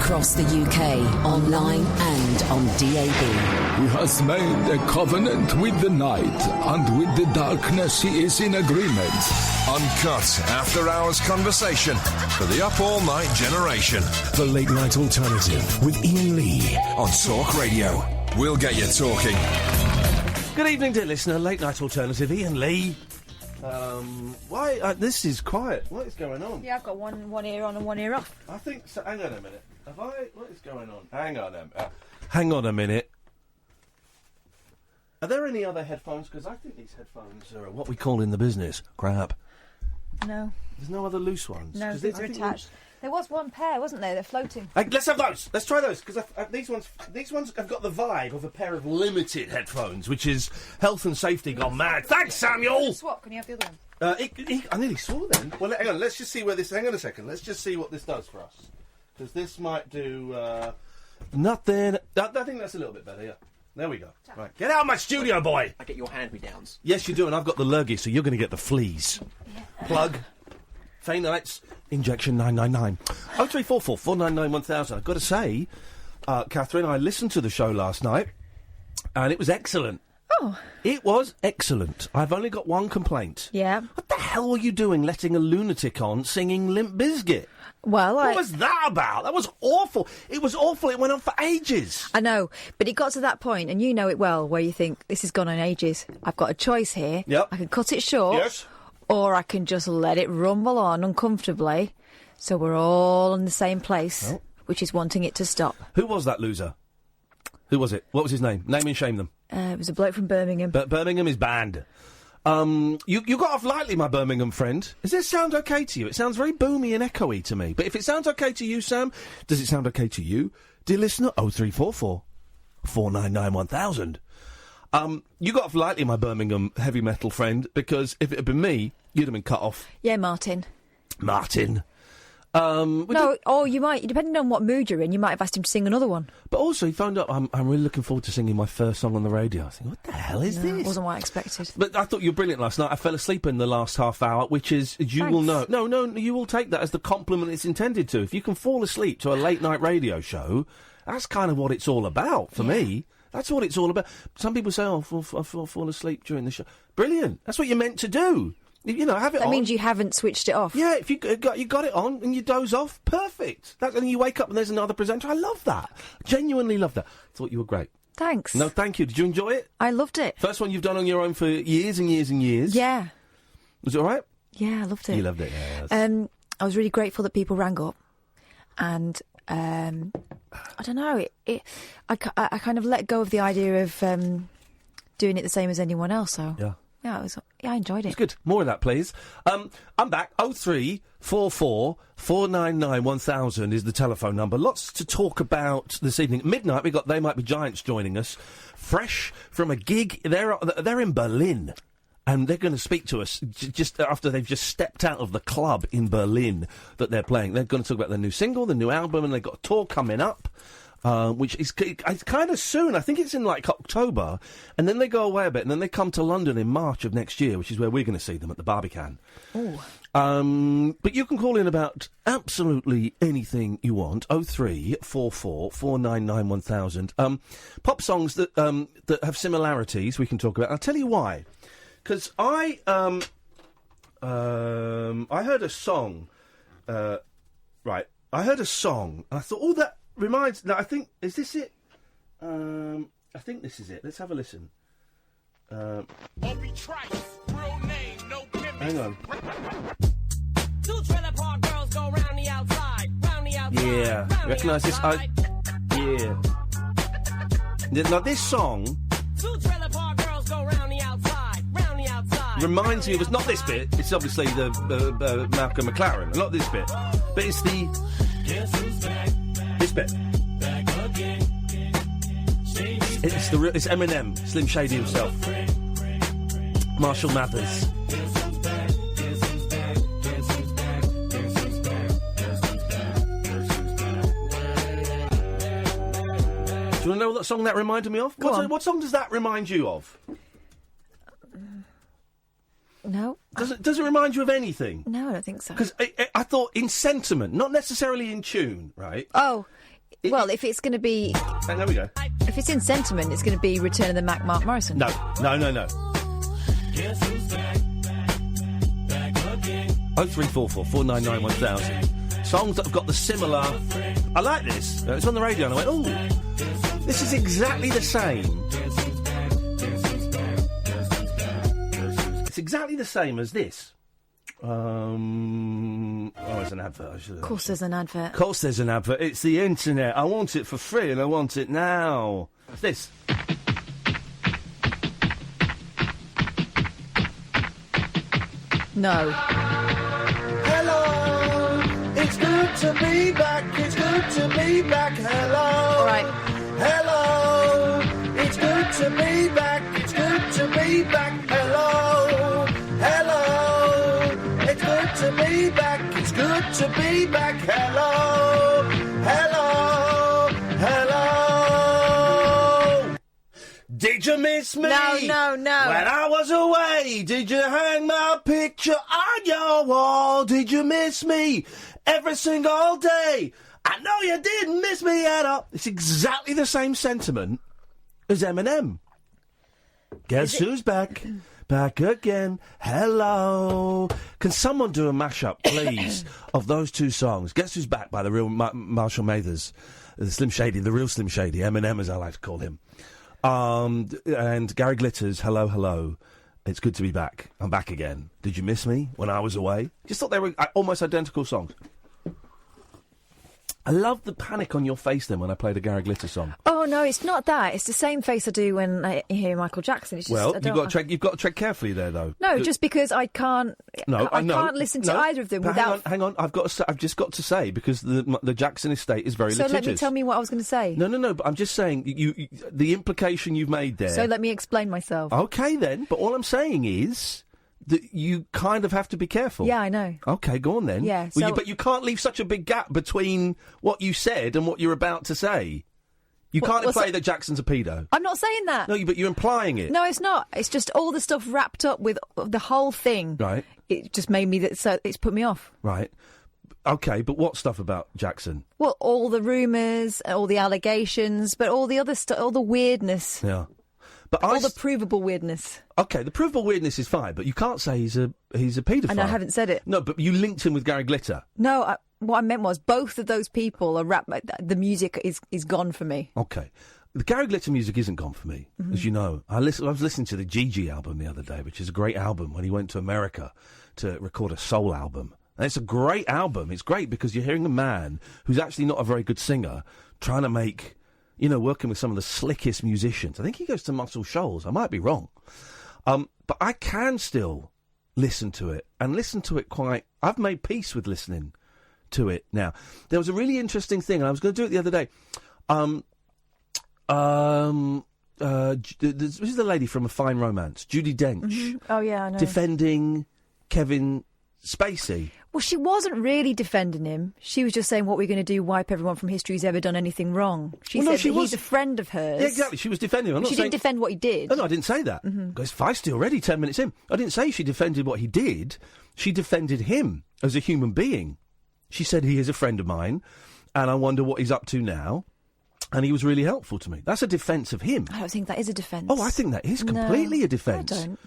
across the UK, online and on DAB. He has made a covenant with the night, and with the darkness he is in agreement. Uncut, after-hours conversation for the up-all-night generation. The Late Night Alternative with Iain Lee on Talk Radio. We'll get you talking. Good evening, dear listener. Late Night Alternative, Iain Lee. This is quiet. What is going on? Yeah, I've got one ear on and one ear off. I think so. Hang on a minute. What is going on? Hang on a minute. Are there any other headphones? Because I think these headphones are what we call in the business crap. No. There's no other loose ones. No, these are attached. There was one pair, wasn't there? They're floating. Let's have those. Let's try those, because these ones have got the vibe of a pair of limited headphones, which is health and safety gone mad. Thanks, Samuel. Swap. Can you have the other one? I nearly saw them. Well, hang on. Let's just see where this. Hang on a second. Let's just see what this does for us, because this might do nothing. I think that's a little bit better. Yeah. There we go. Right. Get out of my studio, boy. I get your hand-me-downs. Yes, you do, and I've got the lurgy, so you're going to get the fleas. Yeah. Plug. Fay Nights. Injection 999. 0344 499 1000. I've got to say, Catherine, I listened to the show last night, and it was excellent. Oh. It was excellent. I've only got one complaint. Yeah. What the hell were you doing letting a lunatic on singing Limp Bizkit? Well, What was that about? That was awful. It was awful. It went on for ages. I know, but it got to that point, and you know it well, where you think, this has gone on ages. I've got a choice here. Yep. I can cut it short. Yes. Or I can just let it rumble on uncomfortably, so we're all in the same place, which is wanting it to stop. Who was that loser? Who was it? What was his name? Name and shame them. It was a bloke from Birmingham. But Birmingham is banned. You got off lightly, my Birmingham friend. Does this sound okay to you? It sounds very boomy and echoey to me. But if it sounds okay to you, Sam, does it sound okay to you? Dear listener, 0344 499 1000. You got off lightly, my Birmingham heavy metal friend, because if it had been me, you'd have been cut off. Yeah, Martin. Or you might, depending on what mood you're in, you might have asked him to sing another one. But also, he phoned up, I'm really looking forward to singing my first song on the radio. I think, what the hell is this? Wasn't what I expected. But I thought you were brilliant last night. I fell asleep in the last half hour, which is, you Thanks. will know. No, you will take that as the compliment it's intended to. If you can fall asleep to a late night radio show, that's kind of what it's all about for me. That's what it's all about. Some people say, I fall asleep during the show. Brilliant. That's what you're meant to do. You know, have it on. That means you haven't switched it off. Yeah, if you got it on and you doze off, perfect. And you wake up and there's another presenter. I love that. Genuinely love that. Thought you were great. Thanks. No, thank you. Did you enjoy it? I loved it. First one you've done on your own for years and years and years. Yeah. Was it all right? Yeah, I loved it. You loved it, yeah. I was really grateful that people rang up, and I don't know. I kind of let go of the idea of doing it the same as anyone else. So yeah, I enjoyed it. It's good. More of that, please. I'm back. 0344 499 1000 is the telephone number. Lots to talk about this evening. At midnight, we got They Might Be Giants joining us, fresh from a gig. They're in Berlin. And they're going to speak to us just after they've just stepped out of the club in Berlin that they're playing. They're going to talk about their new single, the new album, and they've got a tour coming up, which is kind of soon. I think it's in, like, October. And then they go away a bit, and then they come to London in March of next year, which is where we're going to see them at the Barbican. Ooh. But you can call in about absolutely anything you want. 0344 499 1000. Pop songs that have similarities we can talk about. I'll tell you why. Because I heard a song, right, I heard a song, and I thought, that reminds, I think, is this it? I think this is it. Let's have a listen. Hang on. Yeah, recognise this? Yeah. Now, this song reminds me of, it's not this bit, it's obviously the Malcolm McLaren, not this bit, but it's this bit. It's Eminem, Slim Shady himself, Marshall Mathers. Do you want to know what song that reminded me of? What song does that remind you of? No. Does it remind you of anything? No, I don't think so. Because I thought in sentiment, not necessarily in tune, right? Oh, Well, if it's going to be... There we go. If it's in sentiment, it's going to be Return of the Mac, Mark Morrison. No. 0344 499 1000. Songs that have got the similar... I like this. It's on the radio and I went, oh, this is exactly the same. It's exactly the same as this. It's an advert. Of course there's an advert. Of course there's an advert. It's the internet. I want it for free and I want it now. What's this? No. Hello, it's good to be back. It's good to be back. Hello. All right. Hello, it's good to be back. It's good to be back. Hello. Hello, it's good to be back. It's good to be back. Hello. Hello. Hello. Did you miss me? No. When I was away, did you hang my picture on your wall? Did you miss me every single day? I know you didn't miss me at all. It's exactly the same sentiment as Eminem. Guess who's back? Back again. Hello. Can someone do a mashup, please, of those two songs? Guess who's back by the real Marshall Mathers, the Slim Shady, the real Slim Shady, Eminem as I like to call him. And Gary Glitter's Hello, Hello. It's good to be back. I'm back again. Did you miss me when I was away? Just thought they were almost identical songs. I love the panic on your face then when I played a Gary Glitter song. Oh no, it's not that. It's the same face I do when I hear Michael Jackson. It's just, well, you've got to tread carefully there, though. No, just because I can't. I can't listen to either of them without. Hang on. I've just got to say because the Jackson estate is very litigious. So let me tell me what I was going to say. No. But I'm just saying the implication you've made there. So let me explain myself. Okay, then. But all I'm saying is that you kind of have to be careful. Yeah, I know. Okay, go on then. Yeah, but you can't leave such a big gap between what you said and what you're about to say. You can't imply that Jackson's a pedo. I'm not saying that. No, but you're implying it. No, it's not. It's just all the stuff wrapped up with the whole thing. Right. It just made me so it's put me off. Right. Okay, but what stuff about Jackson? Well, all the rumours, all the allegations, but all the other stuff, all the weirdness. Yeah. But all the provable weirdness. Okay, the provable weirdness is fine, but you can't say he's a paedophile. And I haven't said it. No, but you linked him with Gary Glitter. No, what I meant was both of those people are the music is gone for me. Okay. The Gary Glitter music isn't gone for me, as you know. I was listening to the Gigi album the other day, which is a great album, when he went to America to record a soul album. And it's a great album. It's great because you're hearing a man who's actually not a very good singer trying to make... working with some of the slickest musicians. I think he goes to Muscle Shoals. I might be wrong. But I can still listen to it, and listen to it quite... I've made peace with listening to it now. There was a really interesting thing, and I was going to do it the other day. This is the lady from A Fine Romance, Judi Dench. Mm-hmm. Oh, yeah, I know. Defending Kevin Spacey. Well, she wasn't really defending him. She was just saying, what we're going to do, wipe everyone from history who's ever done anything wrong. She said he's a friend of hers. Yeah, exactly. She was defending him. She didn't defend what he did. No, I didn't say that. It's feisty already, 10 minutes in. I didn't say she defended what he did. She defended him as a human being. She said he is a friend of mine, and I wonder what he's up to now. And he was really helpful to me. That's a defence of him. I don't think that is a defence. Oh, I think that is completely a defence. I don't.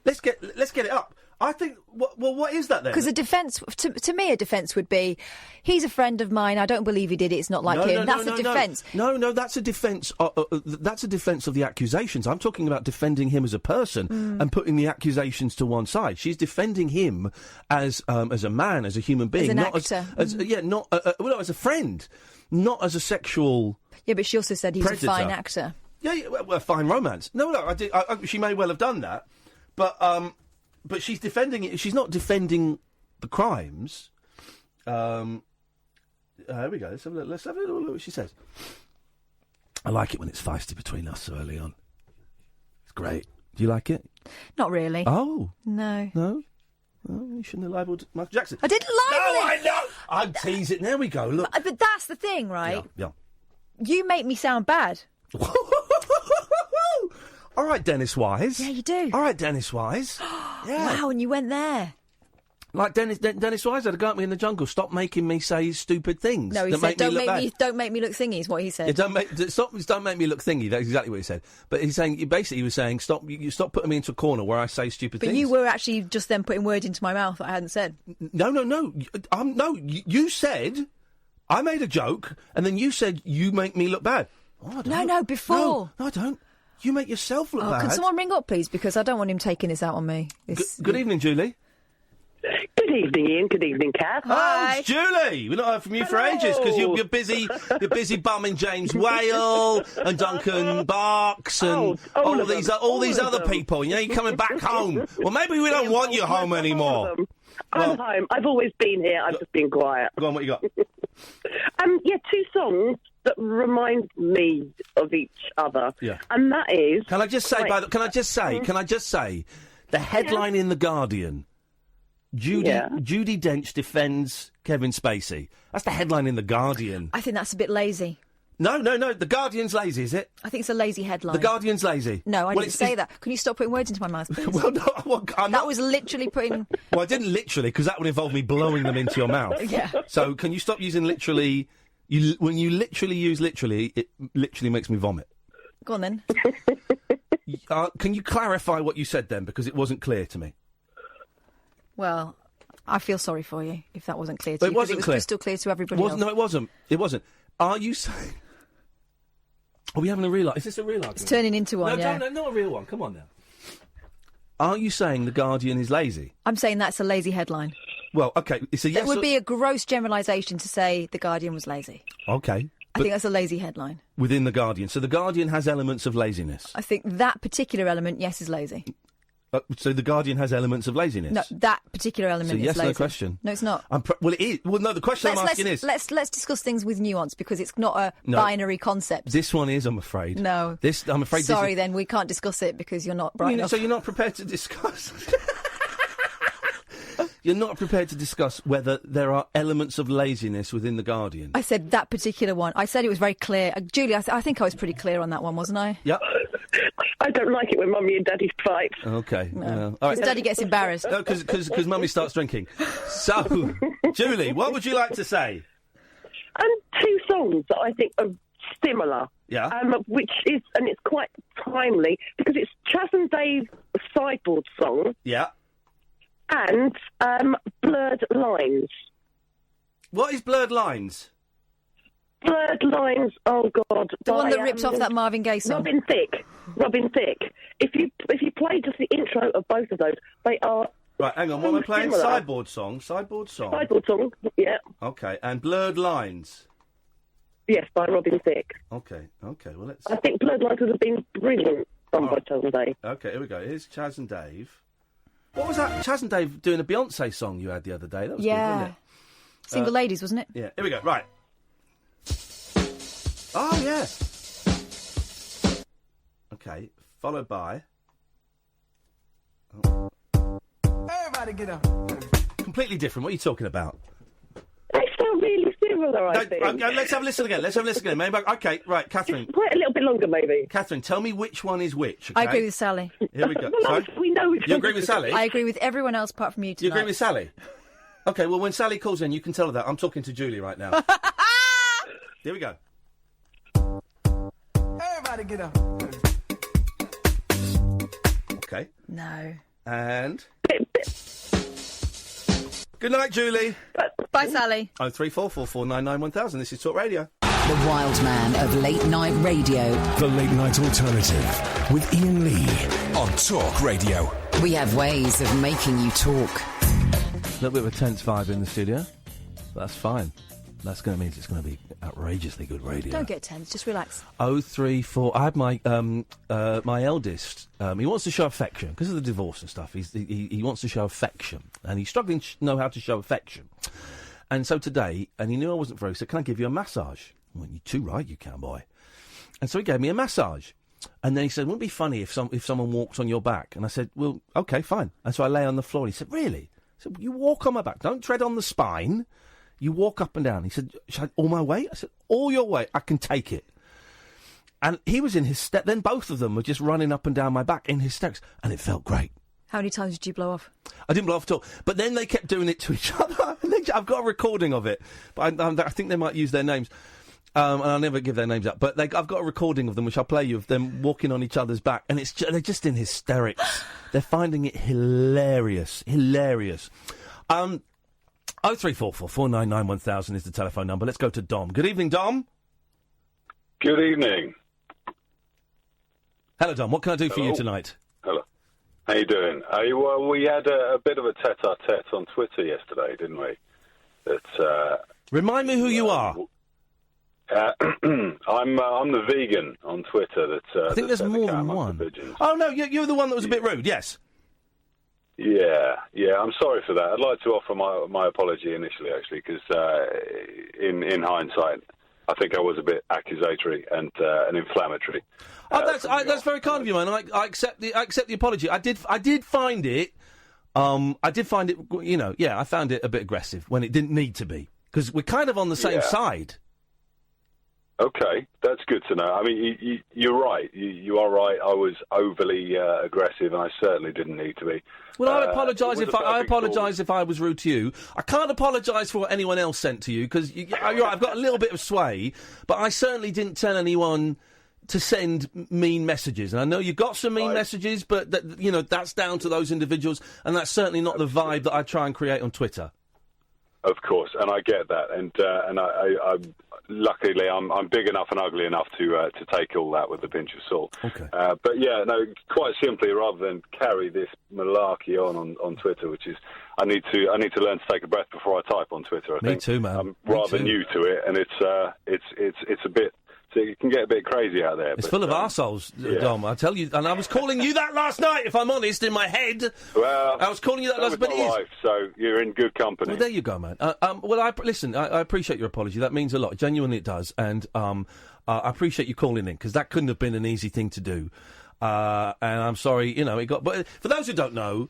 Let's get it up. I think. Well, what is that then? Because a defence, to me, a defence would be, he's a friend of mine. I don't believe he did it. It's not like him. That's a defence. No, that's a defence. That's a defence of the accusations. I'm talking about defending him as a person and putting the accusations to one side. She's defending him as a man, as a human being, as an not actor. As a friend, not as a sexual. Yeah, but she also said he's predator. A fine actor. Yeah, a fine romance. No, I did. She may well have done that, but she's defending it. She's not defending the crimes. Here we go. Let's have a little look what she says. I like it when it's feisty between us so early on. It's great. Do you like it? Not really. Oh. No. No? Oh, you shouldn't have libelled Michael Jackson. I didn't libel No, it! I know! I'm teasing. There we go, look. But that's the thing, right? Yeah. You make me sound bad. All right, Dennis Wise. Yeah, you do. All right, Dennis Wise. Yeah. Wow, and you went there. Like Dennis Wise had to go at me in the jungle. Stop making me say stupid things. No, he that said, make me look bad. don't make me look thingy, is what he said. Don't make me look thingy. That's exactly what he said. But he's saying, he was saying, stop putting me into a corner where I say stupid things. But you were actually just then putting words into my mouth that I hadn't said. No. You said, I made a joke, and then you said, you make me look bad. Oh, I don't. No, before. No, I don't. You make yourself look bad. Can someone ring up, please? Because I don't want him taking this out on me. Good evening, Julie. Good evening, Ian. Good evening, Kath. Hi. Oh, it's Julie. We've not heard from you for ages because you're busy. You're busy bumming James Whale and Duncan Barks and all these other people. You know, you're coming back home. Well, maybe we don't want you home anymore. I'm home. I've always been here. I've just been quiet. Go on, what you got? Two songs that remind me of each other. Yeah. And that is. Can I just say? Can I just say? The headline in the Guardian. Judi Dench defends Kevin Spacey. That's the headline in The Guardian. I think that's a bit lazy. No. The Guardian's lazy, is it? I think it's a lazy headline. The Guardian's lazy. No, I didn't say that. Can you stop putting words into my mouth, please? Well, no, that was literally putting... Well, I didn't literally, because that would involve me blowing them into your mouth. Yeah. So can you stop using literally... When you literally use literally, it literally makes me vomit. Go on, then. Can you clarify what you said then, because it wasn't clear to me? Well, I feel sorry for you if that wasn't clear to you. It wasn't clear. It was crystal clear to everybody else. No, it wasn't. It wasn't. Are you saying... Are we having a real... Is this a real argument? It's turning into one, No, not a real one. Come on now. Are you saying The Guardian is lazy? I'm saying that's a lazy headline. Well, OK, it's a yes... It would be a gross generalisation to say The Guardian was lazy. OK. I think that's a lazy headline. Within The Guardian. So The Guardian has elements of laziness? I think that particular element, yes, is lazy. So The Guardian has elements of laziness? No, that particular element is yes, lazy. no question. No, it's not. Well, it is. Well, no, the question I'm asking is... Let's discuss things with nuance, because it's not a binary concept. This one is, I'm afraid. No. I'm afraid Sorry, then, we can't discuss it because you're not bright enough. So you're not prepared to discuss... You're not prepared to discuss whether there are elements of laziness within The Guardian? I said that particular one. I said it was very clear. Julie, I think I was pretty clear on that one, wasn't I? Yep. I don't like it when Mummy and Daddy fight. OK. No. All right. Daddy gets embarrassed. No, because Mummy starts drinking. So, Julie, what would you like to say? Two songs that I think are similar. Yeah. Which is, and it's quite timely, because it's Chas and Dave's Sideboard song. Yeah. And Blurred Lines. What is Blurred Lines? Blurred Lines, oh God. The one that ripped off that Marvin Gaye song. Robin Thicke. If you play just the intro of both of those, they are... Right, hang on, what am I playing? Similar. Sideboard song, yeah. OK, and Blurred Lines? Yes, by Robin Thicke. OK, well let's... I think Blurred Lines would have been brilliant song by Chas and Dave. OK, here we go. Here's Chas and Dave. What was that? Chas and Dave doing a Beyonce song you had the other day. That was good, wasn't it? Single Ladies, wasn't it? Yeah, here we go. Right. Oh, yeah. OK, followed by... Oh. Everybody get up. Completely different. What are you talking about? They sound really similar, I think. Let's have a listen again. Maybe, OK, right, Catherine. Wait a little bit longer, maybe. Catherine, tell me which one is which, okay? I agree with Sally. Here we go. Well, we know which You agree with Sally? I agree with everyone else apart from you tonight. You agree with Sally? OK, well, when Sally calls in, you can tell her that. I'm talking to Julie right now. Here we go. Everybody get up. OK. No. And... Good night, Julie. Bye, Sally. 03444991000. This is Talk Radio. The wild man of late night radio. The Late Night Alternative with Iain Lee On Talk Radio. We have ways of making you talk. A little bit of a tense vibe in the studio. That's fine. That's going to mean it's going to be outrageously good radio. Don't get tense, just relax. 034. I had my my eldest. He wants to show affection because of the divorce and stuff. He wants to show affection, and he's struggling to know how to show affection. And so today, and he knew I wasn't very. He said, "Can I give you a massage?" I went, "You're too right, you can, boy." And so he gave me a massage. And then he said, "Wouldn't it be funny if someone walked on your back?" And I said, "Well, okay, fine." And so I lay on the floor. And he said, "Really?" I said, "You walk on my back. Don't tread on the spine. You walk up and down." He said, "Should I, all my weight?" I said, "All your weight. I can take it." And he was in his step. Then both of them were just running up and down my back in hysterics. And it felt great. How many times did you blow off? I didn't blow off at all. But then they kept doing it to each other. I've got a recording of it, but I think they might use their names. And I'll never give their names up. But I've got a recording of them, which I'll play you, of them walking on each other's back. And they're just in hysterics. They're finding it hilarious. Hilarious. 0344 499 1000 is the telephone number. Let's go to Dom. Good evening, Dom. Good evening. Hello, Dom. What can I do for you tonight? Hello. How you doing? Well, we had a bit of a tete-a-tete on Twitter yesterday, didn't we? Remind me who you are. I'm the vegan on Twitter. I think there's more than one. Oh no, you're the one that was a bit rude. Yes. Yeah. I'm sorry for that. I'd like to offer my apology initially, actually, because in hindsight, I think I was a bit accusatory and inflammatory. That's very kind of you, man. I accept the apology. I did find it. I found it a bit aggressive when it didn't need to be, because we're kind of on the same side. Okay, that's good to know. I mean, you're right. You are right. I was overly aggressive, and I certainly didn't need to be. Well, I apologise if I was rude to you. I can't apologise for what anyone else sent to you, because you're right, I've got a little bit of sway, but I certainly didn't tell anyone to send mean messages. And I know you got some mean messages, but that's down to those individuals, and that's certainly not the vibe that I try and create on Twitter. Of course, and I get that, and I luckily I'm big enough and ugly enough to take all that with a pinch of salt. Okay. But yeah, no, quite simply, rather than carry this malarkey on Twitter, which is I need to learn to take a breath before I type on Twitter. I think. Me too, man. I'm rather new to it, and it's a bit. So it can get a bit crazy out there. It's full of arseholes, Dom, I tell you. And I was calling you that last night, if I'm honest, in my head. Well, I was calling you that last night, but it is. Life, so you're in good company. Well, there you go, man. I appreciate your apology. That means a lot. Genuinely, it does. And I appreciate you calling in, because that couldn't have been an easy thing to do. And I'm sorry, it got... But for those who don't know,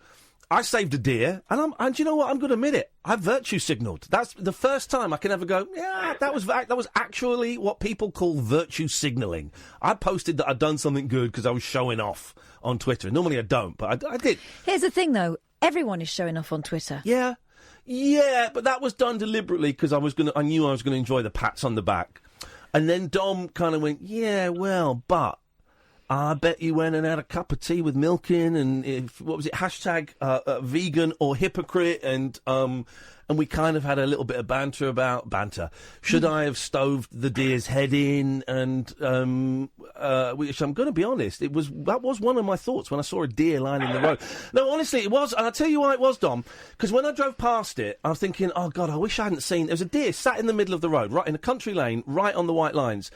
I saved a deer, and you know what? I'm going to admit it. I virtue signalled. That's the first time I can ever go, yeah, that was actually what people call virtue signalling. I posted that I'd done something good because I was showing off on Twitter. Normally I don't, but I did. Here's the thing, though. Everyone is showing off on Twitter. Yeah, but that was done deliberately because I knew I was going to enjoy the pats on the back. And then Dom kind of went, yeah, well, but... I bet you went and had a cup of tea with milk in, and what was it? Hashtag vegan or hypocrite, and we kind of had a little bit of banter. Should I have stoved the deer's head in? And which I'm going to be honest, that was one of my thoughts when I saw a deer lying in the road. No, honestly, it was, and I'll tell you why it was, Dom. Because when I drove past it, I was thinking, oh God, I wish I hadn't seen. There was a deer sat in the middle of the road, right in a country lane, right on the white lines.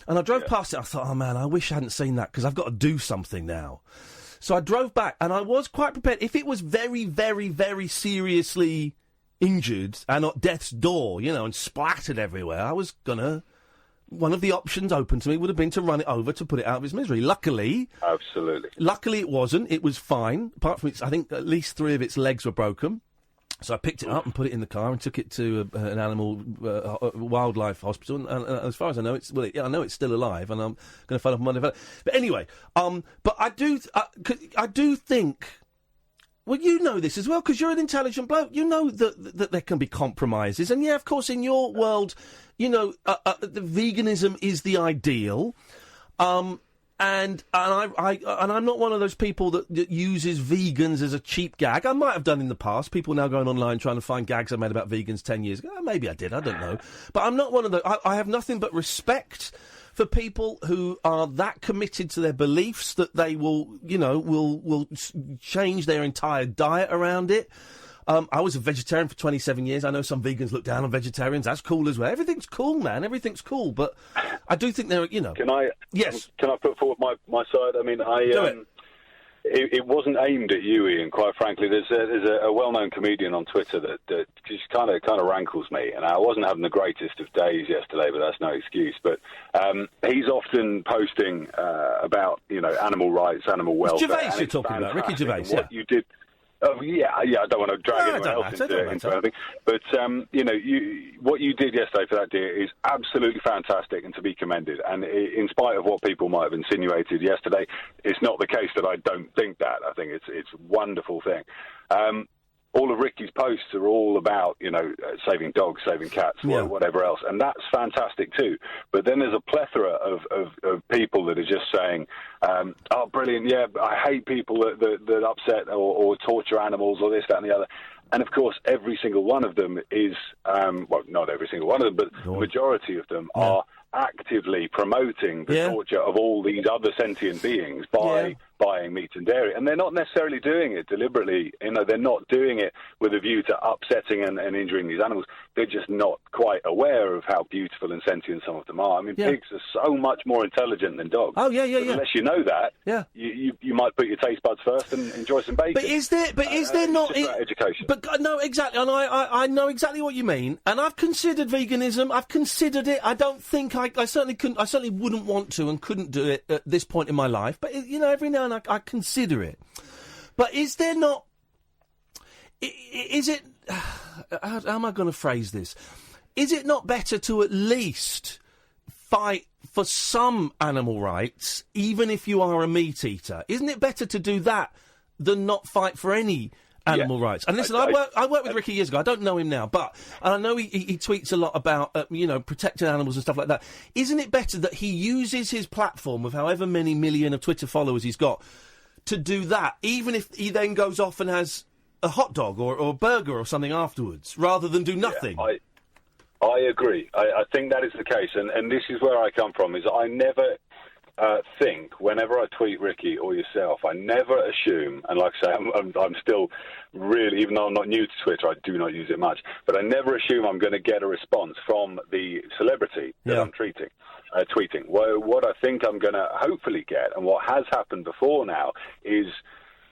And I drove past it, I thought, oh man, I wish I hadn't seen that, because I've got to do something now. So I drove back, and I was quite prepared. If it was very, very, very seriously injured and at death's door, and splattered everywhere, I was one of the options open to me would have been to run it over to put it out of its misery. Luckily... Absolutely. Luckily it wasn't. It was fine. Apart from I think at least 3 of its legs were broken. So I picked it up and put it in the car and took it to an animal wildlife hospital. And as far as I know, I know it's still alive, and I'm going to find out Monday. But anyway, but I do think. Well, you know this as well, because you're an intelligent bloke. You know that there can be compromises, and yeah, of course, in your world, the veganism is the ideal. And I'm not one of those people that uses vegans as a cheap gag. I might have done in the past. People now going online trying to find gags I made about vegans 10 years ago. Maybe I did. I don't know. But I'm not one of those. I have nothing but respect for people who are that committed to their beliefs that they will change their entire diet around it. I was a vegetarian for 27 years. I know some vegans look down on vegetarians. That's cool as well. Everything's cool, man. Everything's cool. But I do think there are, Can I? Yes. Can I put forward my side? I mean, it wasn't aimed at you, Ian. Quite frankly, there's a well-known comedian on Twitter that just kind of rankles me. And I wasn't having the greatest of days yesterday, but that's no excuse. But he's often posting about animal rights, animal welfare. Gervais, you're talking about Ricky Gervais. What you did. Oh, yeah, I don't want to drag anyone else into anything. But, what you did yesterday for that, dear, is absolutely fantastic and to be commended. And in spite of what people might have insinuated yesterday, it's not the case that I don't think that. I think it's a wonderful thing. All of Ricky's posts are all about, saving dogs, saving cats, whatever else. And that's fantastic too. But then there's a plethora of people that are just saying, oh, brilliant, yeah, I hate people that upset or torture animals or this, that and the other. And, of course, every single one of them is, not every single one of them, but the majority of them are actively promoting the torture of all these other sentient beings by buying meat and dairy. And they're not necessarily doing it deliberately. They're not doing it with a view to upsetting and injuring these animals. They're just not quite aware of how beautiful and sentient some of them are. I mean, pigs are so much more intelligent than dogs. Oh, yeah. Unless you know that, you might put your taste buds first and enjoy some bacon. But is there not... It's just about education. But no, exactly. And I know exactly what you mean. And I've considered veganism. I've considered it. I don't think I certainly couldn't. I certainly wouldn't want to and couldn't do it at this point in my life. But, every now and then I consider it. But is there not... Is it... How am I going to phrase this? Is it not better to at least fight for some animal rights, even if you are a meat eater? Isn't it better to do that than not fight for any animal rights? And listen, I worked with Ricky years ago. I don't know him now, but I know he tweets a lot about, protecting animals and stuff like that. Isn't it better that he uses his platform of however many million of Twitter followers he's got to do that, even if he then goes off and has a hot dog or a burger or something afterwards, rather than do nothing? Yeah, I agree. I think that is the case, and this is where I come from, is I never think, whenever I tweet Ricky or yourself, I never assume, and like I say, I'm still really, even though I'm not new to Twitter, I do not use it much, but I never assume I'm going to get a response from the celebrity that I'm tweeting. What I think I'm going to hopefully get, and what has happened before now, is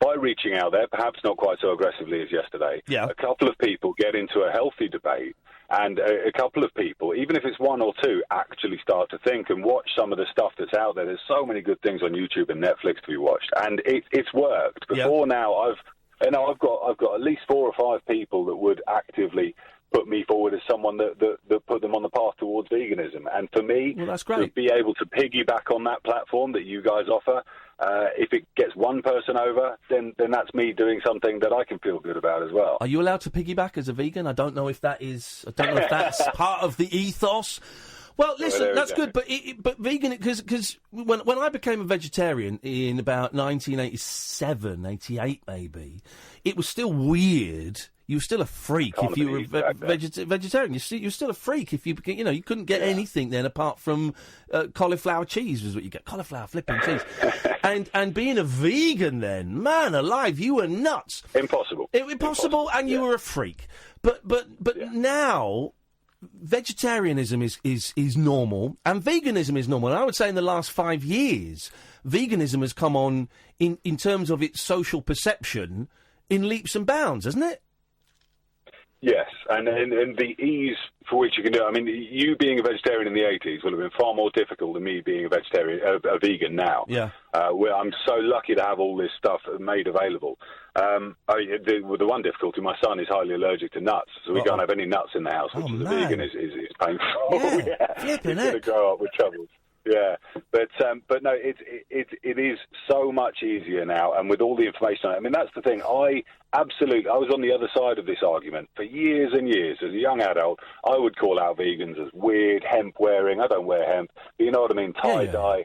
by reaching out there, perhaps not quite so aggressively as yesterday, a couple of people get into a healthy debate, and a couple of people, even if it's one or two, actually start to think and watch some of the stuff that's out there. There's so many good things on YouTube and Netflix to be watched, and it's worked. Before now, I've got at least 4 or 5 people that would actively put me forward as someone that put them on the path towards veganism. And for me, that's great. To be able to piggyback on that platform that you guys offer, if it gets one person over, then that's me doing something that I can feel good about as well. Are you allowed to piggyback as a vegan? I don't know if that's part of the ethos. Well, listen, that's good, but vegan, because when I became a vegetarian in about 1987, 88 maybe, it was still weird. You were still a freak if you were vegetarian. You're still a freak if you couldn't get anything then apart from cauliflower cheese was what you get. Cauliflower flipping cheese. And being a vegan then, man alive, you were nuts. Impossible. Impossible, and you were a freak. But now vegetarianism is normal and veganism is normal. And I would say in the last 5 years, veganism has come on in terms of its social perception in leaps and bounds, hasn't it? Yes, and the ease for which you can do it. I mean, you being a vegetarian in the 80s would have been far more difficult than me being a vegan now. Yeah. Where I'm so lucky to have all this stuff made available. The one difficulty, my son is highly allergic to nuts, so we can't have any nuts in the house, which as a vegan is painful. Flipping He's going to grow up with troubles. Yeah, but no, it is so much easier now, and with all the information on it. I mean, that's the thing. I was on the other side of this argument for years and years. As a young adult, I would call out vegans as weird, hemp wearing. I don't wear hemp, but you know what I mean, tie-dye,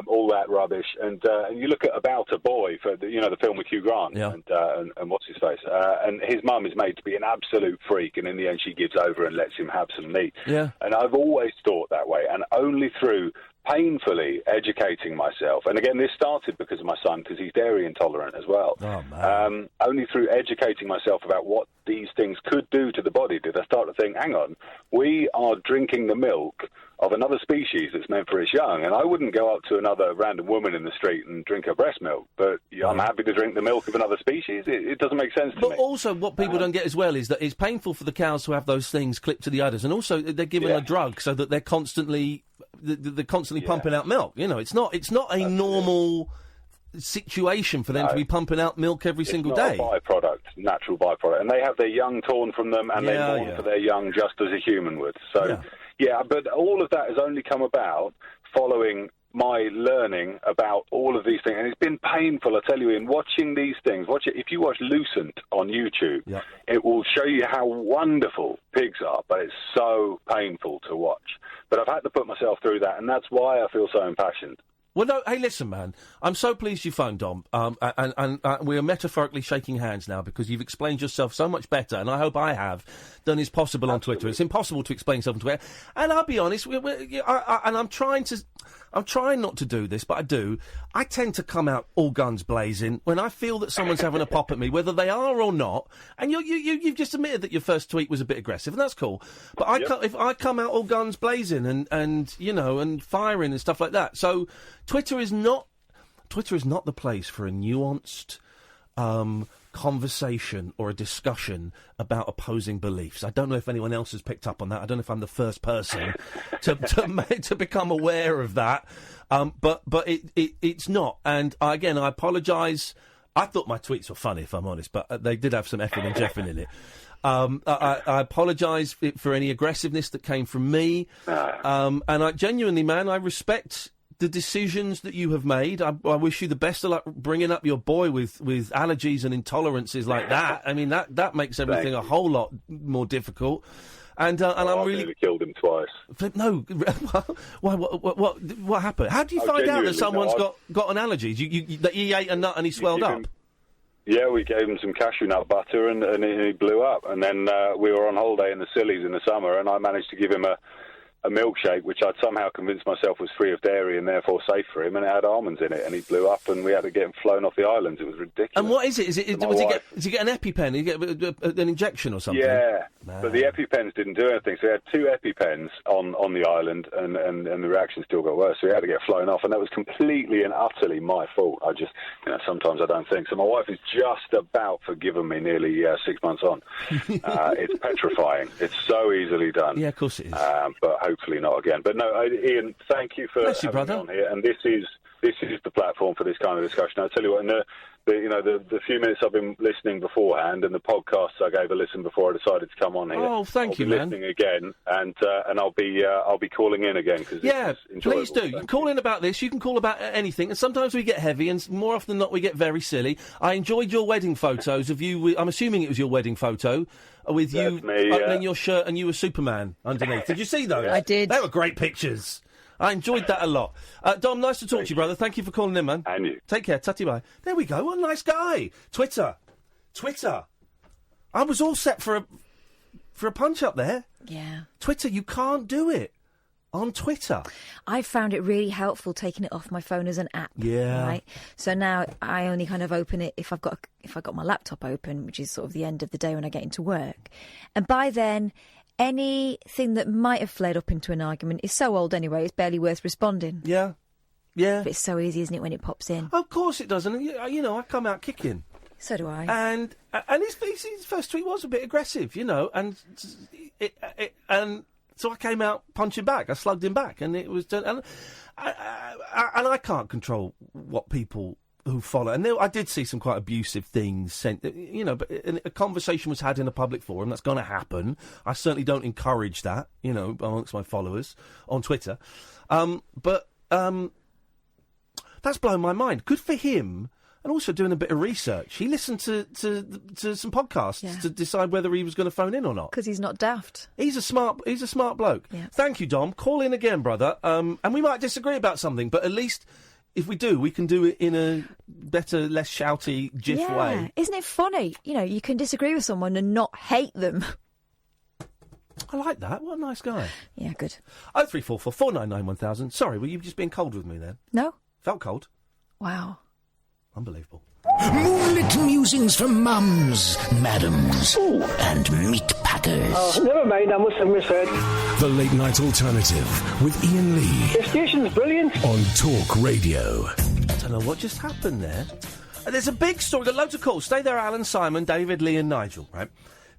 all that rubbish. And you look at About a Boy for the film with Hugh Grant, and what's his face, and his mum is made to be an absolute freak, and in the end she gives over and lets him have some meat. Yeah. And I've always thought that way, and only through painfully educating myself, and again, this started because of my son, because he's dairy intolerant as well. Oh, man. Only through educating myself about what these things could do to the body did I start to think, hang on, we are drinking the milk of another species that's meant for its young, and I wouldn't go up to another random woman in the street and drink her breast milk, but I'm happy to drink the milk of another species. It doesn't make sense to me. But also, what people don't get as well is that it's painful for the cows to have those things clipped to the udders, and also they're given a drug so that they're constantly pumping out milk. It's not a normal situation for them to be pumping out milk every single day. It's not a natural byproduct. And they have their young torn from them, and they're born for their young just as a human would. So, but all of that has only come about following my learning about all of these things. And it's been painful, I tell you, in watching these things. If you watch Lucent on YouTube, it will show you how wonderful pigs are, but it's so painful to watch. But I've had to put myself through that, and that's why I feel so impassioned. Well, no, hey, listen, man. I'm so pleased you phoned, Dom. And we are metaphorically shaking hands now because you've explained yourself so much better, and I hope I have, than is possible on Twitter. It's impossible to explain yourself on Twitter. And I'll be honest, I'm trying not to do this, but I do. I tend to come out all guns blazing when I feel that someone's having a pop at me, whether they are or not. And you've just admitted that your first tweet was a bit aggressive, and that's cool. But if I come out all guns blazing and firing and stuff like that, so Twitter is not the place for a nuanced conversation or a discussion about opposing beliefs. I don't know if anyone else has picked up on that. I don't know if I'm the first person to become aware of that. But it's not. And again, I apologise. I thought my tweets were funny, if I'm honest, but they did have some effing and jeffing in it. I apologise for any aggressiveness that came from me. And I genuinely, man, I respect the decisions that you have made. I wish you the best of luck bringing up your boy with allergies and intolerances like that. I mean, that makes everything a whole lot more difficult. And I'm really nearly killed him twice. No, what happened? How do you find out that someone's got an allergy? That he ate a nut and he swelled up? Yeah, we gave him some cashew nut butter and he blew up. And then we were on holiday in the Scillies in the summer, and I managed to give him a milkshake, which I'd somehow convinced myself was free of dairy and therefore safe for him, and it had almonds in it, and he blew up, and we had to get him flown off the islands. It was ridiculous. And what is it? Does he get an EpiPen? Did he get an injection or something? Yeah, but the EpiPens didn't do anything, so he had 2 EpiPens on the island, and the reaction still got worse, so he had to get flown off, and that was completely and utterly my fault. I just, sometimes I don't think. So my wife is just about forgiven me nearly 6 months on. It's petrifying. It's so easily done. Yeah, of course it is. But hopefully not again. But no, Iain, thank you for having me on here. And this is the platform for this kind of discussion. I'll tell you what, in the few minutes I've been listening beforehand, and the podcasts I gave a listen before I decided to come on here. Oh, thank you, man. Listening again, and I'll be calling in again because please do. You can call in about this. You can call about anything. And sometimes we get heavy, and more often than not, we get very silly. I enjoyed your wedding photos of you. I'm assuming it was your wedding photo. With you opening your shirt and you were Superman underneath. Did you see those? I did. They were great pictures. I enjoyed that a lot. Dom, nice to talk to you, brother. Thank you for calling in, man. And you. Take care. Tutty bye. There we go. What a nice guy. Twitter. I was all set for a punch up there. Yeah. Twitter, you can't do it on Twitter. I found it really helpful taking it off my phone as an app. Yeah. Right. So now I only kind of open it if I've got my laptop open, which is sort of the end of the day when I get into work. And by then, anything that might have flared up into an argument is so old anyway, it's barely worth responding. Yeah. But it's so easy, isn't it, when it pops in? Of course it does. And, I come out kicking. So do I. And his first tweet was a bit aggressive, and so I came out punching back. I slugged him back, and it was done. And I can't control what people who follow. And I did see some quite abusive things sent, but a conversation was had in a public forum. That's going to happen. I certainly don't encourage that, amongst my followers on Twitter. But that's blown my mind. Good for him. And also doing a bit of research. He listened to some podcasts to decide whether he was going to phone in or not. Because he's not daft. He's a smart bloke. Yeah. Thank you, Dom. Call in again, brother. And we might disagree about something, but at least if we do, we can do it in a better, less shouty, jiff way. Isn't it funny? You can disagree with someone and not hate them. I like that. What a nice guy. Yeah, good. 0344 499 1000. Sorry, were you just being cold with me then? No. Felt cold. Wow. Unbelievable. Moonlit musings from mums, madams, and meat packers. Oh, never mind, I must have misheard. The Late Night Alternative with Iain Lee. The station's brilliant. On Talk Radio. I don't know what just happened there. There's a big story. Got loads of calls. Stay there, Alan, Simon, David, Lee and Nigel, right?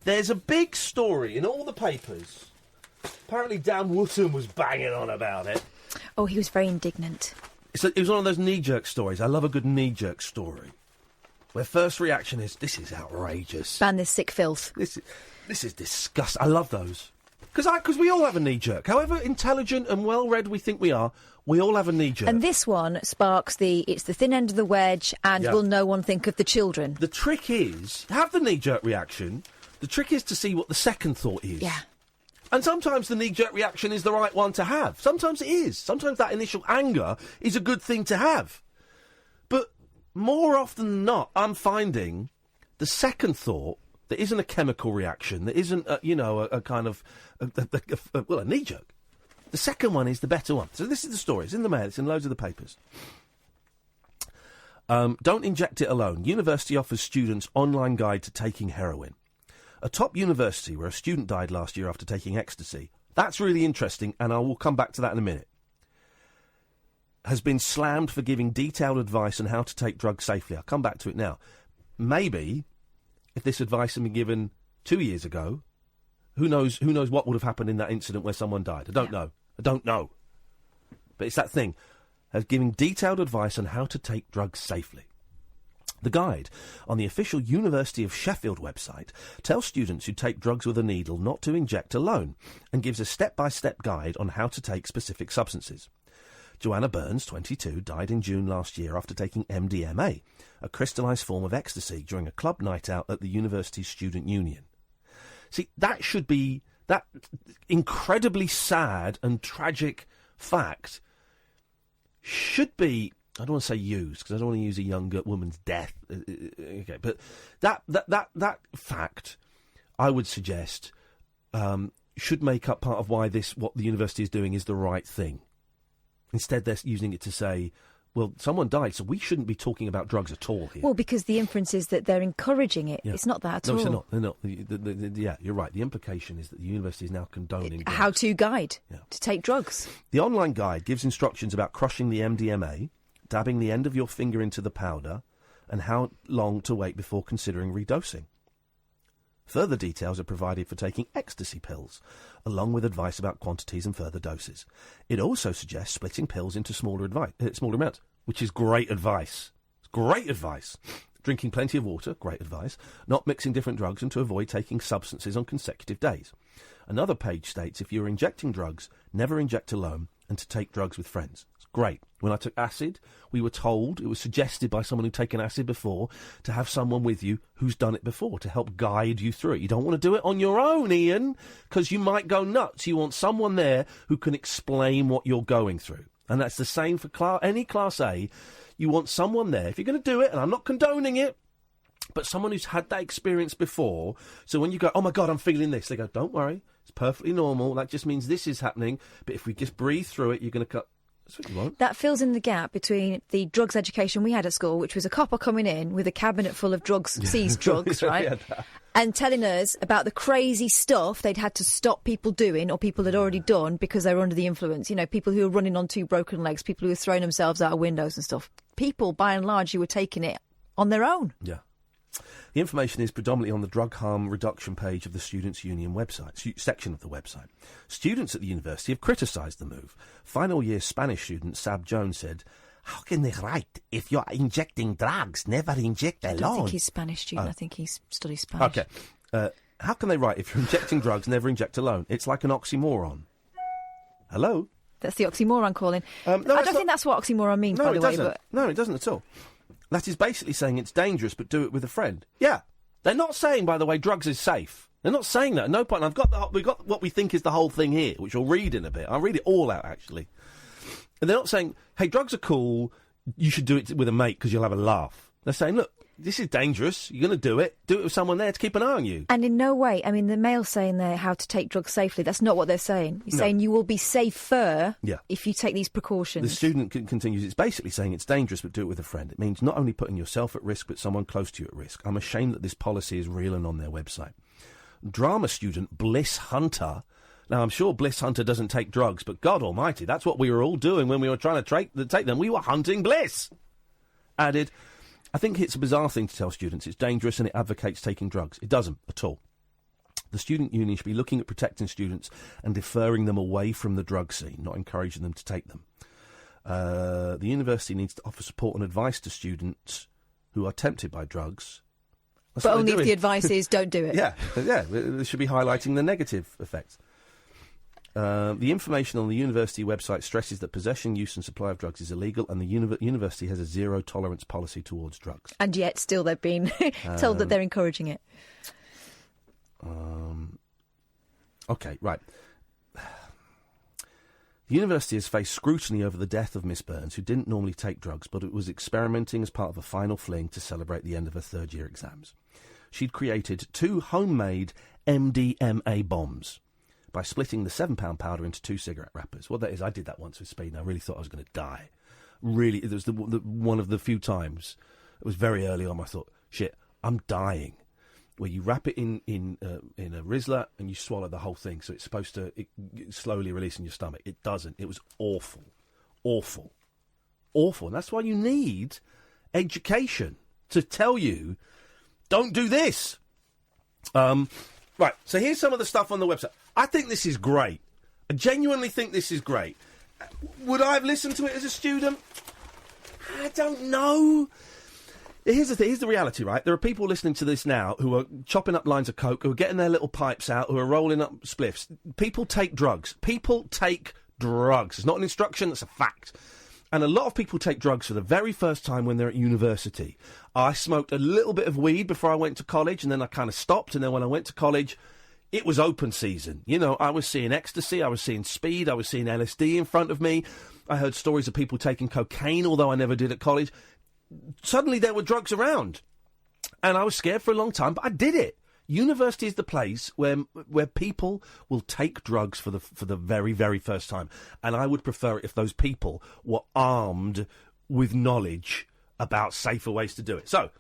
There's a big story in all the papers. Apparently Dan Wootton was banging on about it. Oh, he was very indignant. It was one of those knee-jerk stories. I love a good knee-jerk story. Where first reaction is, this is outrageous. Ban this sick filth. This is disgusting. I love those. Because we all have a knee-jerk. However intelligent and well-read we think we are, we all have a knee-jerk. And this one sparks it's the thin end of the wedge, and will no one think of the children? The trick is, have the knee-jerk reaction. The trick is to see what the second thought is. Yeah. And sometimes the knee-jerk reaction is the right one to have. Sometimes it is. Sometimes that initial anger is a good thing to have. But more often than not, I'm finding the second thought that isn't a chemical reaction, that isn't, a kind of, a knee-jerk. The second one is the better one. So this is the story. It's in the Mail. It's in loads of the papers. Don't inject it alone. University offers students online guide to taking heroin. A top university where a student died last year after taking ecstasy. That's really interesting, and I will come back to that in a minute. Has been slammed for giving detailed advice on how to take drugs safely. I'll come back to it now. Maybe, if this advice had been given 2 years ago, who knows what would have happened in that incident where someone died. I don't know. But it's that thing of giving detailed advice on how to take drugs safely. The guide on the official University of Sheffield website tells students who take drugs with a needle not to inject alone and gives a step-by-step guide on how to take specific substances. Joanna Burns, 22, died in June last year after taking MDMA, a crystallised form of ecstasy, during a club night out at the university's student union. See, that should be... that incredibly sad and tragic fact should be... I don't want to say used, because I don't want to use a young woman's death. Okay, but that fact, I would suggest, should make up part of why what the university is doing is the right thing. Instead, they're using it to say, well, someone died, so we shouldn't be talking about drugs at all here. Well, because the inference is that they're encouraging it. Yeah. It's not that at all. No, they're not. Yeah, you're right. The implication is that the university is now condoning a how-to guide to take drugs. The online guide gives instructions about crushing the MDMA, dabbing the end of your finger into the powder, and how long to wait before considering redosing. Further details are provided for taking ecstasy pills, along with advice about quantities and further doses. It also suggests splitting pills into smaller amounts, which is great advice. It's great advice. Drinking plenty of water, great advice. Not mixing different drugs and to avoid taking substances on consecutive days. Another page states if you're injecting drugs, never inject alone and to take drugs with friends. It's great. When I took acid, we were told, it was suggested by someone who'd taken acid before, to have someone with you who's done it before, to help guide you through it. You don't want to do it on your own, Ian, because you might go nuts. You want someone there who can explain what you're going through. And that's the same for any Class A. You want someone there, if you're going to do it, and I'm not condoning it, but someone who's had that experience before, so when you go, oh my God, I'm feeling this, they go, don't worry, it's perfectly normal, that just means this is happening, but if we just breathe through it, you're going to cut... That's what you want. That fills in the gap between the drugs education we had at school, which was a copper coming in with a cabinet full of drugs, seized drugs, right? And telling us about the crazy stuff they'd had to stop people doing, or people had already done because they were under the influence. You know, people who were running on two broken legs, people who were throwing themselves out of windows and stuff. People, by and large, who were taking it on their own. Yeah. The information is predominantly on the drug harm reduction page of the Students' Union website, section of the website. Students at the university have criticised the move. Final year Spanish student Sab Jones said, how can they write, if you're injecting drugs, never inject alone? I don't think he's a Spanish student. I think he studies Spanish. Okay. How can they write, if you're injecting drugs, never inject alone? It's like an oxymoron. Hello? That's the oxymoron calling. I don't think that's what oxymoron means, by the way. But... No, it doesn't at all. That is basically saying it's dangerous, but do it with a friend. Yeah. They're not saying, by the way, drugs is safe. They're not saying that at no point. And we've got what we think is the whole thing here, which we'll read in a bit. I'll read it all out, actually. And they're not saying, hey, drugs are cool, you should do it with a mate because you'll have a laugh. They're saying, look, this is dangerous, you're going to do it with someone there to keep an eye on you. And in no way, I mean, the Mail's saying there how to take drugs safely. That's not what they're saying. You're saying you will be safer if you take these precautions. The student continues, it's basically saying it's dangerous, but do it with a friend. It means not only putting yourself at risk, but someone close to you at risk. I'm ashamed that this policy is real and on their website. Drama student Bliss Hunter. Now, I'm sure Bliss Hunter doesn't take drugs, but God almighty, that's what we were all doing when we were trying to take them. We were hunting bliss. Added, I think it's a bizarre thing to tell students it's dangerous and it advocates taking drugs. It doesn't at all. The student union should be looking at protecting students and deferring them away from the drug scene, not encouraging them to take them. The university needs to offer support and advice to students who are tempted by drugs. But only if the advice is don't do it. Yeah, they should be highlighting the negative effects. The information on the university website stresses that possession, use and supply of drugs is illegal, and the university has a zero-tolerance policy towards drugs. And yet still they've been told that they're encouraging it. OK, right. The university has faced scrutiny over the death of Miss Burns, who didn't normally take drugs, but was experimenting as part of a final fling to celebrate the end of her third-year exams. She'd created 2 homemade MDMA bombs by splitting the £7 powder into 2 cigarette wrappers. What that is, I did that once with speed, and I really thought I was going to die. Really, it was one of the few times, it was very early on, I thought, shit, I'm dying. Where you wrap it in a Rizla and you swallow the whole thing, so it's supposed to slowly release in your stomach. It doesn't. It was awful. Awful. Awful. And that's why you need education to tell you, don't do this. Right, so here's some of the stuff on the website. I think this is great. I genuinely think this is great. Would I have listened to it as a student? I don't know. Here's the thing, here's the reality, right? There are people listening to this now who are chopping up lines of coke, who are getting their little pipes out, who are rolling up spliffs. People take drugs. People take drugs. It's not an instruction, it's a fact. And a lot of people take drugs for the very first time when they're at university. I smoked a little bit of weed before I went to college, and then I kind of stopped, and then when I went to college, it was open season. You know, I was seeing ecstasy, I was seeing speed, I was seeing LSD in front of me. I heard stories of people taking cocaine, although I never did at college. Suddenly there were drugs around, and I was scared for a long time, but I did it. University is the place where people will take drugs for the very, very first time, and I would prefer it if those people were armed with knowledge about safer ways to do it. So,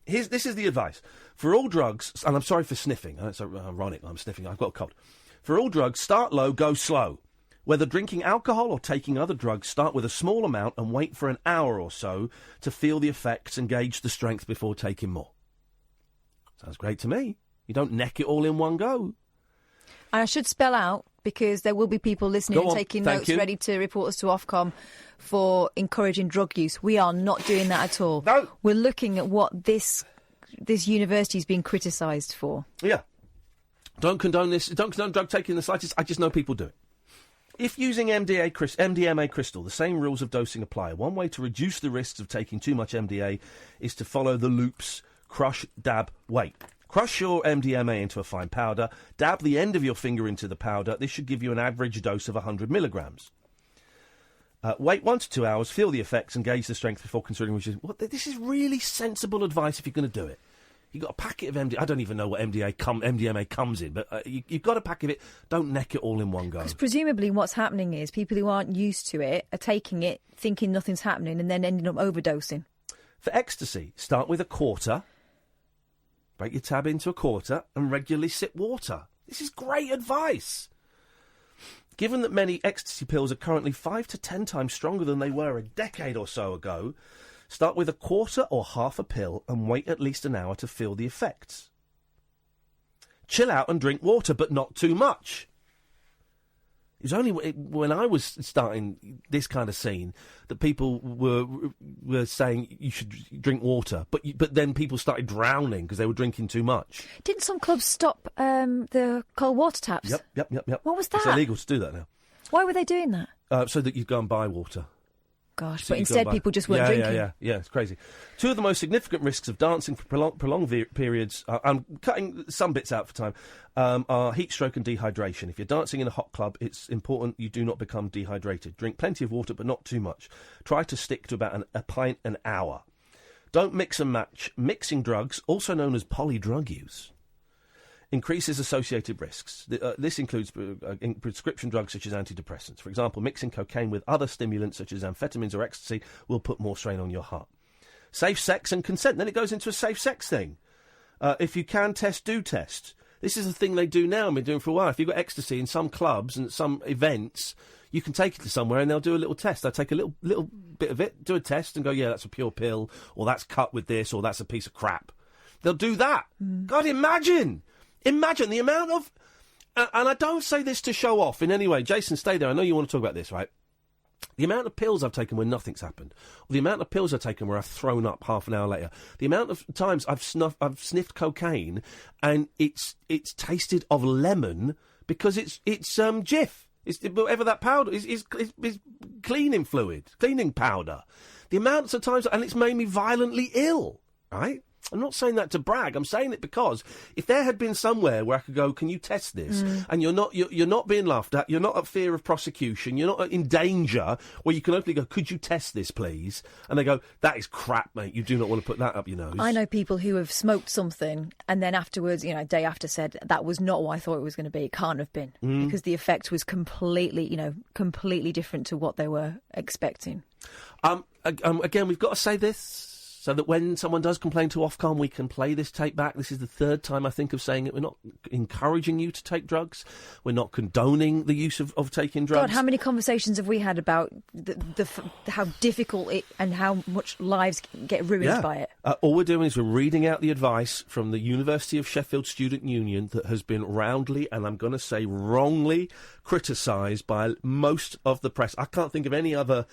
this is the advice. For all drugs, and I'm sorry for sniffing, it's ironic I'm sniffing, I've got a cold. For all drugs, start low, go slow. Whether drinking alcohol or taking other drugs, start with a small amount and wait for an hour or so to feel the effects and gauge the strength before taking more. Sounds great to me. You don't neck it all in one go. And I should spell out, because there will be people listening and taking notes ready to report us to Ofcom for encouraging drug use. We are not doing that at all. No. We're looking at what this university is being criticised for. Yeah. Don't condone this. Don't condone drug taking in the slightest. I just know people do it. If using MDMA crystal, the same rules of dosing apply. One way to reduce the risks of taking too much MDA is to follow the loops: crush, dab, wait. Crush your MDMA into a fine powder, dab the end of your finger into the powder. This should give you an average dose of 100 milligrams. Wait 1 to 2 hours, feel the effects and gauge the strength before considering which is... Well, this is really sensible advice if you're going to do it. You've got a packet of MDMA. I don't even know what MDMA comes in, but you've got a pack of it. Don't neck it all in one go. Because presumably what's happening is people who aren't used to it are taking it, thinking nothing's happening, and then ending up overdosing. For ecstasy, start with a quarter, break your tab into a quarter, and regularly sip water. This is great advice. Given that many ecstasy pills are currently 5 to 10 times stronger than they were a decade or so ago, start with a quarter or half a pill and wait at least an hour to feel the effects. Chill out and drink water, but not too much. It was only when I was starting this kind of scene that people were saying you should drink water, but then people started drowning because they were drinking too much. Didn't some clubs stop the cold water taps? Yep. What was that? It's illegal to do that now. Why were they doing that? So that you go and buy water. Gosh, So but instead people just weren't drinking. Yeah, it's crazy. 2 of the most significant risks of dancing for prolonged periods, I'm cutting some bits out for time, are heat stroke and dehydration. If you're dancing in a hot club, it's important you do not become dehydrated. Drink plenty of water, but not too much. Try to stick to about a pint an hour. Don't mix and match. Mixing drugs, also known as polydrug use, increases associated risks. This includes prescription drugs such as antidepressants. For example, mixing cocaine with other stimulants such as amphetamines or ecstasy will put more strain on your heart. Safe sex and consent. Then it goes into a safe sex thing. If you can test, do test. This is a thing they do now and been doing for a while. If you've got ecstasy in some clubs and some events, you can take it to somewhere and they'll do a little test. They'll take a little bit of it, do a test and go, yeah, that's a pure pill, or that's cut with this, or that's a piece of crap. They'll do that. God, imagine the amount of... and I don't say this to show off in any way. Jason, stay there. I know you want to talk about this, right? The amount of pills I've taken when nothing's happened, or the amount of pills I've taken where I've thrown up half an hour later, the amount of times I've sniffed cocaine and it's tasted of lemon because it's Jif. It's whatever that powder is cleaning fluid, cleaning powder. The amounts of times, and it's made me violently ill, right? I'm not saying that to brag. I'm saying it because if there had been somewhere where I could go, can you test this? And you're not being laughed at, you're not at fear of prosecution, you're not in danger, where you can openly go, could you test this, please? And they go, that is crap, mate. You do not want to put that up your nose. I know people who have smoked something and then afterwards, a day after, said that was not what I thought it was going to be. It can't have been because the effect was completely different to what they were expecting. Again, we've got to say this, so that when someone does complain to Ofcom, we can play this tape back. This is the third time I think of saying it. We're not encouraging you to take drugs. We're not condoning the use of taking drugs. God, how many conversations have we had about how difficult it and how much lives get ruined by it? All we're doing is we're reading out the advice from the University of Sheffield Student Union that has been roundly, and I'm going to say wrongly, criticised by most of the press. I can't think of any other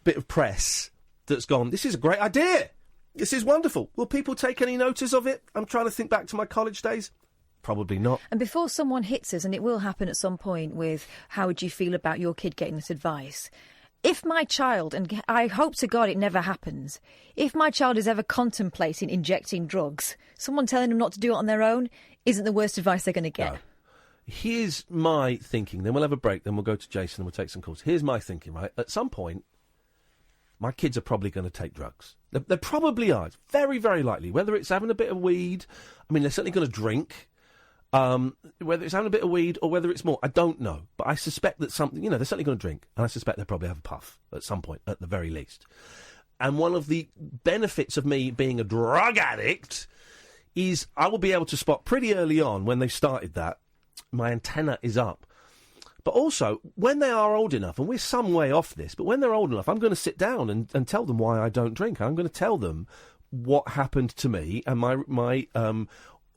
bit of press that's gone, this is a great idea. This is wonderful. Will people take any notice of it? I'm trying to think back to my college days. Probably not. And before someone hits us, and it will happen at some point with how would you feel about your kid getting this advice? If my child, and I hope to God it never happens, if my child is ever contemplating injecting drugs, someone telling them not to do it on their own isn't the worst advice they're going to get. No. Here's my thinking. Then we'll have a break. Then we'll go to Jason and we'll take some calls. Here's my thinking, right? At some point, my kids are probably going to take drugs. They probably are. It's very, very likely. Whether it's having a bit of weed, I mean, they're certainly going to drink. Whether it's having a bit of weed or whether it's more, I don't know. But I suspect that something, they're certainly going to drink. And I suspect they'll probably have a puff at some point, at the very least. And one of the benefits of me being a drug addict is I will be able to spot pretty early on when they've started that, my antenna is up. But also, when they are old enough, and we're some way off this, but when they're old enough, I'm going to sit down and tell them why I don't drink. I'm going to tell them what happened to me and my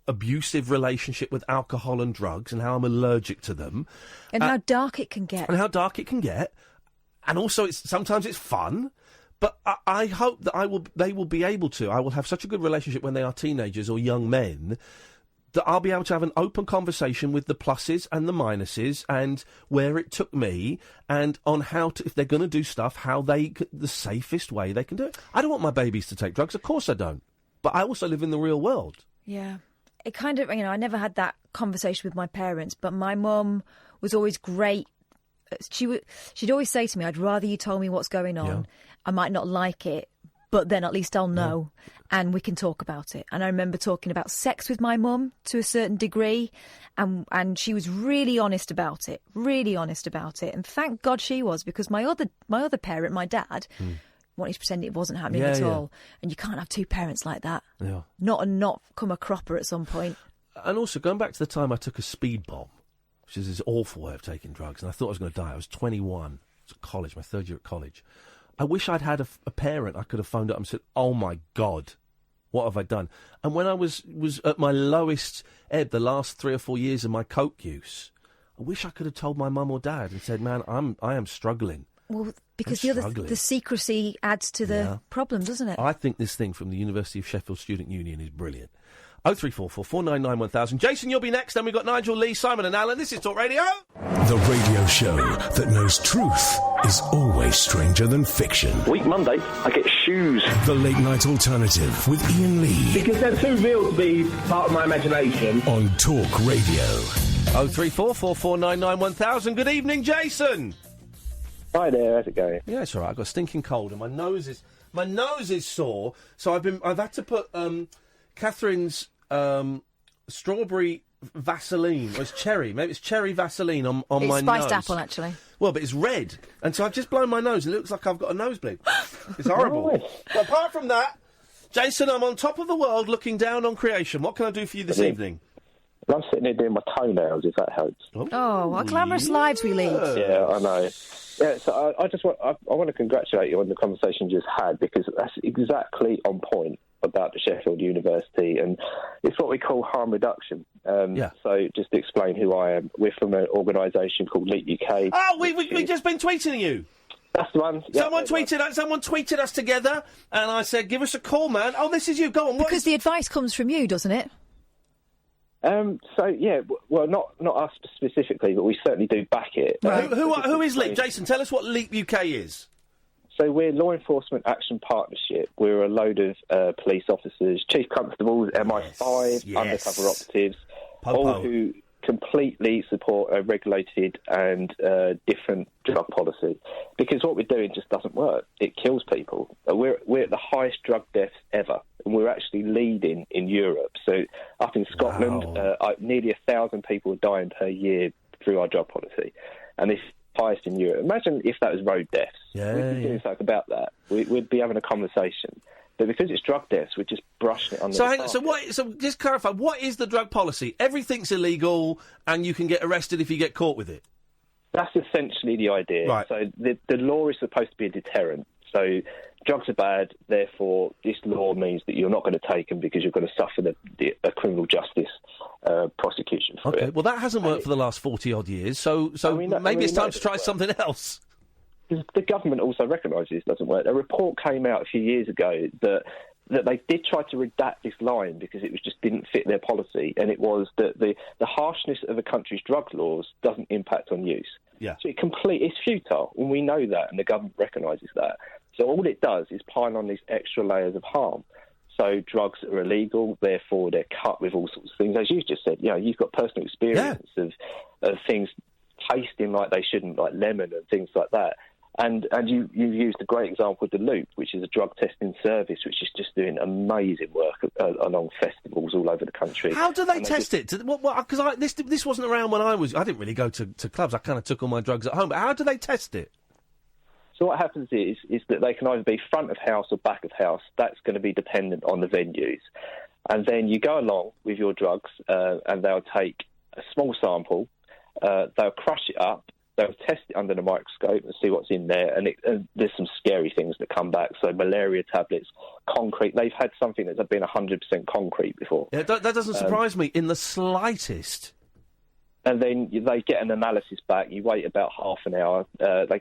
abusive relationship with alcohol and drugs and how I'm allergic to them. And how dark it can get. And also, sometimes it's fun. But I hope that they will be able to. I will have such a good relationship when they are teenagers or young men that I'll be able to have an open conversation with the pluses and the minuses and where it took me and on how to, if they're going to do stuff, the safest way they can do it. I don't want my babies to take drugs. Of course I don't. But I also live in the real world. Yeah. It kind of, I never had that conversation with my parents, but my mum was always great. She'd always say to me, I'd rather you told me what's going on. Yeah. I might not like it, but then at least I'll know and we can talk about it. And I remember talking about sex with my mum to a certain degree and she was really honest about it. And thank God she was, because my other parent, my dad, wanted to pretend it wasn't happening at all. And you can't have two parents like that. Yeah. Not come a cropper at some point. And also, going back to the time I took a speed bomb, which is this awful way of taking drugs, and I thought I was going to die. I was 21. I was at college, my third year at college. I wish I'd had a parent I could have phoned up and said, oh, my God, what have I done? And when I was at my lowest ebb, the last 3 or 4 years of my coke use, I wish I could have told my mum or dad and said, man, I am struggling. Well, because the secrecy adds to the problem, doesn't it? I think this thing from the University of Sheffield Student Union is brilliant. 0344 499 1000. Jason, you'll be next. Then we've got Nigel, Lee, Simon and Alan. This is Talk Radio. The radio show that knows truth is always stranger than fiction. Week Monday, I get shoes. The Late Night Alternative with Iain Lee. Because they're too real to be part of my imagination. On Talk Radio. 0344 499 1000. Good evening, Jason. Hi there, how's it going? Yeah, it's all right. I've got a stinking cold and my nose is sore. So I've had to put Catherine's strawberry Vaseline, or it's cherry, maybe it's cherry Vaseline on my nose. It's spiced apple, actually. Well, but it's red, and so I've just blown my nose, and it looks like I've got a nosebleed. It's horrible. But apart from that, Jason, I'm on top of the world looking down on creation. What can I do for you this evening? I'm sitting here doing my toenails, if that helps. Oh, what glamorous lives we lead. Yeah, I know. Yeah, so I want to congratulate you on the conversation you just had, because that's exactly on point about the Sheffield University, and it's what we call harm reduction. So just to explain who I am, we're from an organisation called Leap UK. Oh, we've just been tweeting you. That's the one. Yeah, someone tweeted us together, and I said, "Give us a call, man." Oh, this is you. Go on. Because the advice comes from you, doesn't it? Well, not us specifically, but we certainly do back it. Right. Who is LEAP? Jason, tell us what LEAP UK is. So we're Law Enforcement Action Partnership. We're a load of police officers, chief constables, MI5, undercover operatives, all who completely support a regulated and different drug policy. Because what we're doing just doesn't work. It kills people. We're at the highest drug deaths ever, and we're actually leading in Europe. So up in Scotland, nearly 1,000 people are dying per year through our drug policy. And this highest in Europe. Imagine if that was road deaths. We'd be doing something about that. We'd be having a conversation. But because it's drug deaths, we're just brushing it under the carpet. So just clarify, what is the drug policy? Everything's illegal, and you can get arrested if you get caught with it. That's essentially the idea. Right. So the law is supposed to be a deterrent. So drugs are bad, therefore this law means that you're not going to take them because you're going to suffer a criminal justice prosecution for it. Okay, well that hasn't worked for the last 40-odd years, so maybe it's time to try something else. The government also recognises this doesn't work. A report came out a few years ago that they did try to redact this line because it just didn't fit their policy, and it was that the harshness of a country's drug laws doesn't impact on use. Yeah. So it's futile, and we know that, and the government recognises that. So all it does is pile on these extra layers of harm. So drugs are illegal, therefore they're cut with all sorts of things. As you just said, you've got personal experience of things tasting like they shouldn't, like lemon and things like that. And you used a great example of the Loop, which is a drug testing service, which is just doing amazing work along festivals all over the country. How do they test it? Because this wasn't around when I didn't really go to clubs. I kind of took all my drugs at home. But how do they test it? So what happens is that they can either be front of house or back of house. That's going to be dependent on the venues. And then you go along with your drugs, and they'll take a small sample, they'll crush it up, they'll test it under the microscope and see what's in there, and there's some scary things that come back. So malaria tablets, concrete. They've had something that's been 100% concrete before. Yeah, that doesn't surprise me in the slightest. And then they get an analysis back. You wait about half an hour.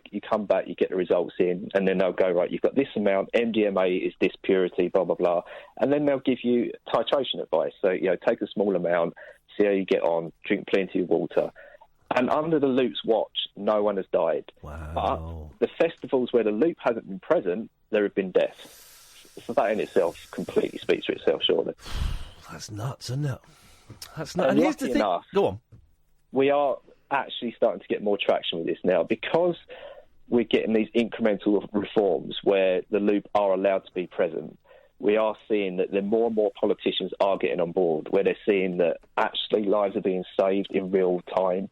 You come back, you get the results in, and then they'll go, right, you've got this amount, MDMA is this purity, blah, blah, blah. And then they'll give you titration advice. So, take a small amount, see how you get on, drink plenty of water. And under the Loop's watch, no one has died. Wow. But the festivals where the Loop hasn't been present, there have been deaths. So that in itself completely speaks for itself, surely. That's nuts, isn't it? That's nuts. And here's the thing. Go on. We are actually starting to get more traction with this now because we're getting these incremental reforms where the Loop are allowed to be present. We are seeing that more and more politicians are getting on board, where they're seeing that actually lives are being saved in real time.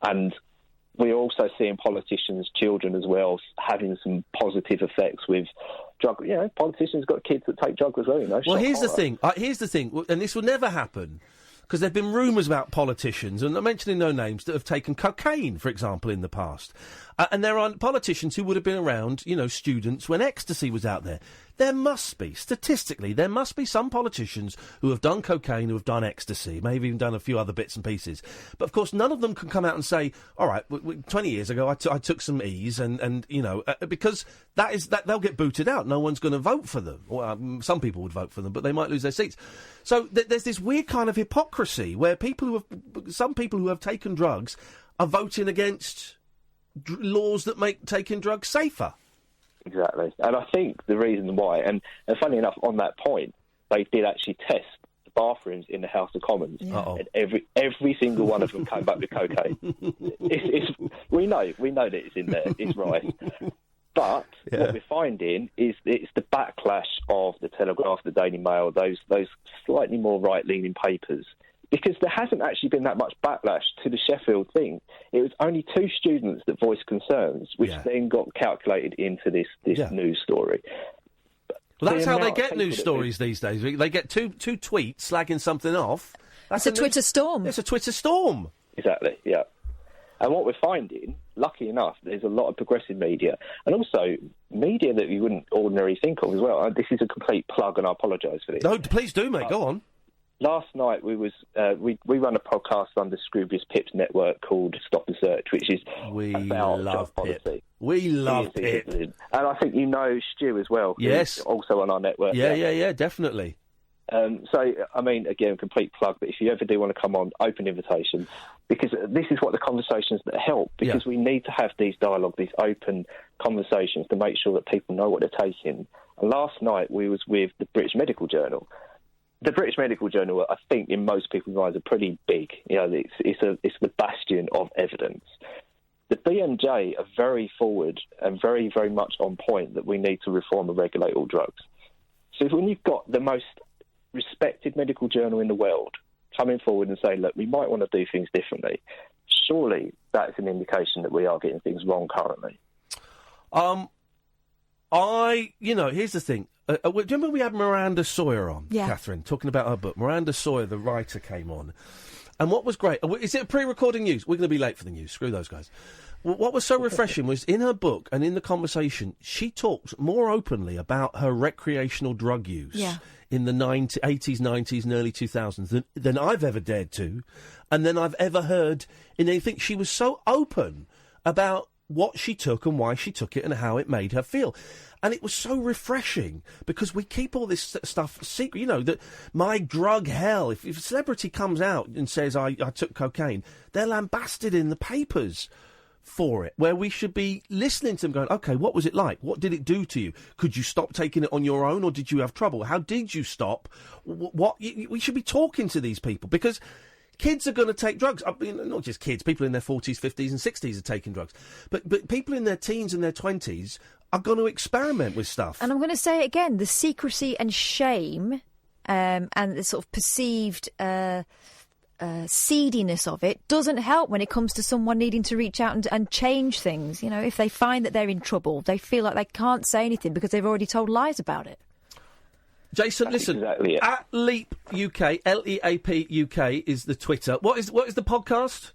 And we're also seeing politicians' children as well having some positive effects with drug. Politicians got kids that take drugs as well. Well, here's the thing, and this will never happen. Because there have been rumours about politicians, and I'm mentioning no names, that have taken cocaine, for example, in the past. And there are politicians who would have been around, students when ecstasy was out there. There must be, statistically, some politicians who have done cocaine, who have done ecstasy, maybe even done a few other bits and pieces. But, of course, none of them can come out and say, all right, 20 years ago I took some E's, and because they'll get booted out. No one's going to vote for them. Or, some people would vote for them, but they might lose their seats. So there's this weird kind of hypocrisy where some people who have taken drugs are voting against laws that make taking drugs safer. Exactly. And I think the reason why, and funny enough, on that point, they did actually test the bathrooms in the House of Commons. Yeah. And every single one of them came back with cocaine. We know that it's in there. It's right. But what we're finding is it's the backlash of the Telegraph, the Daily Mail, those slightly more right-leaning papers. Because there hasn't actually been that much backlash to the Sheffield thing. It was only 2 students that voiced concerns, which then got calculated into this news story. Well, that's how they get news stories these days. They get two tweets slagging something off. That's a Twitter storm. It's a Twitter storm. Exactly, yeah. And what we're finding, lucky enough, there's a lot of progressive media, and also media that you wouldn't ordinarily think of as well. This is a complete plug, and I apologise for this. No, please do, mate. Go on. last night we run a podcast under Scroobius Pip's network called Stop and Search, which is about drug policy. We love Pip. And I think you know Stu as well. Yes. Also on our network. Yeah, definitely. So, I mean, again, complete plug, but if you ever do want to come on, open invitation, because this is what the conversations that help, because we need to have these dialogue, these open conversations to make sure that people know what they're taking. And last night we was with the British Medical Journal. The British Medical Journal, I think, in most people's eyes, are pretty big. You know, it's the bastion of evidence. The BMJ are very forward and very, very much on point that we need to reform and regulate all drugs. So when you've got the most respected medical journal in the world coming forward and saying, look, we might want to do things differently, surely that's an indication that we are getting things wrong currently. Here's the thing. Do you remember we had Miranda Sawyer on, Catherine, talking about her book? Miranda Sawyer, the writer, came on. And what was great, is it a pre-recording news? We're going to be late for the news. Screw those guys. What was so refreshing was in her book and in the conversation, she talks more openly about her recreational drug use in the 80s, 90s and early 2000s than I've ever dared to, and than I've ever heard in anything. She was so open about what she took and why she took it and how it made her feel. And it was so refreshing because we keep all this stuff secret. You know, that my drug hell, if a celebrity comes out and says, I took cocaine, they're lambasted in the papers for it, where we should be listening to them going, OK, what was it like? What did it do to you? Could you stop taking it on your own or did you have trouble? How did you stop? We should be talking to these people because kids are going to take drugs. I mean, not just kids, people in their 40s, 50s and 60s are taking drugs. But people in their teens and their 20s are going to experiment with stuff. And I'm going to say it again, the secrecy and shame and the sort of perceived seediness of it doesn't help when it comes to someone needing to reach out and change things. You know, if they find that they're in trouble, they feel like they can't say anything because they've already told lies about it. Jason, listen, exactly at Leap UK, LEAP UK is the Twitter. What is the podcast?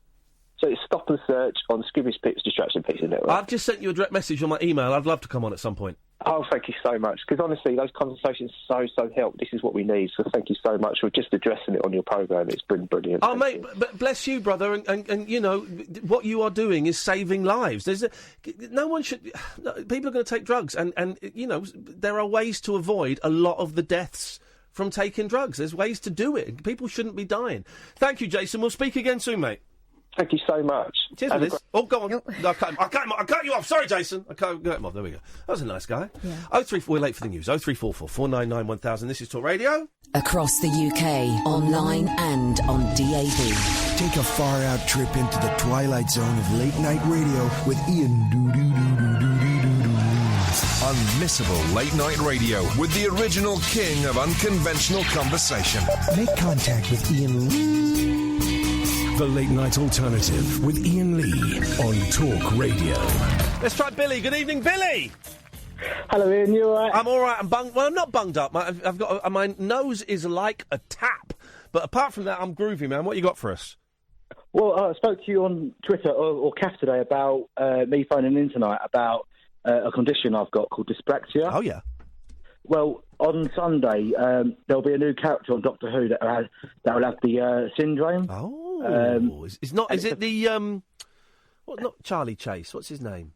So it's Stop and Search on Scroobius Pip's Distraction Pizza Network. I've just sent you a direct message on my email. I'd love to come on at some point. Oh, thank you so much. Because honestly, those conversations so help. This is what we need. So thank you so much for just addressing it on your programme. It's been brilliant. Oh, mate, but bless you, brother. And you know, what you are doing is saving lives. No one should... People are going to take drugs. And, you know, there are ways to avoid a lot of the deaths from taking drugs. There's ways to do it. People shouldn't be dying. Thank you, Jason. We'll speak again soon, mate. Thank you so much. Cheers for this. Oh, go on. I cut you off. Sorry, Jason. I cut him off. There we go. That was a nice guy. Yeah. 034, we're late for the news. 0344 499 1000. This is Talk Radio. Across the UK, online and on DAB. Take a far-out trip into the twilight zone of late-night radio with Iain Unmissable late-night radio with the original king of unconventional conversation. Make contact with Iain. The Late Night Alternative with Iain Lee on Talk Radio. Let's try Billy. Good evening, Billy. Hello, Iain. You all right? I'm all right. I'm not bunged up. I've got my nose is like a tap, but apart from that, I'm groovy, man. What you got for us? Well, I spoke to you on Twitter or CAF today about me phoning in tonight about a condition I've got called dyspraxia. Oh yeah. Well, on Sunday there'll be a new character on Doctor Who that will have the syndrome. Oh. Is it the not Charlie Chase? What's his name?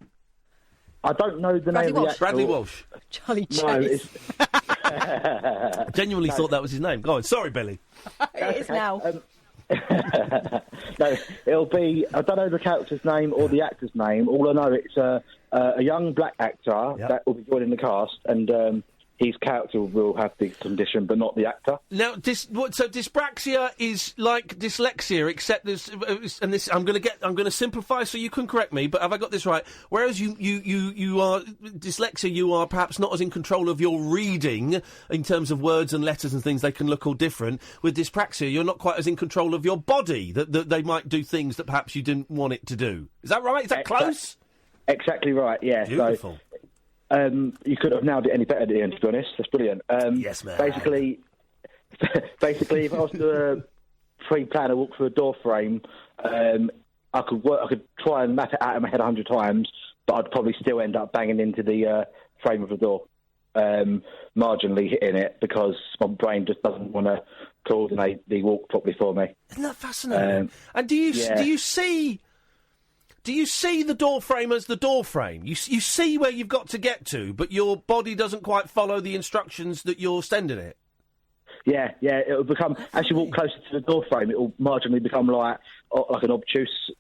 I don't know the name of the actor. Bradley Walsh. Charlie Chase. No, I genuinely thought that was his name. Go on. Sorry, Billy. It is now. No, it'll be... I don't know the character's name or the actor's name. All I know, it's a young black actor that will be joining the cast, and his character will have the condition, but not the actor. Now, so dyspraxia is like dyslexia, except there's, and this I'm going to simplify so you can correct me. But have I got this right? Whereas you are dyslexia, you are perhaps not as in control of your reading in terms of words and letters and things. They can look all different. With dyspraxia, you're not quite as in control of your body. That they might do things that perhaps you didn't want it to do. Is that right? Is that close? Exactly right. Yeah. Beautiful. So, you could have nailed it any better, Iain, to be honest. That's brilliant. Yes, man. Basically, if I was to pre-plan a walk through a door frame, I could try and map it out in my head 100 times, but I'd probably still end up banging into the frame of the door. marginally hitting it because my brain just doesn't want to coordinate the walk properly for me. Isn't that fascinating? And do you see the door frame as the door frame? You see where you've got to get to, but your body doesn't quite follow the instructions that you're sending it. Yeah, it'll become, as you walk closer to the door frame, it'll marginally become like an obtuse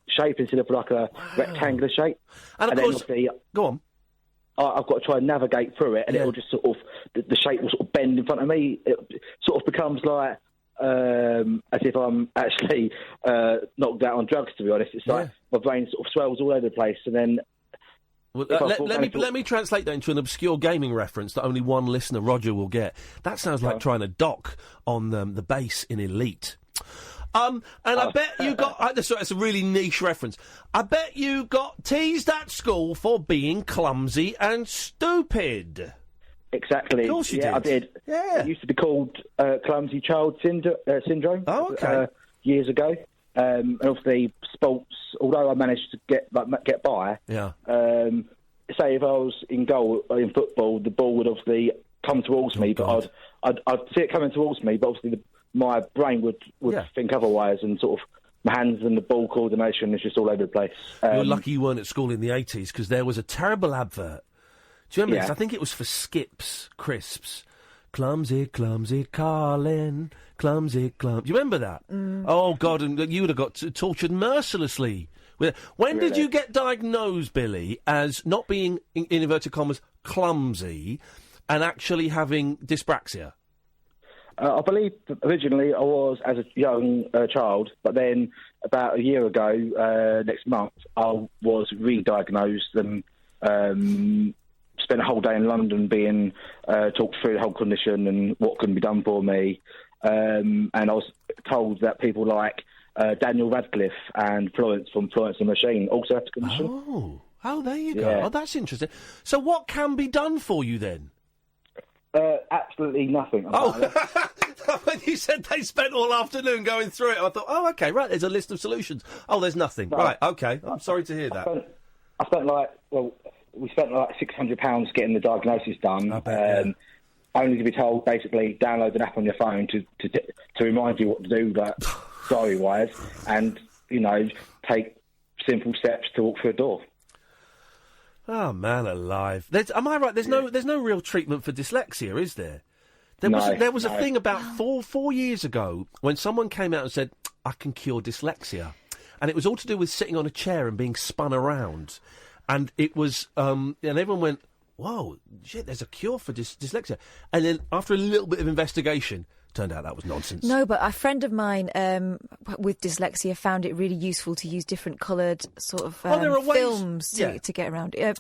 shape instead of like a rectangular shape. And of course, go on. I've got to try and navigate through it, and it'll just sort of, the shape will sort of bend in front of me. It sort of becomes like, as if I'm actually knocked out on drugs, to be honest. It's like my brain sort of swells all over the place, and then... Well, let me translate that into an obscure gaming reference that only one listener, Roger, will get. That sounds like trying to dock on the base in Elite. And I bet you got... That's a really niche reference. I bet you got teased at school for being clumsy and stupid. Exactly. Of course you did. I did. Yeah. It used to be called clumsy child syndrome. Oh, okay. Years ago. And obviously, sports, although I managed to get by, say if I was in goal in football, the ball would obviously come towards me, but I'd see it coming towards me, but obviously my brain would think otherwise, and sort of my hands and the ball coordination is just all over the place. You're lucky you weren't at school in the 80s, because there was a terrible advert. Do you remember this? I think it was for Skips Crisps. Clumsy, clumsy Carlin, clumsy, clumsy. Do you remember that? Oh, God, and you would have got tortured mercilessly. When did you get diagnosed, Billy, as not being, in inverted commas, clumsy, and actually having dyspraxia? I believe originally I was as a young child, but then about a year ago, next month, I was re-diagnosed and... spent a whole day in London being talked through the whole condition and what can be done for me. And I was told that people like Daniel Radcliffe and Florence from Florence and the Machine also have the condition. Oh, there you go. Oh, that's interesting. So what can be done for you then? Absolutely nothing. Oh, when you said they spent all afternoon going through it, I thought, oh, OK, right, there's a list of solutions. Oh, there's nothing. No, right, OK, I'm sorry to hear that. We spent like £600 getting the diagnosis done, only to be told basically download an app on your phone to remind you what to do, like diary-wise, and take simple steps to walk through a door. Oh man, alive! Am I right? There's no real treatment for dyslexia, is there? There was a thing about four years ago when someone came out and said, "I can cure dyslexia," and it was all to do with sitting on a chair and being spun around. And it was, and everyone went, whoa, shit, there's a cure for dyslexia. And then after a little bit of investigation, turned out that was nonsense. No, but a friend of mine with dyslexia found it really useful to use different coloured sort of films to get around. Do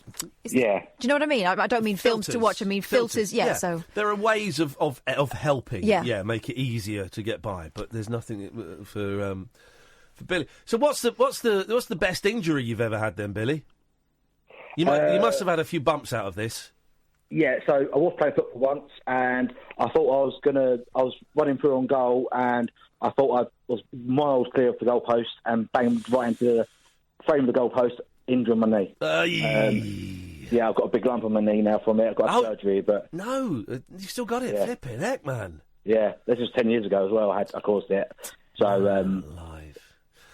you know what I mean? I don't mean films to watch, I mean filters, so... There are ways of helping, make it easier to get by, but there's nothing for Billy. So what's the best injury you've ever had then, Billy? You must have had a few bumps out of this. Yeah, so I was playing football once, and I thought I was running through on goal, and I thought I was miles clear of the goalpost and banged right into the frame of the goalpost, injuring my knee. I've got a big lump on my knee now from it. I've got surgery, but... No, you've still got it. Flipping heck, man. Yeah, this was 10 years ago as well. I caused it. So,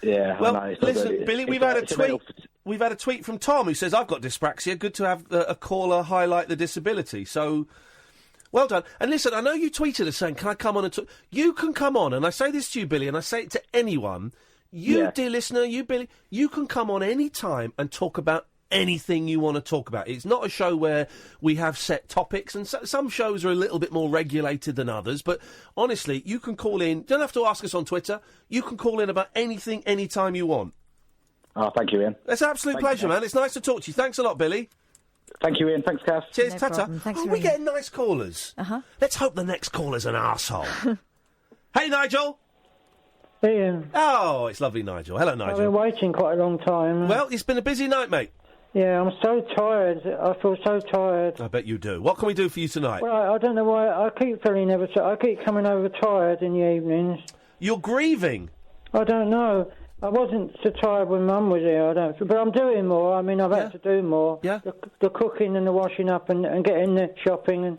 yeah. Well, I know, listen, Billy, we've had a tweet. We've had a tweet from Tom who says, I've got dyspraxia. Good to have a caller highlight the disability. So, well done. And listen, I know you tweeted us saying, can I come on and talk? You can come on, and I say this to you, Billy, and I say it to anyone. You, dear listener, you, Billy, you can come on any time and talk about anything you want to talk about. It's not a show where we have set topics, and some shows are a little bit more regulated than others, but honestly, you can call in. Don't have to ask us on Twitter. You can call in about anything, anytime you want. Oh, thank you, Ian. It's an absolute pleasure, man. It's nice to talk to you. Thanks a lot, Billy. Thank you, Ian. Thanks, Kath. Cheers, no ta-ta. Thanks we getting nice callers. Let's hope the next caller's an arsehole. Hey, Nigel. Ian. Oh, it's lovely, Nigel. Hello, Nigel. I've been waiting quite a long time. Well, it's been a busy night, mate. Yeah, I'm so tired. I feel so tired. I bet you do. What can we do for you tonight? Well, I don't know why. I keep feeling I keep coming over tired in the evenings. You're grieving? I don't know. I wasn't so tired when Mum was here, I don't. But I'm doing more. I mean, I've had to do more. Yeah. The cooking and the washing up and getting the shopping.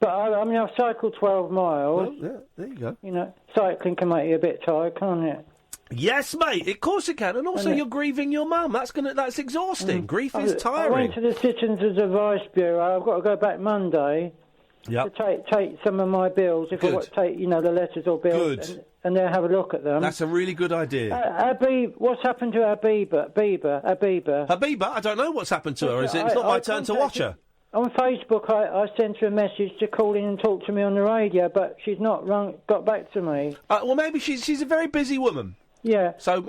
But I mean, I've cycled 12 miles. Well, yeah, there you go. You know, cycling can make you a bit tired, can't it? Yes, mate. Of course it can. And also, you're grieving your mum. That's exhausting. Grief is I tiring. went to the Citizens Advice Bureau. I've got to go back Monday. Yep. To take some of my bills, if I want to take, the letters or bills, Good. and they'll have a look at them. That's a really good idea. What's happened to Habiba? Habiba? I don't know what's happened to her. It's not my turn to watch her. On Facebook, I sent her a message to call in and talk to me on the radio, but she's not got back to me. Well, maybe she's a very busy woman. Yeah. So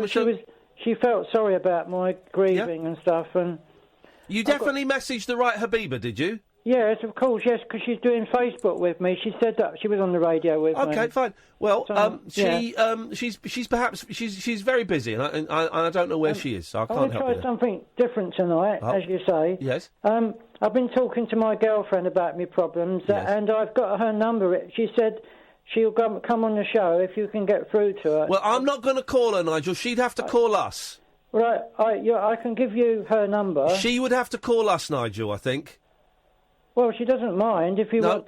she felt sorry about my grieving and stuff, and you definitely messaged the right Habiba, did you? Yes, of course, yes, because she's doing Facebook with me. She said that she was on the radio with me. Okay, fine. Well, So, she's perhaps very busy, and I don't know where she is, so I can't I'll help try you. something different tonight, as you say. Yes. I've been talking to my girlfriend about my problems, and I've got her number. She said she'll come on the show if you can get through to her. Well, I'm not going to call her, Nigel. She'd have to call us. Right, I can give you her number. She would have to call us, Nigel, I think. Well, she doesn't mind if you want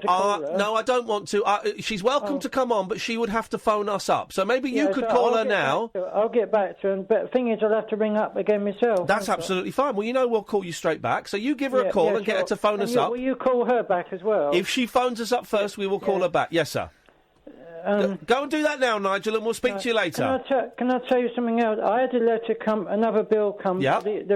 to call her. No, I don't want to. She's welcome to come on, but she would have to phone us up. So maybe you could call her now. I'll get back to her. But the thing is, I'll have to ring up again myself. That's absolutely fine. Well, we'll call you straight back. So you give her a call and get her to phone us up. Will you call her back as well? If she phones us up first, we will call her back. Yes, sir. Go and do that now, Nigel, and we'll speak to you later. Can I tell you something else? I had a letter another bill come. Yep.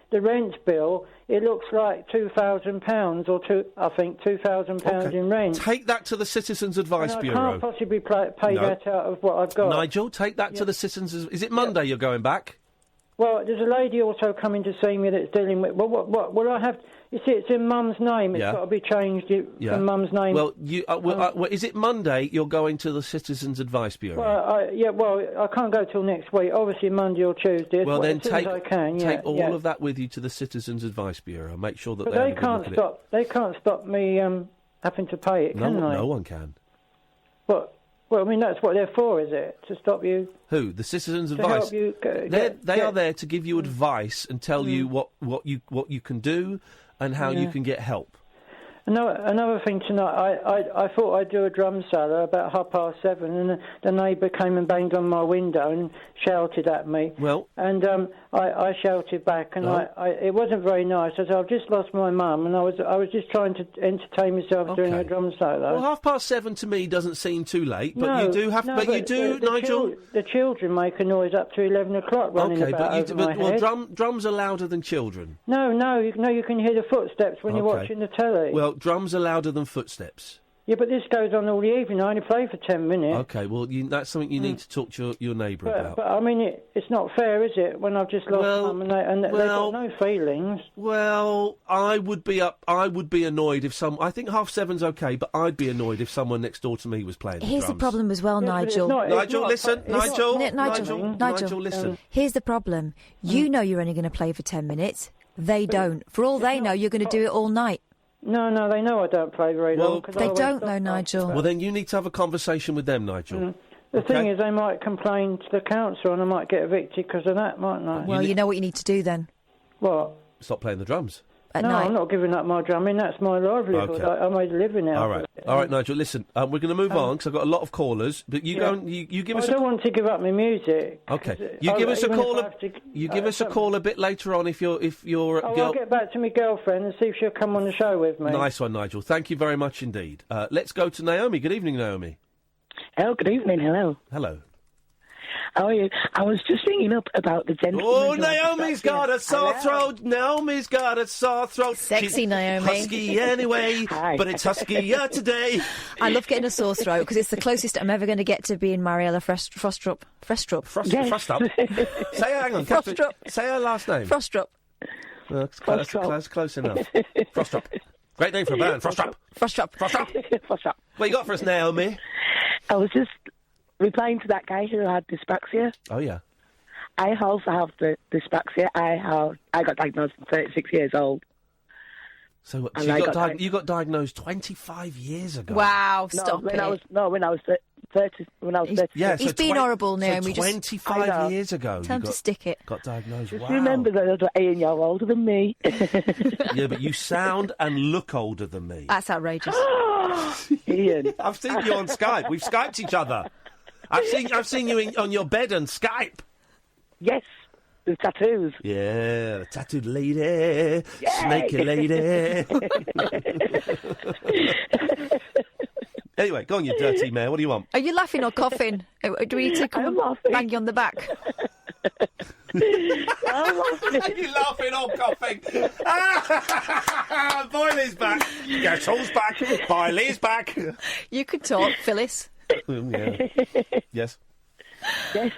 The rent bill. It looks like £2,000 or £2,000 in rent. Take that to the Citizens Advice Bureau. I can't possibly pay that out of what I've got. Nigel, take that to the Citizens. Is it Monday you're going back? Well, there's a lady also coming to see me that's dealing with. Well, what will I have? You see, it's in Mum's name. It's got to be changed from Mum's name. Well, is it Monday you're going to the Citizens Advice Bureau? Well, I can't go till next week. Obviously, Monday or Tuesday. Well, then as I can. Take all of that with you to the Citizens Advice Bureau. Make sure that but they can't stop. They can't stop me having to pay it, can they? No one can. Well, I mean, that's what they're for, is it? To stop you? Who? The Citizens to Advice? Help you they are there to give you advice and tell you what you can do and how you can get help. Another thing tonight, I thought I'd do a drum solo about 7:30, and the neighbour came and banged on my window and shouted at me. Well, and I shouted back, and it wasn't very nice. I said, I've just lost my mum, and I was just trying to entertain myself doing a drum solo. Well, 7:30 to me doesn't seem too late, but you do have. But you do, Nigel. The children make a noise up to 11 o'clock running about over my head. Drums are louder than children. No, you can hear the footsteps when you're watching the telly. Well, drums are louder than footsteps. Yeah, but this goes on all the evening. I only play for 10 minutes. Okay, well, that's something you need to talk to your neighbour about. But I mean, it's not fair, is it? When I've just lost mum and they've got no feelings. Well, I would be annoyed if I think 7:30's okay, but I'd be annoyed if someone next door to me was playing. Here's the the problem as well, Nigel. Nigel, listen. Nigel, listen. Here's the problem. You know you're only going to play for 10 minutes. They don't. For all they know, you're going to do it all night. No, they know I don't play very long. They don't know, Nigel. Well, then you need to have a conversation with them, Nigel. The thing is, they might complain to the council and I might get evicted because of that, mightn't I? Well, you know what you need to do then. What? Stop playing the drums. At night. I'm not giving up my drumming. That's my livelihood. Okay. I made a living out of it. All right, Nigel. Listen, we're going to move on because I've got a lot of callers. But you go and you give us. I don't want to give up my music. Okay, you give us a call. Give us a call a bit later on if you're. I'll get back to my girlfriend and see if she'll come on the show with me. Nice one, Nigel. Thank you very much indeed. Let's go to Naomi. Good evening, Naomi. Oh, good evening. Hello. Hello. How are you? I was just ringing up about the gentleman. Oh, Naomi's got a sore throat. Naomi's got a sore throat. Sexy She's Naomi. Husky anyway, but it's huskier today. I love getting a sore throat because it's the closest I'm ever going to get to being Mariella Frostrup. Frostrup. Hang on, Frostrup. Say her last name. Frostrup. That's close enough. Frostrup. Great name for a band. Frostrup. What you got for us, Naomi? I was just replying to that guy who had dyspraxia. Oh, yeah. I also have the dyspraxia. I got diagnosed at 36 years old. So you got diagnosed 25 years ago. Wow, stop it. When I was when I was 30. Yeah, He's so been horrible, Naomi. So 25 years ago, Tell him to stick it. Got diagnosed. Just Wow. remember that Iain, you're older than me. Yeah, but you sound and look older than me. That's outrageous. Iain. I've seen you on Skype. We've Skyped each other. I've seen you on your bed on Skype. Yes, the tattoos. Yeah, the tattooed lady, snaky lady. Anyway, go on, you dirty mare. What do you want? Are you laughing or coughing? Do we need to come and bang you on the back? I'm laughing. Are you laughing or coughing? Boyley's back. Gettle's back. Boyley's back. You could talk, Phyllis. Yeah. Yes. Yes,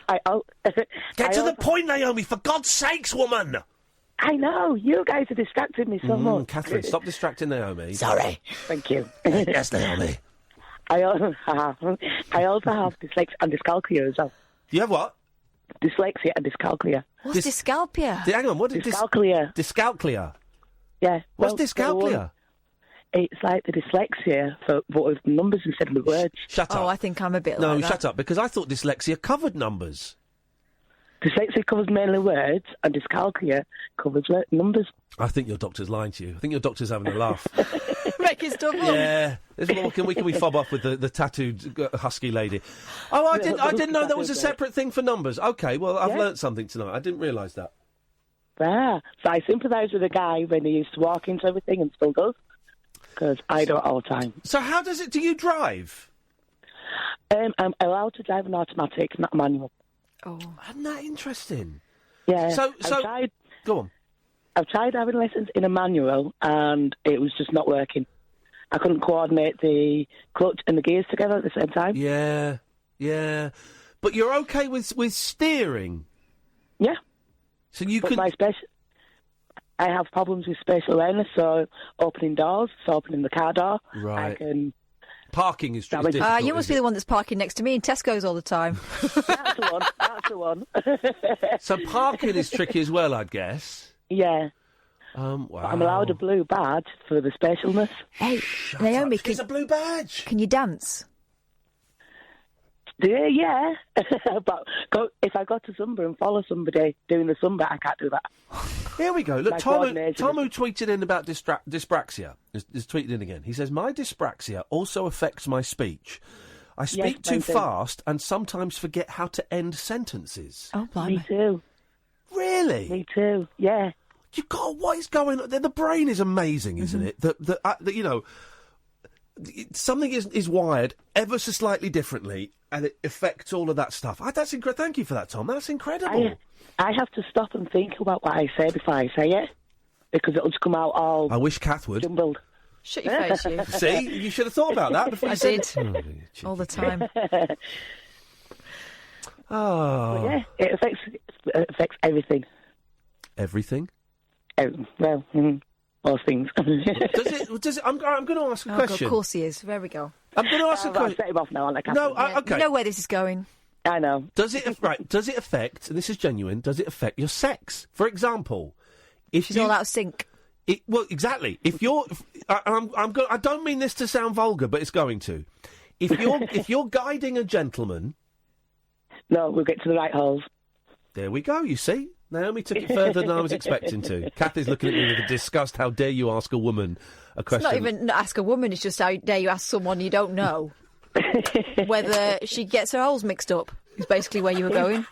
Get to the point, Naomi, for God's sakes, woman! I know, you guys are distracting me so much. Catherine, stop distracting Naomi. Sorry. Thank you. Yes, Naomi. I also have dyslexia and dyscalculia as well. You have what? Dyslexia and dyscalculia. What's dyscalculia? Hang on, what is dyscalculia? Dyscalculia. Yeah. What's dyscalculia? It's like the dyslexia but with numbers instead of the words. Shut up. Oh, I think I'm a bit No, like that. shut up, because I thought dyslexia covered numbers. Dyslexia covers mainly words, and dyscalculia covers numbers. I think your doctor's lying to you. I think your doctor's having a laugh. Making stuff up. Yeah. Can we fob off with the tattooed husky lady? Oh, I didn't know there was a separate thing for numbers. Okay, well, I've learnt something tonight. I didn't realise that. Yeah. So I sympathise with a guy when he used to walk into everything and still does, because I do it all the time. So how does it... Do you drive? I'm allowed to drive an automatic, not a manual. Oh. Isn't that interesting? Yeah. So go on. I've tried having lessons in a manual, and it was just not working. I couldn't coordinate the clutch and the gears together at the same time. Yeah, yeah. But you're okay with steering? Yeah. So you but I have problems with spatial awareness, so opening doors, so opening the car door. Right. I can... Parking is difficult. You must be the one that's parking next to me in Tesco's all the time. That's the one. That's the one. So parking is tricky as well, I guess. Yeah. Wow. But I'm allowed a blue badge for the specialness. Hey, Naomi, it's a blue badge. Can you dance? Yeah. But if I go to Zumba and follow somebody doing the Zumba, I can't do that. Here we go. Look, My Tom, coordination who tweeted in about dyspraxia, is tweeted in again. He says, my dyspraxia also affects my speech. I speak too fast and sometimes forget how to end sentences. Oh, blimey. Me too. Really? Me too, yeah. What is going on? The brain is amazing, isn't it? That you know, something is wired ever so slightly differently, and it affects all of that stuff. That's incredible. Thank you for that, Tom. That's incredible. I have to stop and think about what I say before I say it, because it'll just come out all... I wish Kath would. Jumbled. Shut your face, you. See? You should have thought about that before you said it. All the time. Oh. But yeah, it affects everything. Everything? Most things. Does it? I'm going to ask a question. Of course he is. There we go. I'm going to ask a question. I'll set him off now, aren't I, No, Catherine? okay. You know where this is going. I know. Does it affect, and this is genuine, does it affect your sex? For example, if She's all out of sync. Well, exactly. If you're... I don't mean this to sound vulgar, but it's going to. If you're guiding a gentleman... No, we'll get to the right holes. There we go, you see? Naomi took it further than I was expecting to. Kathy's looking at me with a disgust. How dare you ask a woman a question? It's not even ask a woman, it's just how dare you ask someone you don't know whether she gets her holes mixed up, is basically where you were going.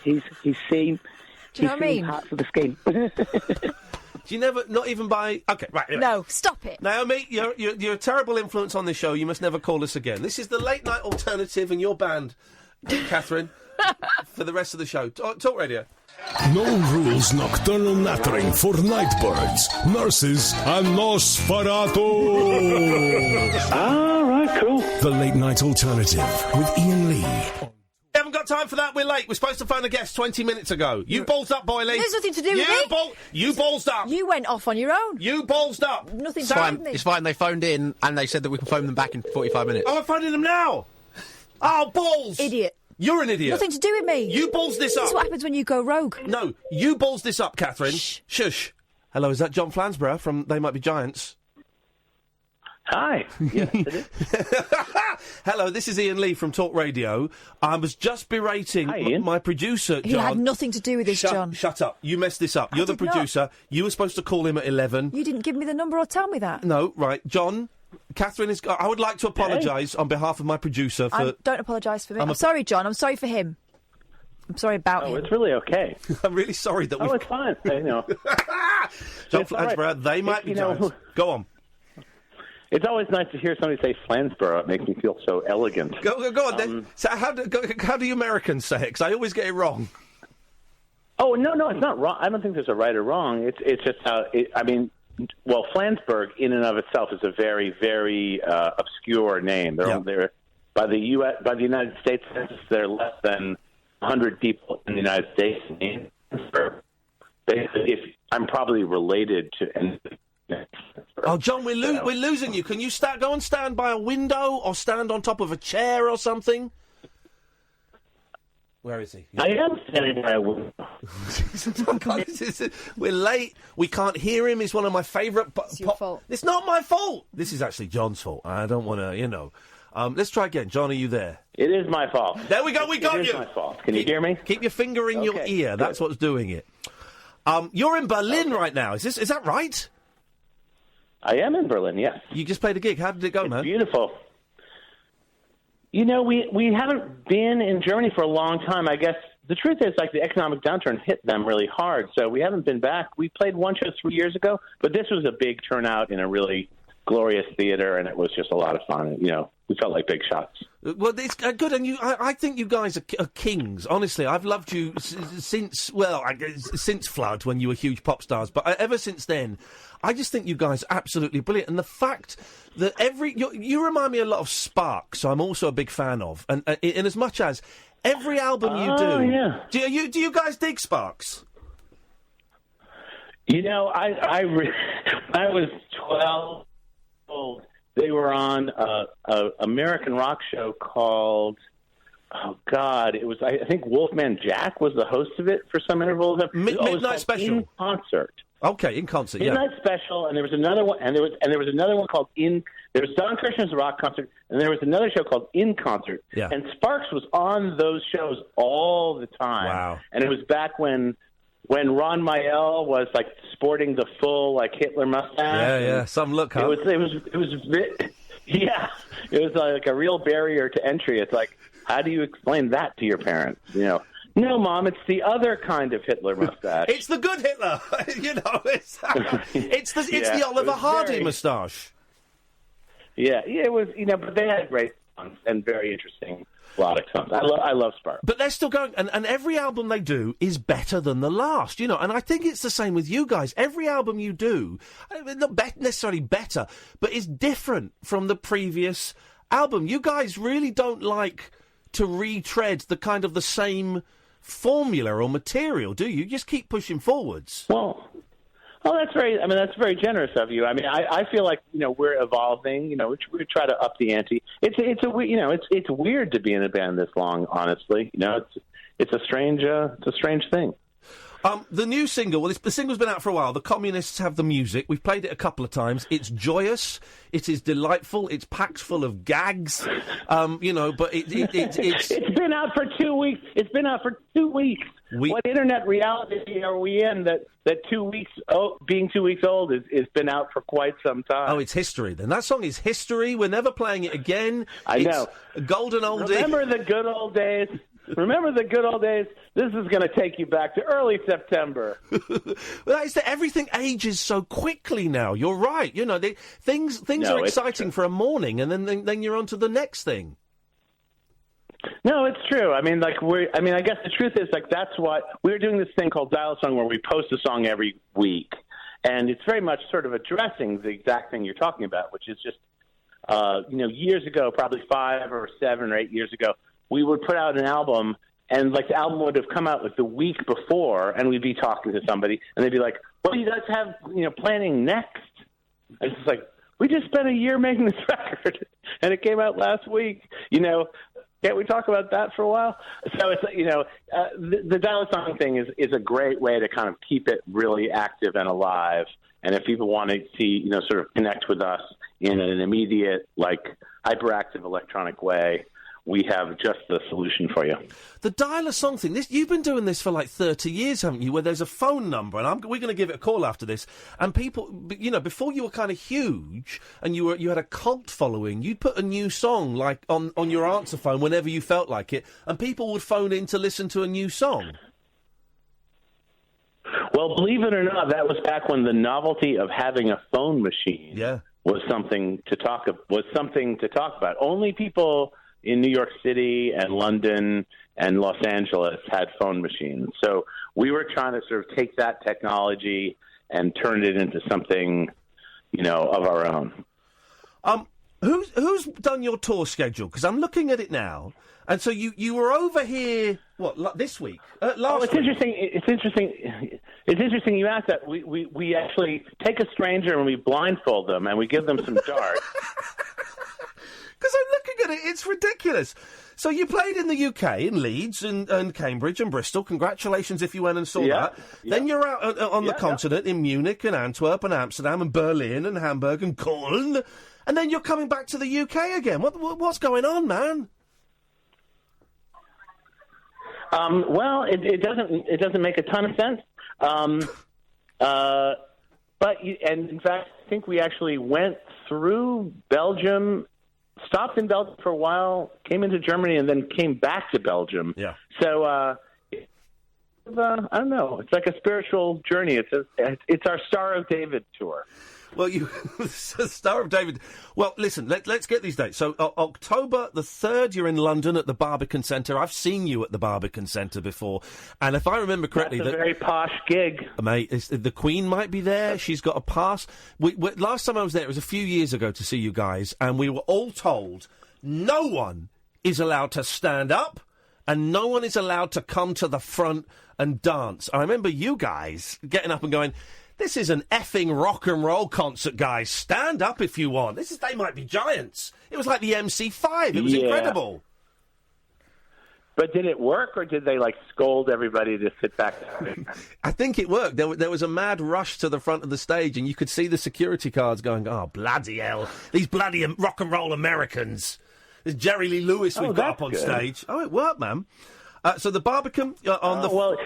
He's seen... Do you know what I mean? Parts of the skin. Do you never, not even by... OK, right. Anyway. No, stop it. Naomi, you're a terrible influence on this show. You must never call us again. This is the Late Night Alternative and your band, Catherine, for the rest of the show. Talk Radio. No rules nocturnal nattering for nightbirds, nurses, and Nosferatu. All right, cool. The Late Night Alternative with Iain Lee. We haven't got time for that. We're late. We're supposed to phone a guest 20 minutes ago. You ballsed up, Boyley. There's nothing to do with me. You ballsed up. You went off on your own. You ballsed up. Nothing It's to do fine. with me. It's fine. They phoned in and they said that we can phone them back in 45 minutes. Oh, I'm phoning them now. Oh, balls. Idiot. You're an idiot. Nothing to do with me. You balls this up. This is what happens when you go rogue. No, you balls this up, Catherine. Shh. Shush. Hello, is that John Flansborough from They Might Be Giants? Hi. Yes, it is. Hello, this is Ian Lee from Talk Radio. I was just berating my producer, John. He had nothing to do with this, John. Shut up. You messed this up. You're the did not. producer. You were supposed to call him at 11. You didn't give me the number or tell me that. No, right. John, Catherine is... I would like to apologise on behalf of my producer for... Don't apologise for me. I'm sorry, John. I'm sorry for him. I'm sorry about him. Oh, it's really okay. I'm really sorry that it's fine. You know. John It's all right. Flansborough, they might be giants. Go on. It's always nice to hear somebody say Flansborough. It makes me feel so elegant. Go on, then. So how do you Americans say it? 'Cause I always get it wrong. Oh, no, it's not wrong. I don't think there's a right or wrong. It's just how... Well, Flansburgh in and of itself is a very, very obscure name. They're by the United States Census, there are less than 100 people in the United States. If I'm probably related to... Oh, John, we're losing you. Can you go and stand by a window or stand on top of a chair or something? Where is he? I am standing by a window. We're late. We can't hear him. He's one of my favourite... It's your fault. It's not my fault. This is actually John's fault. I don't want to, let's try again. John, are you there? It is my fault. There we go. We got you. It is my fault. Can you hear me? Keep your finger in your ear. Good. That's what's doing it. You're in Berlin right now. Is that right? I am in Berlin, yes. You just played a gig. How did it go, man? Beautiful. We haven't been in Germany for a long time. I guess the truth is, the economic downturn hit them really hard, so we haven't been back. We played one show 3 years ago, but this was a big turnout in a really glorious theater, and it was just a lot of fun. We felt like big shots. Well, it's good, and I think you guys are kings. Honestly, I've loved you since Flood, when you were huge pop stars, but ever since then, I just think you guys are absolutely brilliant. And the fact that you remind me a lot of Spark, so I'm also a big fan of. And in as much as every album you do, yeah. do you guys dig Sparks? I was 12 old. They were on a American rock show called, it was, I think Wolfman Jack was the host of it for some interval. Midnight Special. In Concert. Okay, In Concert, Midnight Special, and there was another one, and there was another one called there was Don Kirshner's Rock Concert, and there was another show called In Concert. Yeah. And Sparks was on those shows all the time. Wow. And it was back when Ron Mayel was sporting the full Hitler mustache. Yeah, some look, huh? It was like a real barrier to entry. It's like, how do you explain that to your parents? No, Mom, it's the other kind of Hitler mustache. It's the good Hitler. It's the Oliver Hardy moustache. Yeah, it was. But they had great songs and very interesting melodic songs. I love Sparks. But they're still going, and every album they do is better than the last, And I think it's the same with you guys. Every album you do, not necessarily better, but is different from the previous album. You guys really don't like to retread the same formula or material, do you? You just keep pushing forwards. Well, that's very generous of you. I feel like we're evolving. We try to up the ante. It's weird to be in a band this long. Honestly, it's a strange thing. The new single, the single's been out for a while. The Communists Have the Music. We've played it a couple of times. It's joyous. It is delightful. It's packed full of gags. But it's been out for 2 weeks. It's been out for 2 weeks. What internet reality are we in that 2 weeks being 2 weeks old is been out for quite some time? Oh, it's history then. That song is history. We're never playing it again. I know. A golden oldie. Remember the good old days. Remember the good old days? This is going to take you back to early September. Well, everything ages so quickly now. You're right. Things are exciting for a morning, and then you're on to the next thing. No, it's true. I guess the truth is that's why we're doing this thing called Dial a Song, where we post a song every week, and it's very much sort of addressing the exact thing you're talking about, which is just years ago, probably 5 or 7 or 8 years ago, we would put out an album, and the album would have come out the week before, and we'd be talking to somebody, and they'd be like, "What do you guys have, planning next?" And it's just like, we just spent a year making this record, and it came out last week. Can't we talk about that for a while? So it's the Dial a Song thing is a great way to kind of keep it really active and alive. And if people want to see, sort of connect with us in an immediate, hyperactive electronic way, we have just the solution for you. The dial-a-song thing, you've been doing this for 30 years, haven't you, where there's a phone number, and we're going to give it a call after this, and people, before you were kind of huge, and you had a cult following, you'd put a new song, on your answer phone whenever you felt like it, and people would phone in to listen to a new song. Well, believe it or not, that was back when the novelty of having a phone machine was something to talk about. Only people in New York City and London and Los Angeles had phone machines. So we were trying to sort of take that technology and turn it into something, of our own. Who's done your tour schedule? Because I'm looking at it now, and so you were over here this week? Last week. It's interesting you asked that. We actually take a stranger and we blindfold them and we give them some darts. Because I'm looking at it, it's ridiculous. So you played in the UK, in Leeds and Cambridge and Bristol. Congratulations if you went and saw that. Yeah. Then you're out on the continent in Munich and Antwerp and Amsterdam and Berlin and Hamburg and Cologne. And then you're coming back to the UK again. What's going on, man? Well, it doesn't make a ton of sense. And in fact, I think we actually went through Belgium, stopped in Belgium for a while, came into Germany, and then came back to Belgium. Yeah. So I don't know. It's like a spiritual journey. It's our Star of David tour. Well, Star of David. Well, listen, let's get these dates. So, October the 3rd, you're in London at the Barbican Centre. I've seen you at the Barbican Centre before. And if I remember correctly... That's a very posh gig. Mate, the Queen might be there. She's got a pass. Last time I was there, it was a few years ago to see you guys, and we were all told no one is allowed to stand up and no one is allowed to come to the front and dance. I remember you guys getting up and going... This is an effing rock and roll concert, guys. Stand up if you want. They Might Be Giants. It was like the MC5. It was incredible. But did it work, or did they scold everybody to sit back? I think it worked. There was a mad rush to the front of the stage, and you could see the security guards going, "Oh bloody hell! These bloody rock and roll Americans!" There's Jerry Lee Lewis we've got up on stage. Oh, it worked, man. So the Barbican on the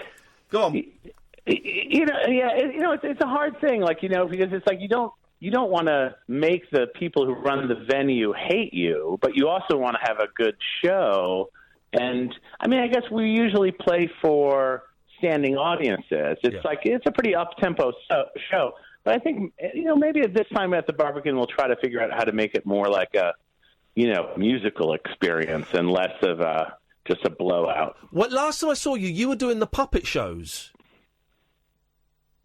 go on. It's a hard thing, because it's you don't want to make the people who run the venue hate you, but you also want to have a good show. And I guess we usually play for standing audiences. It's a pretty up-tempo show. But I think maybe at this time at the Barbican we'll try to figure out how to make it more like a musical experience and less of just a blowout. Last time I saw you were doing the puppet shows.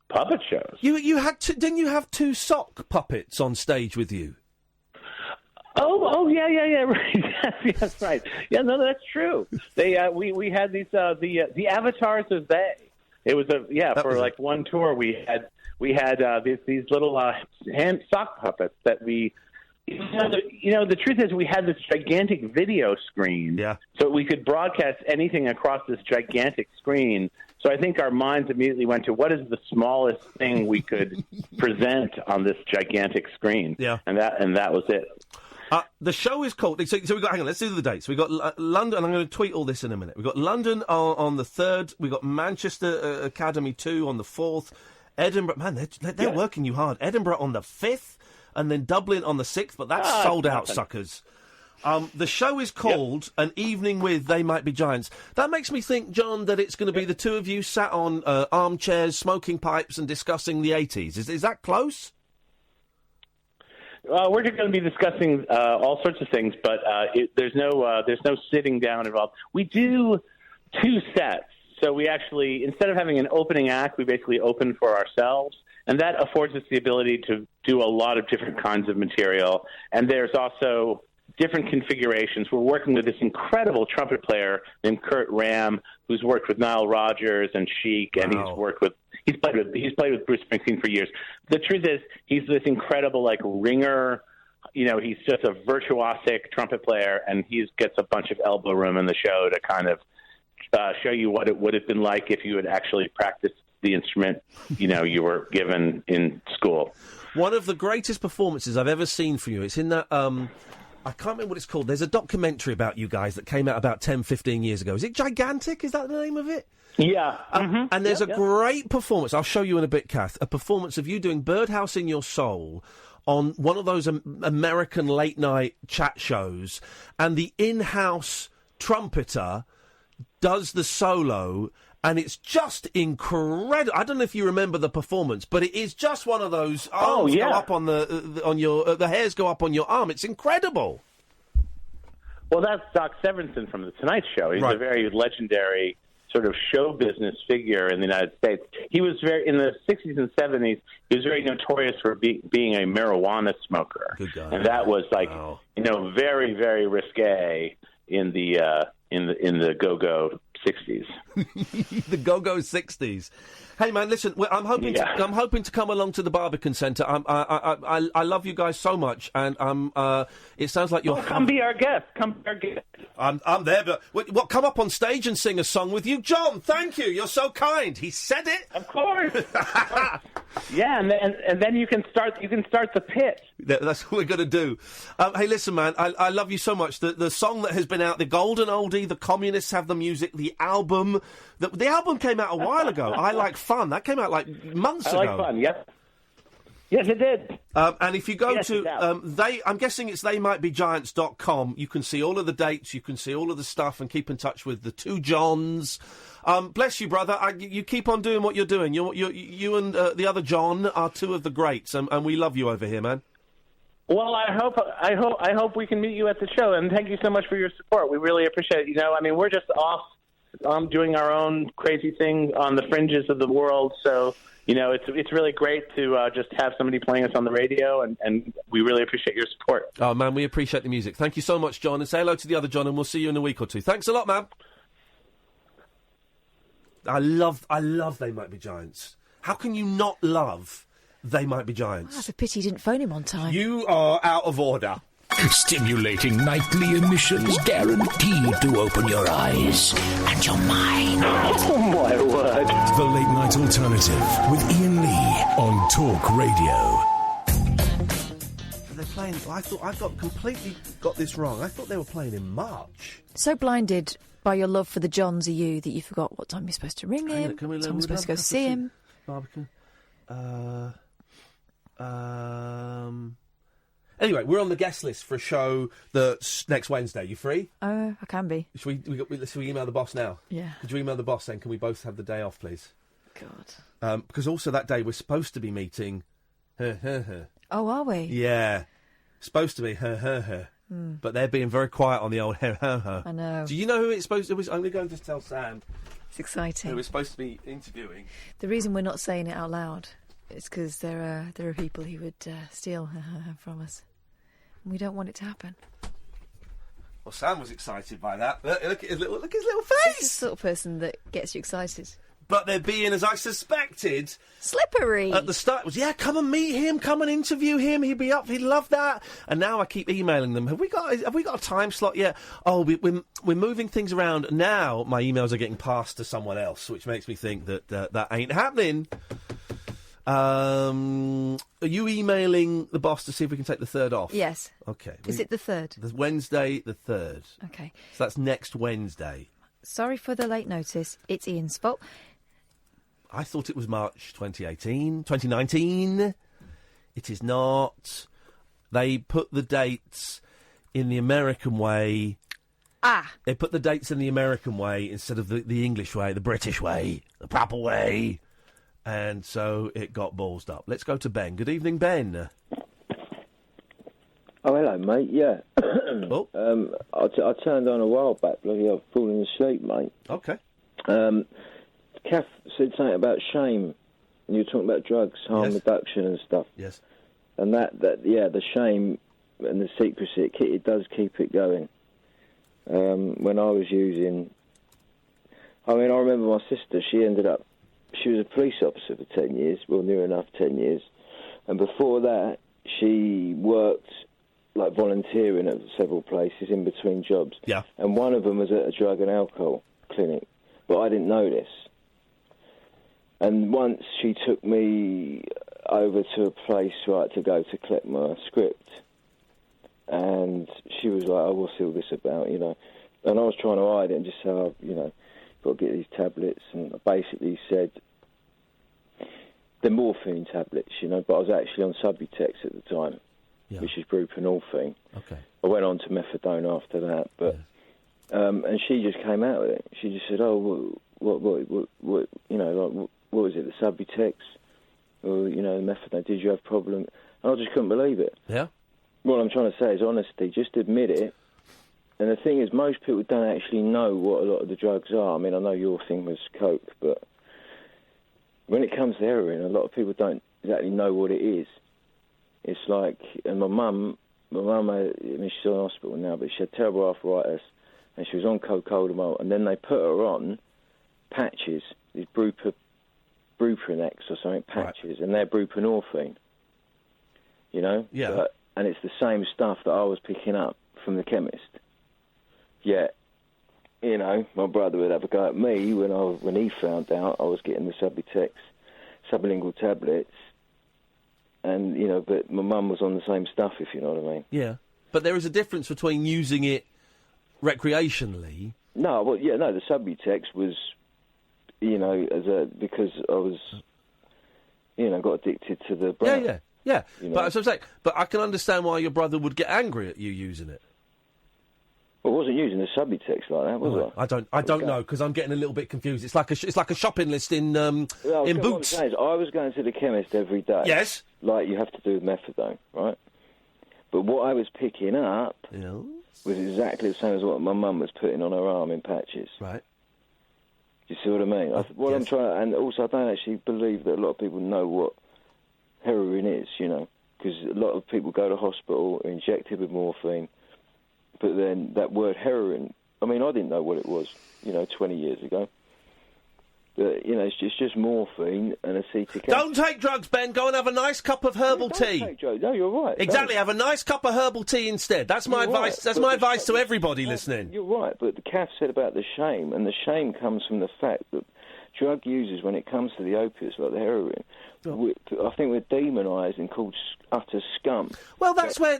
Puppet shows. You had didn't you have two sock puppets on stage with you? Oh yeah, right. Yes, right. Yeah, no, that's true. They we had these the avatars of they. It was for one tour we had these little hand sock puppets that we. The truth is we had this gigantic video screen, so we could broadcast anything across this gigantic screen. So I think our minds immediately went to what is the smallest thing we could present on this gigantic screen, and that was it. The show is called. So we got. Hang on, let's do the dates. We got London. I'm going to tweet all this in a minute. We got London on the 3rd. We got Manchester Academy 2 on the 4th. Edinburgh. Man, they're working you hard. Edinburgh on the 5th. And then Dublin on the 6th, but that's sold out, suckers. The show is called An Evening with They Might Be Giants. That makes me think, John, that it's going to be the two of you sat on armchairs, smoking pipes and discussing the 80s. Is that close? We're going to be discussing all sorts of things, but there's no sitting down involved. We do 2 sets. So we actually, instead of having an opening act, we basically open for ourselves. And that affords us the ability to do a lot of different kinds of material. And there's also different configurations. We're working with this incredible trumpet player named Kurt Ram, who's worked with Nile Rodgers and Chic, and he's played with Bruce Springsteen for years. The truth is, he's this incredible ringer. He's just a virtuosic trumpet player, and he gets a bunch of elbow room in the show to kind of show you what it would have been like if you had actually practiced the instrument, you were given in school. One of the greatest performances I've ever seen from you. It's in that, I can't remember what it's called. There's a documentary about you guys that came out about 10, 15 years ago. Is it Gigantic? Is that the name of it? Yeah. And there's a great performance. I'll show you in a bit, Kath. A performance of you doing Birdhouse in Your Soul on one of those American late-night chat shows, and the in-house trumpeter does the solo, and it's just incredible. I don't know if you remember the performance, but it is just one of those arms go up on the hairs go up on your arm. It's incredible. Well, that's Doc Severinsen from The Tonight Show. He's a very legendary sort of show business figure in the United States. He was in the 60s and 70s, he was very notorious for being a marijuana smoker. Good guy. And that was very, very risque in the go-go 60s. The go-go 60s. Hey man, listen, I'm hoping to come along to the Barbican Centre. I love you guys so much, and it sounds like you're. Come be our guest. Come be our guest. I'm there, but what? Come up on stage and sing a song with you, John. Thank you. You're so kind. He said it. Of course. Yeah, and then you can start the pit. That's what we're going to do. Hey, listen, man, I love you so much. The song that has been out, the Golden Oldie, the Communists Have the Music, the album. The album came out a while ago. I Like Fun. That came out like months ago. I Like Fun, yes. Yes, it did. And if you go to I'm guessing it's theymightbegiants.com. You can see all of the dates, you can see all of the stuff, and keep in touch with the two Johns. Bless you, brother. You keep on doing what you're doing. You and the other John are two of the greats, and we love you over here, man. Well, I hope we can meet you at the show, and thank you so much for your support. We really appreciate it. We're just off doing our own crazy thing on the fringes of the world, so it's really great to just have somebody playing us on the radio, and we really appreciate your support. Oh man, we appreciate the music. Thank you so much, John, and say hello to the other John, and we'll see you in a week or two. Thanks a lot, man. I love They Might Be Giants. How can you not love They Might Be Giants? That's a pity you didn't phone him on time. You are out of order. Stimulating nightly emissions guaranteed to open your eyes and your mind. Oh, my word. The Late Night Alternative with Iain Lee on Talk Radio. They're playing... I've completely got this wrong. I thought they were playing in March. So blinded by your love for the Johns are you that you forgot what time you're supposed to ring him, what time you're supposed to go see him. Barbican. Anyway, we're on the guest list for a show that's next Wednesday. You free? I can be. Should we email the boss now? Yeah. Could you email the boss then? Can we both have the day off, please? God. Because also that day we're supposed to be meeting her. Oh, are we? Yeah. Supposed to be her. But they're being very quiet on the old her. I know. Do you know who it's supposed to be? I'm going to tell Sam. It's exciting. Who we're supposed to be interviewing. The reason we're not saying it out loud is because there are people who would steal from us. And we don't want it to happen. Well, Sam was excited by that. Look at his little face. It's the sort of person that gets you excited. But they're being, as I suspected... slippery! At the start, it was, come and meet him, come and interview him, he'd be up, he'd love that. And now I keep emailing them, have we got a time slot yet? Oh, we're moving things around. Now my emails are getting passed to someone else, which makes me think that ain't happening. Are you emailing the boss to see if we can take the 3rd off? Yes. Okay. Is it the 3rd? The Wednesday the 3rd. Okay. So that's next Wednesday. Sorry for the late notice. It's Ian's fault. I thought it was March 2019. It is not. They put the dates in the American way. They put the dates in the American way instead of the English way, the British way, the proper way. And so it got ballsed up. Let's go to Ben. Good evening, Ben. Oh, hello, mate. Yeah. I turned on a while back. Bloody, I've fallen asleep, mate. Okay. Kath said something about shame. And you were talking about drugs, harm reduction and stuff. Yes. And the shame and the secrecy, it does keep it going. When I was using... I remember my sister, she was a police officer for 10 years, well, near enough 10 years. And before that, she worked, like, volunteering at several places in between jobs. Yeah. And one of them was at a drug and alcohol clinic. But I didn't know this. And once she took me over to a place, right, to go to collect my script, and she was like, "Oh, what's all this about?" And I was trying to hide it and just say, "Oh, got to get these tablets," and I basically said the morphine tablets, but I was actually on Subutex at the time, which is buprenorphine. Okay. I went on to methadone after that, but and she just came out with it. She just said, "Oh, what was it? The Subutex, or the methadone? Did you have problem?" And I just couldn't believe it. Yeah. What I'm trying to say is honesty. Just admit it. And the thing is, most people don't actually know what a lot of the drugs are. I mean, I know your thing was coke, but when it comes to heroin, a lot of people don't exactly know what it is. It's like, and my mum, she's in hospital now, but she had terrible arthritis, and she was on cocodamol, and then they put her on patches, these Bruprenex or something, patches, and they're buprenorphine. Yeah. And it's the same stuff that I was picking up from the chemist. Yet, my brother would have a go at me when he found out I was getting the Subutex sublingual tablets, and but my mum was on the same stuff, if you know what I mean. Yeah, but there is a difference between using it recreationally. No, the Subutex was, because I was, got addicted to the brand. Yeah. But as I'm saying, but I can understand why your brother would get angry at you using it. Well, I wasn't using the Subutex like that, was I? I don't know, because I'm getting a little bit confused. It's like a shopping list in Boots. What I'm saying is, I was going to the chemist every day. Yes. Like you have to do with methadone, right? But what I was picking up was exactly the same as what my mum was putting on her arm in patches. Right. Do you see what I mean? I'm trying, and also I don't actually believe that a lot of people know what heroin is, because a lot of people go to hospital, are injected with morphine. But then that word heroin, I mean, I didn't know what it was, 20 years ago. But, it's just morphine and acetic acid. Don't take drugs, Ben. Go and have a nice cup of herbal tea. Don't take drugs. No, you're right. Exactly. Have a nice cup of herbal tea instead. That's my advice. Right. That's my advice to everybody listening. You're right, but the CAF said about the shame, and the shame comes from the fact that drug users, when it comes to the opiates like the heroin, I think we're demonised and called utter scum. Well, that's where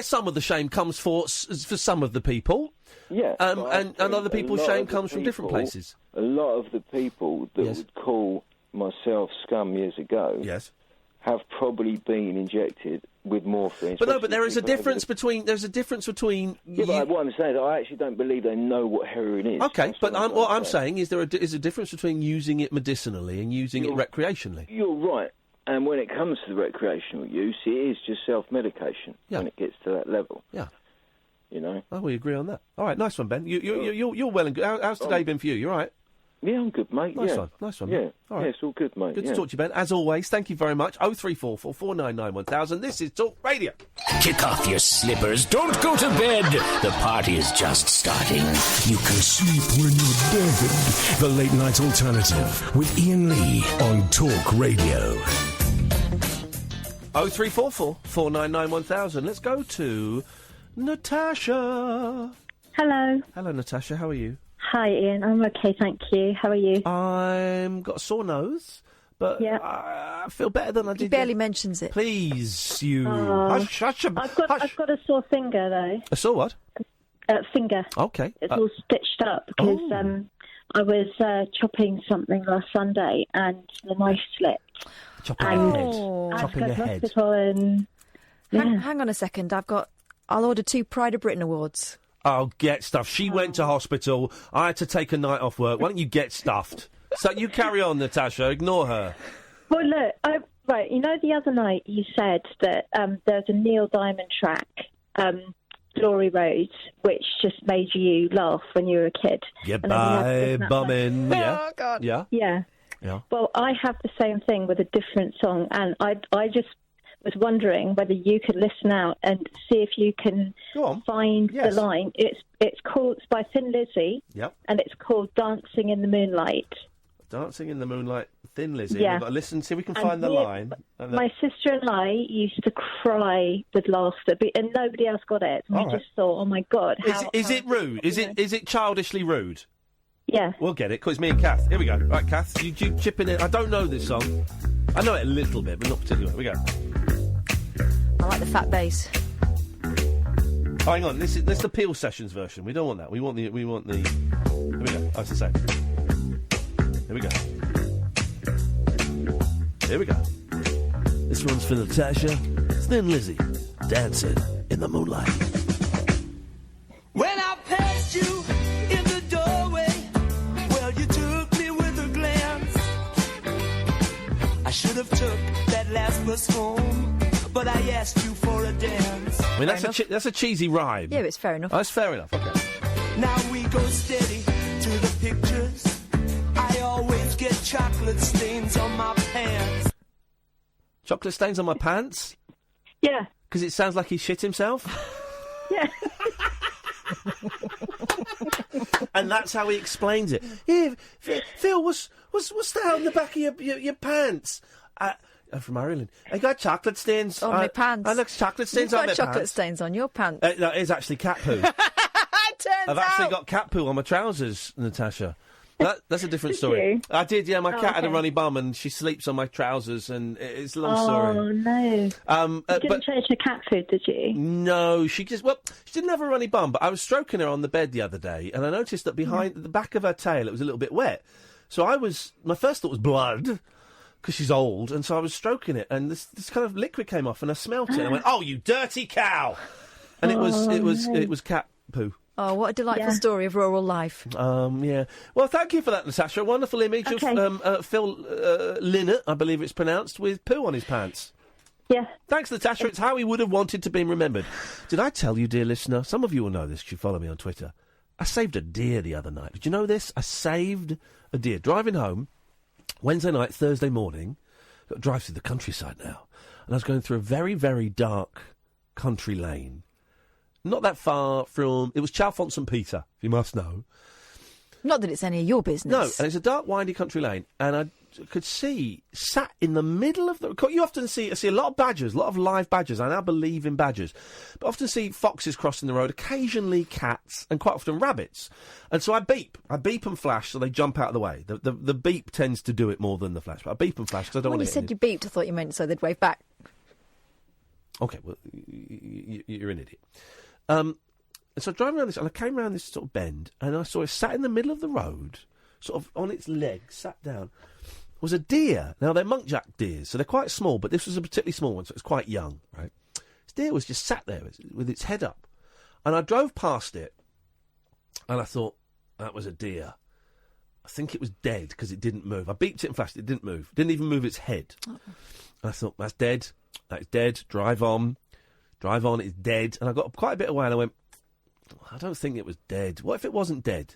some of the shame comes for some of the people. Yeah, and other people's shame comes from different places. A lot of the people that would call myself scum years ago, have probably been injected with morphine. But there is a difference between. There's a difference between. But what I'm saying is, I actually don't believe they know what heroin is. Okay, but what I'm saying is there is a difference between using it medicinally and using it recreationally. You're right. And when it comes to the recreational use, it is just self-medication when it gets to that level. Yeah. Oh, we agree on that. All right, nice one, Ben. You're well and good. How's today been for you? You all right? Yeah, I'm good, mate. Nice one. Yeah, all right. It's all good, mate. Good to talk to you, Ben. As always, thank you very much. 0344 499 1000. This is Talk Radio. Kick off your slippers. Don't go to bed. The party is just starting. You can sleep when you're dead. The Late Night Alternative with Iain Lee on Talk Radio. 0344 499 1000. Let's go to Natasha. Hello. Hello, Natasha. How are you? Hi, Ian. I'm okay, thank you. How are you? I'm got a sore nose, but I feel better than I did. He barely mentions it. Please, you. Hush. I've got a sore finger, though. A sore what? Finger. Okay. It's all stitched up because I was chopping something last Sunday and the knife slipped. Chopping your head. Chopping your head. And, hang on a second. I'll order 2 Pride of Britain awards. Oh, get stuffed. She went to hospital. I had to take a night off work. Why don't you get stuffed? So you carry on, Natasha. Ignore her. Well, look, right, the other night you said that there's a Neil Diamond track, Glory Road, which just made you laugh when you were a kid. Goodbye, bumming. Yeah. Oh, God. Yeah. Yeah. Yeah. Well, I have the same thing with a different song, and I just was wondering whether you could listen out and see if you can find the line. It's by Thin Lizzy, and it's called "Dancing in the Moonlight." Dancing in the Moonlight, Thin Lizzy. Yeah. We've got to listen, see if we can find the line. My sister and I used to cry with laughter, and nobody else got it. And we just thought, "Oh my God!" Is it rude? Is it childishly rude? Yeah. We'll get it, 'cause it's me and Kath. Here we go. Right, Kath, you chip in. I don't know this song. I know it a little bit, but not particularly. Here we go. I like the fat bass. Oh, hang on, this is the Peel Sessions version. We don't want that. We want the. Here we go. Oh, it's the same. Here we go. Here we go. This one's for Natasha. Thin Lizzy, dancing in the moonlight. When I passed you in the doorway, well, you took me with a glance. I should have took that last bus home, but I asked you for a dance. I mean, that's a cheesy rhyme. Yeah, it's fair enough. Oh, that's fair enough. Okay. Now we go steady to the pictures. I always get chocolate stains on my pants. Chocolate stains on my pants? Yeah. Because it sounds like he shit himself? Yeah. And that's how he explains it. Yeah, Phil, what's that on the back of your pants? I'm from Ireland. I got chocolate stains on my pants. I look chocolate stains You've on my got chocolate pants. stains on your pants. No, it is actually cat poo. I've actually got cat poo on my trousers, Natasha. That's a different story. you? I did, yeah. My cat had a okay. runny bum and she sleeps on my trousers, and it's a long story. Oh, no. You didn't change her cat food, did you? No, she didn't have a runny bum, but I was stroking her on the bed the other day, and I noticed that behind the back of her tail, it was a little bit wet. So my first thought was blood, because she's old, and so I was stroking it, and this kind of liquid came off, and I smelt it, and I went, "Oh, you dirty cow!" And it was cat poo. Oh, what a delightful story of rural life. Yeah. Well, thank you for that, Natasha. A wonderful image of Phil Lynott, I believe it's pronounced, with poo on his pants. Yeah. Thanks, Natasha. It's how he would have wanted to be remembered. Did I tell you, dear listener? Some of you will know this because you follow me on Twitter. I saved a deer the other night. Did you know this? I saved a deer. Driving home, Wednesday night, Thursday morning. Got to drive through the countryside now. And I was going through a very, very dark country lane. Not that far from... It was Chalfont St Peter, if you must know. Not that it's any of your business. No, and it's a dark, windy country lane, and I could see, sat in the middle of the... You often see a lot of badgers, a lot of live badgers. I now believe in badgers. But often see foxes crossing the road, occasionally cats, and quite often rabbits. And so I beep. I beep and flash so they jump out of the way. The beep tends to do it more than the flash. But I beep and flash because I don't When want you to... said you beeped, I thought you meant so they'd wave back. OK, well, you're an idiot. So driving around this, and I came around this sort of bend, and I saw it sat in the middle of the road, sort of on its legs, sat down, was a deer. Now, they're muntjac deers, so they're quite small, but this was a particularly small one, so it's quite young, right? This deer was just sat there with its head up, and I drove past it, and I thought, that was a deer. I think it was dead, because it didn't move. I beeped it and flashed, it didn't move. Didn't even move its head. And I thought, that's dead, drive on, it's dead. And I got quite a bit away, and I went, I don't think it was dead. What if it wasn't dead?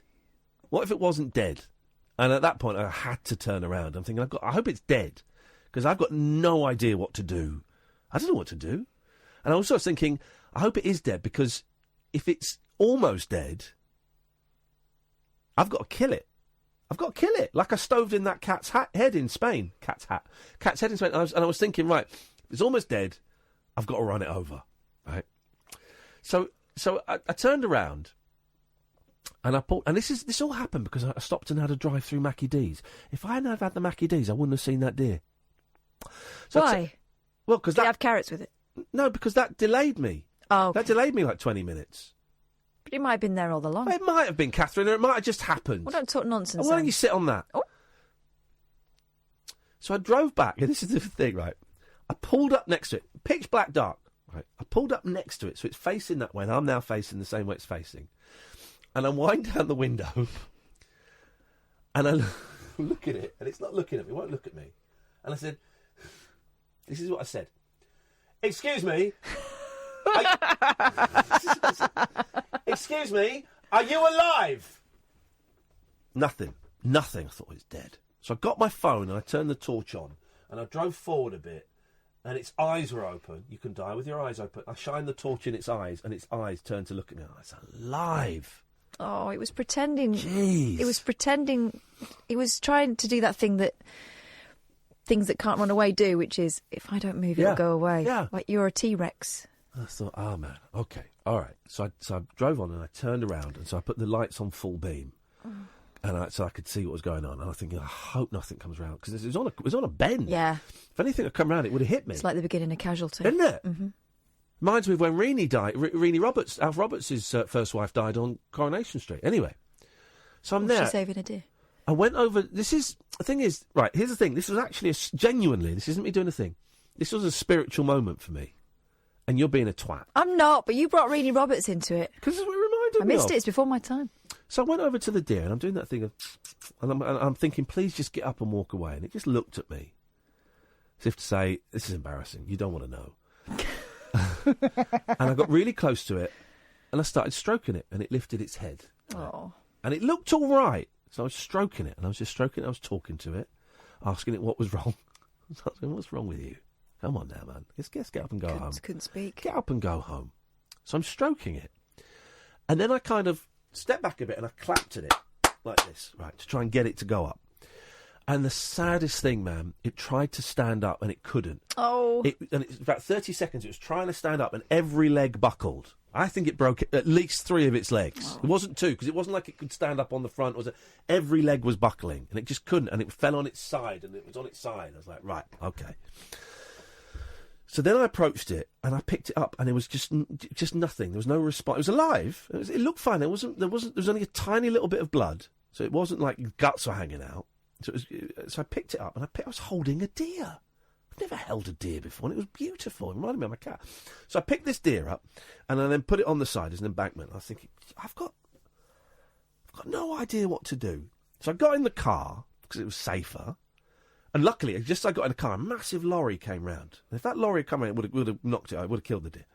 And at that point, I had to turn around. I'm thinking, I hope it's dead, because I've got no idea what to do. I don't know what to do. And I also was thinking, I hope it is dead, because if it's almost dead, I've got to kill it. Like I stoved in that cat's head in Spain. Cat's head in Spain. And I was thinking, right, it's almost dead. I've got to run it over, right? So I turned around, and I pulled, and this all happened because I stopped and had a drive through Mackie D's. If I hadn't have had the Mackie D's, I wouldn't have seen that deer. So why? Well, because Did it have carrots with it? No, because that delayed me. Oh, okay. That delayed me like 20 minutes. But it might have been there all along. It might have been, Catherine, or it might have just happened. Well, don't talk nonsense. Why don't you sit on that? Oh. So I drove back, and this is the thing, right? I pulled up next to it, pitch black dark. Right, I pulled up next to it, so it's facing that way, and I'm now facing the same way it's facing. And I wind down the window, and I look at it, and it's not looking at me, it won't look at me. And I said, this is what I said. Excuse me. Excuse me, are you alive? Nothing. I thought it was dead. So I got my phone, and I turned the torch on, and I drove forward a bit. And its eyes were open. You can die with your eyes open. I shined the torch in its eyes, and its eyes turned to look at me. Oh, it's alive. Oh, it was pretending. Jeez. It was pretending. It was trying to do that thing that things that can't run away do, which is, if I don't move, it'll go away. Yeah. Like you're a T-Rex. I thought, oh, man, OK, all right. So I drove on, and I turned around, and so I put the lights on full beam. And so I could see what was going on. And I think, I hope nothing comes round. Because it was on a bend. Yeah. If anything had come round, it would have hit me. It's like the beginning of Casualty. Isn't it? Mm-hmm. Reminds me of when Reenie died. Reenie Roberts, Alf Roberts' first wife, died on Coronation Street. Anyway. So I'm there. She's saving a deer. I went over... The thing is... Right, here's the thing. This was actually genuinely... This isn't me doing a thing. This was a spiritual moment for me. And you're being a twat. I'm not, but you brought Reenie Roberts into it. Because it reminded me I missed it. It's before my time. So I went over to the deer, and I'm doing that thing of... And I'm thinking, please just get up and walk away. And it just looked at me. As if to say, this is embarrassing. You don't want to know. And I got really close to it, and I started stroking it, and it lifted its head. Oh. And it looked all right. So I was stroking it, and I was just stroking it. I was talking to it, asking it what was wrong. I was asking, what's wrong with you? Come on now, man. Let's get up and go home. Couldn't speak. Get up and go home. So I'm stroking it. And then I kind of stepped back a bit and I clapped at it like this, right, to try and get it to go up. And the saddest thing, man, it tried to stand up and it couldn't. Oh. And it's about 30 seconds, it was trying to stand up and every leg buckled. I think it broke at least 3 of its legs. Oh. It wasn't 2, because it wasn't like it could stand up on the front. Every leg was buckling and it just couldn't. And it fell on its side and it was on its side. I was like, right, okay. So then I approached it and I picked it up and it was just nothing. There was no response. It was alive. It looked fine. There was only a tiny little bit of blood, so it wasn't like guts were hanging out. So I picked it up and I was holding a deer. I've never held a deer before, and it was beautiful. It reminded me of my cat. So I picked this deer up and I then put it on the side as an embankment. I was thinking, I've got no idea what to do. So I got in the car because it was safer. And luckily, just as I got in the car, a massive lorry came round. And if that lorry had come around, it would have knocked it out. It would have killed the deer.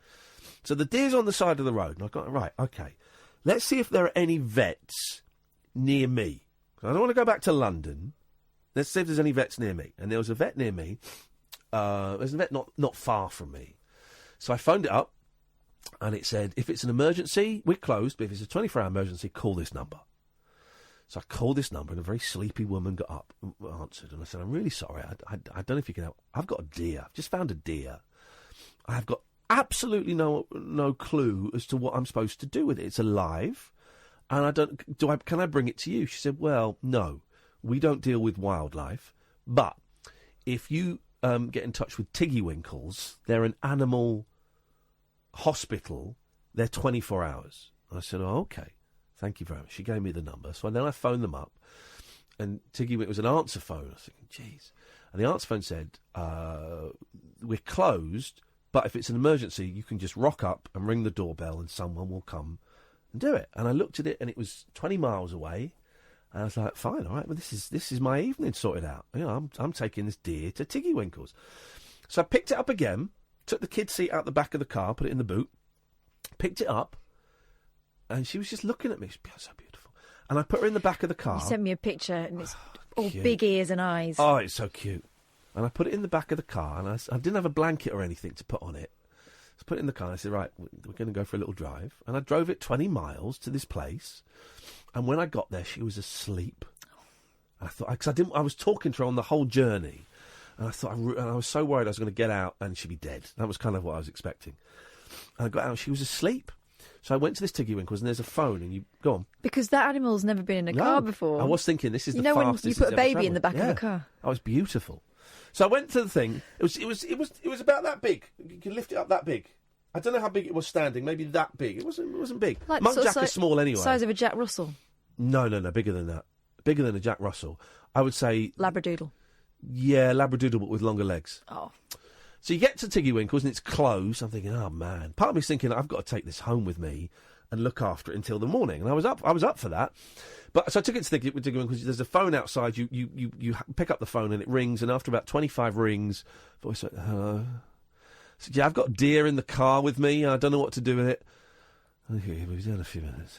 So the deer's on the side of the road. And I got, right, okay. Let's see if there are any vets near me. I don't want to go back to London. Let's see if there's any vets near me. And there was a vet near me. There's a vet not far from me. So I phoned it up. And it said, if it's an emergency, we're closed. But if it's a 24-hour emergency, call this number. So I called this number, and a very sleepy woman got up and answered. And I said, I'm really sorry. I don't know if you can help. I've got a deer. I've just found a deer. I've got absolutely no clue as to what I'm supposed to do with it. It's alive. And can I bring it to you? She said, well, no. We don't deal with wildlife. But if you get in touch with Tiggy Winkles, they're an animal hospital. They're 24 hours. And I said, oh, okay. Thank you very much. She gave me the number. So then I phoned them up, and Tiggy, it was an answer phone. I was thinking, jeez. And the answer phone said, we're closed, but if it's an emergency, you can just rock up and ring the doorbell and someone will come and do it. And I looked at it, and it was 20 miles away. And I was like, fine, all right, well, this is my evening sorted out. You know, I'm taking this deer to Tiggy Winkles. So I picked it up again, took the kid's seat out the back of the car, put it in the boot, picked it up, and she was just looking at me. She's so beautiful. And I put her in the back of the car. You sent me a picture, and it's all cute. big ears and eyes. Oh, it's so cute. And I put it in the back of the car, and I didn't have a blanket or anything to put on it. So I put it in the car, and I said, right, we're going to go for a little drive. And I drove it 20 miles to this place. And when I got there, she was asleep. And I thought, because I was talking to her on the whole journey. And I thought, and I was so worried I was going to get out and she'd be dead. That was kind of what I was expecting. And I got out, and she was asleep. So I went to this Tiggy Winkles, and there's a phone, and you go on. Because that animal's never been in a car before. I was thinking, this is the fastest. fastest. You know when you put a baby in the back of a car. Oh, it's beautiful. So I went to the thing. It was about that big. You can lift it up that big. I don't know how big it was standing. Maybe that big. It wasn't big. Like Muntjac is small anyway. Size of a Jack Russell. No, bigger than that. Bigger than a Jack Russell. I would say Labradoodle. Yeah, Labradoodle, but with longer legs. Oh. So you get to Tiggy Winkles and it's closed. I'm thinking, oh man. Part of me's thinking, I've got to take this home with me and look after it until the morning. And I was up for that. But so I took it to Tiggy Winkles. There's a phone outside. You pick up the phone and it rings. And after about 25 rings, voice like, hello. So yeah, I've got deer in the car with me. I don't know what to do with it. Okay, we've done a few minutes.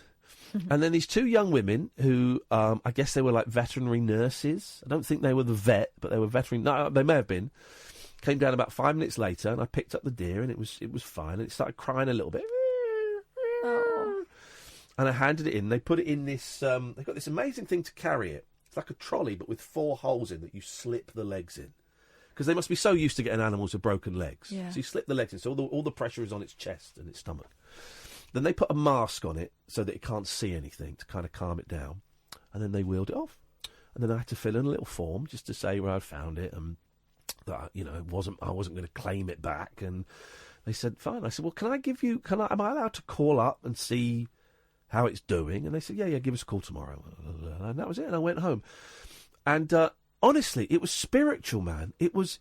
And then these 2 young women who, I guess they were like veterinary nurses. I don't think they were the vet, but they were veterinary. No, they may have been. Came down about 5 minutes later, and I picked up the deer, and it was fine. And it started crying a little bit. Oh. And I handed it in. They put it in this. They've got this amazing thing to carry it. It's like a trolley, but with 4 holes in that you slip the legs in. Because they must be so used to getting animals with broken legs. Yeah. So you slip the legs in, so all the pressure is on its chest and its stomach. Then they put a mask on it so that it can't see anything to kind of calm it down. And then they wheeled it off. And then I had to fill in a little form just to say where I'd found it and that, I wasn't going to claim it back. And they said, fine. I said, well, am I allowed to call up and see how it's doing? And they said, yeah, give us a call tomorrow. And that was it. And I went home. And honestly, it was spiritual, man. It was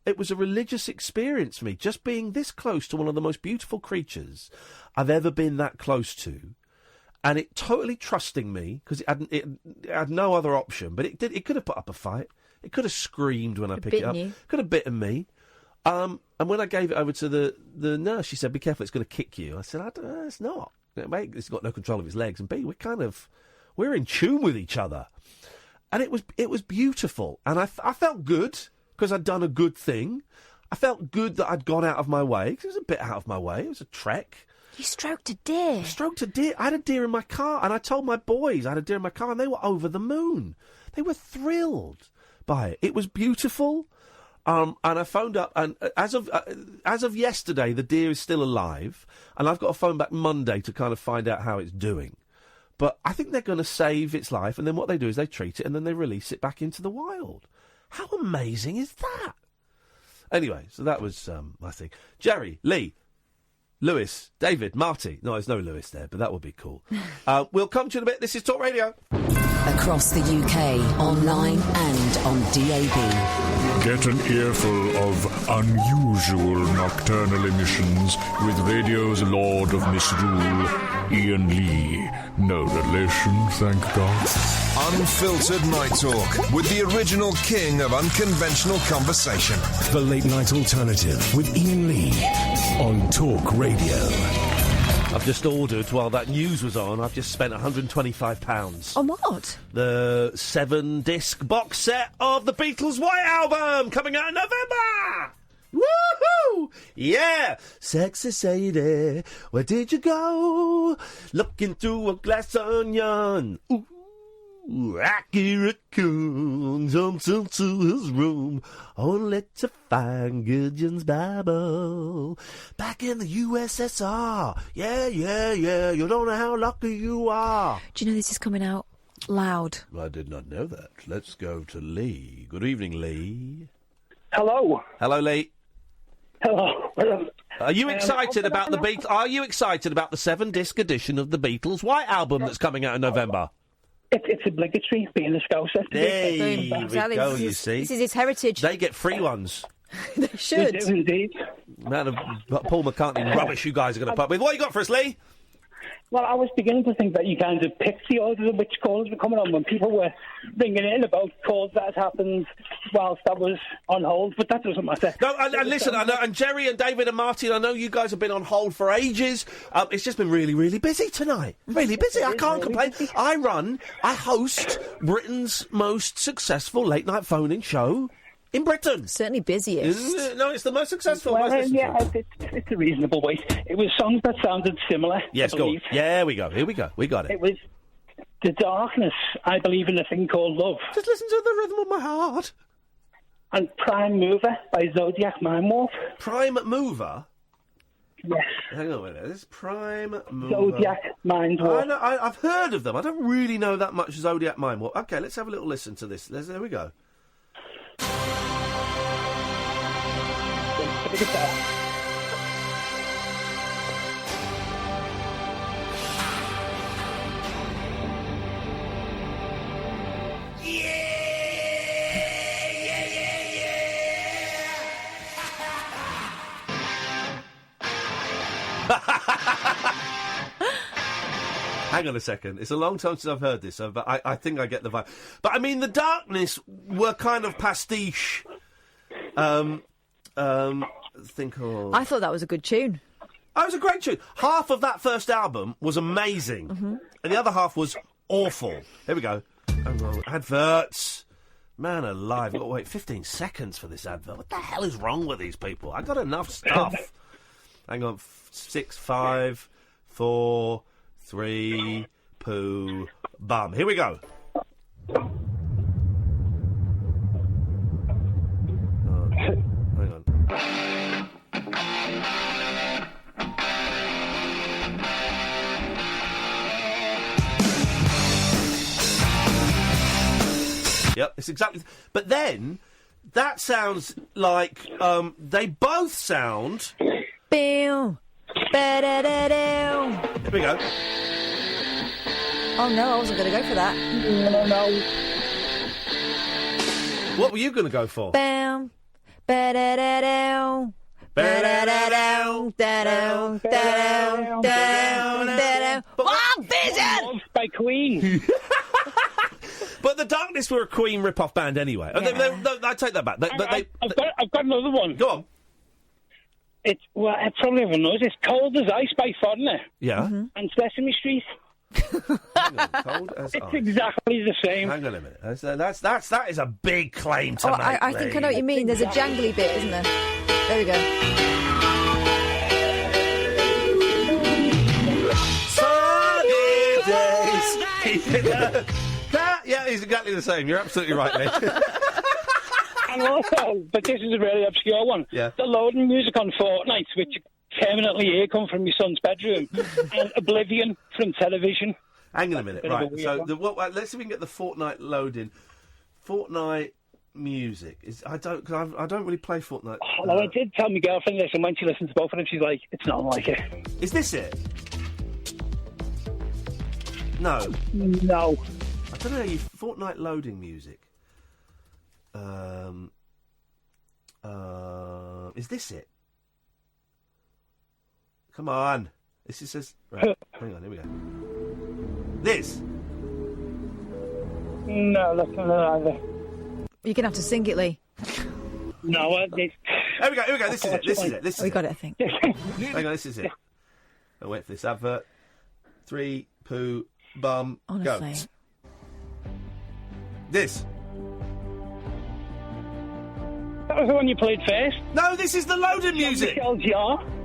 a religious experience for me, just being this close to one of the most beautiful creatures I've ever been that close to. And it totally trusting me, because it had no other option. But it could have put up a fight. It could have screamed when I picked it up. You. Could have bitten me. And when I gave it over to the nurse, she said, be careful, it's going to kick you. I said, it's not. Mate, it's got no control of his legs. And B, we're in tune with each other. And it was beautiful. And I felt good, because I'd done a good thing. I felt good that I'd gone out of my way, because it was a bit out of my way. It was a trek. You stroked a deer. I had a deer in my car, and I told my boys I had a deer in my car, and they were over the moon. They were thrilled by it. It was beautiful. And I phoned up, and as of yesterday, the deer is still alive, and I've got to phone back Monday to kind of find out how it's doing. But I think they're going to save its life, and then what they do is they treat it, and then they release it back into the wild. How amazing is that? Anyway, so that was my thing. Jerry, Lee, Lewis, David, Marty. No, there's no Lewis there, but that would be cool. We'll come to you in a bit. This is Talk Radio. Across the UK, online and on DAB. Get an earful of unusual nocturnal emissions with radio's Lord of Misrule, Iain Lee. No relation, thank God. Unfiltered Night Talk with the original king of unconventional conversation. The Late Night Alternative with Iain Lee on Talk Radio. I've just ordered, while that news was on, I've just spent £125. On what? The 7-disc box set of the Beatles' White Album, coming out in November! Woohoo! Yeah! Sexy Sadie, where did you go? Looking through a glass onion. Ooh, Rocky Raccoon jumps into his room, only to find Gideon's Bible. Back in the USSR. Yeah. You don't know how lucky you are. Do you know this is coming out loud? I did not know that. Let's go to Lee. Good evening, Lee. Hello. Hello, Lee. Hello. Are you excited about the Beatles? Are you excited about the 7-disc edition of the Beatles' White Album that's coming out in November? It's obligatory, being a Scouser. There we go, you see. This is his heritage. They get free ones. They should. They do, indeed. Man of Paul McCartney rubbish you guys are going to put up with. What you got for us, Lee? Well, I was beginning to think that you kind of picked the order of which calls were coming on when people were ringing in about calls that had happened whilst I was on hold, but that doesn't matter. No, and listen, I know, and Jerry and David and Martin, I know you guys have been on hold for ages. It's just been really, really busy tonight. Really busy. I can't complain. I host Britain's most successful late-night phone-in show in Britain. Certainly busiest. No, it's the most successful. Well, it's a reasonable way. It was songs that sounded similar. Yes, go on. Yeah, we go. Here we go. We got it. It was The Darkness, I Believe in a Thing Called Love. Just listen to the rhythm of my heart. And Prime Mover by Zodiac Mindwolf. Prime Mover? Yes. Hang on a minute. This is Prime Mover. Zodiac Mindwolf. I've heard of them. I don't really know that much Zodiac Mindwolf. Okay, let's have a little listen to this. There we go. Hang on a second. It's a long time since I've heard this, but I think I get the vibe. But I mean, The Darkness were kind of pastiche. I thought that was a good tune. Oh, it was a great tune. Half of that first album was amazing, and the other half was awful. Here we go. Adverts. Man alive, I've got to wait 15 seconds for this advert. What the hell is wrong with these people? I got enough stuff. Hang on. 6, 5, 4, 3, poo, bum. Here we go. Hang on. Yep, it's exactly... But then, that sounds like, they both sound... Boom. Ba-da-da-da. Here we go. Oh, no, I wasn't going to go for that. No. What were you going to go for? Bam. Ba-da-da-da. Ba-da-da-da. Da-da. Da-da. Da-da. One Vision! By Queen. But the Darkness were a Queen rip-off band anyway. I take that back. I've got another one. Go on. I probably everyone knows. It's Cold as Ice by Foreigner. Yeah. Mm-hmm. And Sesame Street. Cold as It's ice. exactly the same. Hang on a minute. That is a big claim to make. I think I know what you mean. There's a jangly bit, isn't there? There we go. Sunny days. Yeah, he's exactly the same. You're absolutely right, mate. And also, but this is a really obscure one. Yeah. The loading music on Fortnite, which you permanently hear come from your son's bedroom, and Oblivion from television. Hang on a minute, right? So let's see if we can get the Fortnite loading. Fortnite music is I don't really play Fortnite. Well, I did tell my girlfriend this, and when she listens to both of them, she's like, "It's not like it." Is this it? No. No. I don't know. Fortnite loading music. Is this it? Come on. This is says right. Hang on, here we go. This. No, that's not either. You're going to have to sing it, Lee. No, Here we go. This is it. We got it, I think. Hang on, this is it. I'll wait for this advert. 3, poo, bum, Honestly. go. This. That was the one you played first. No, this is the loading music.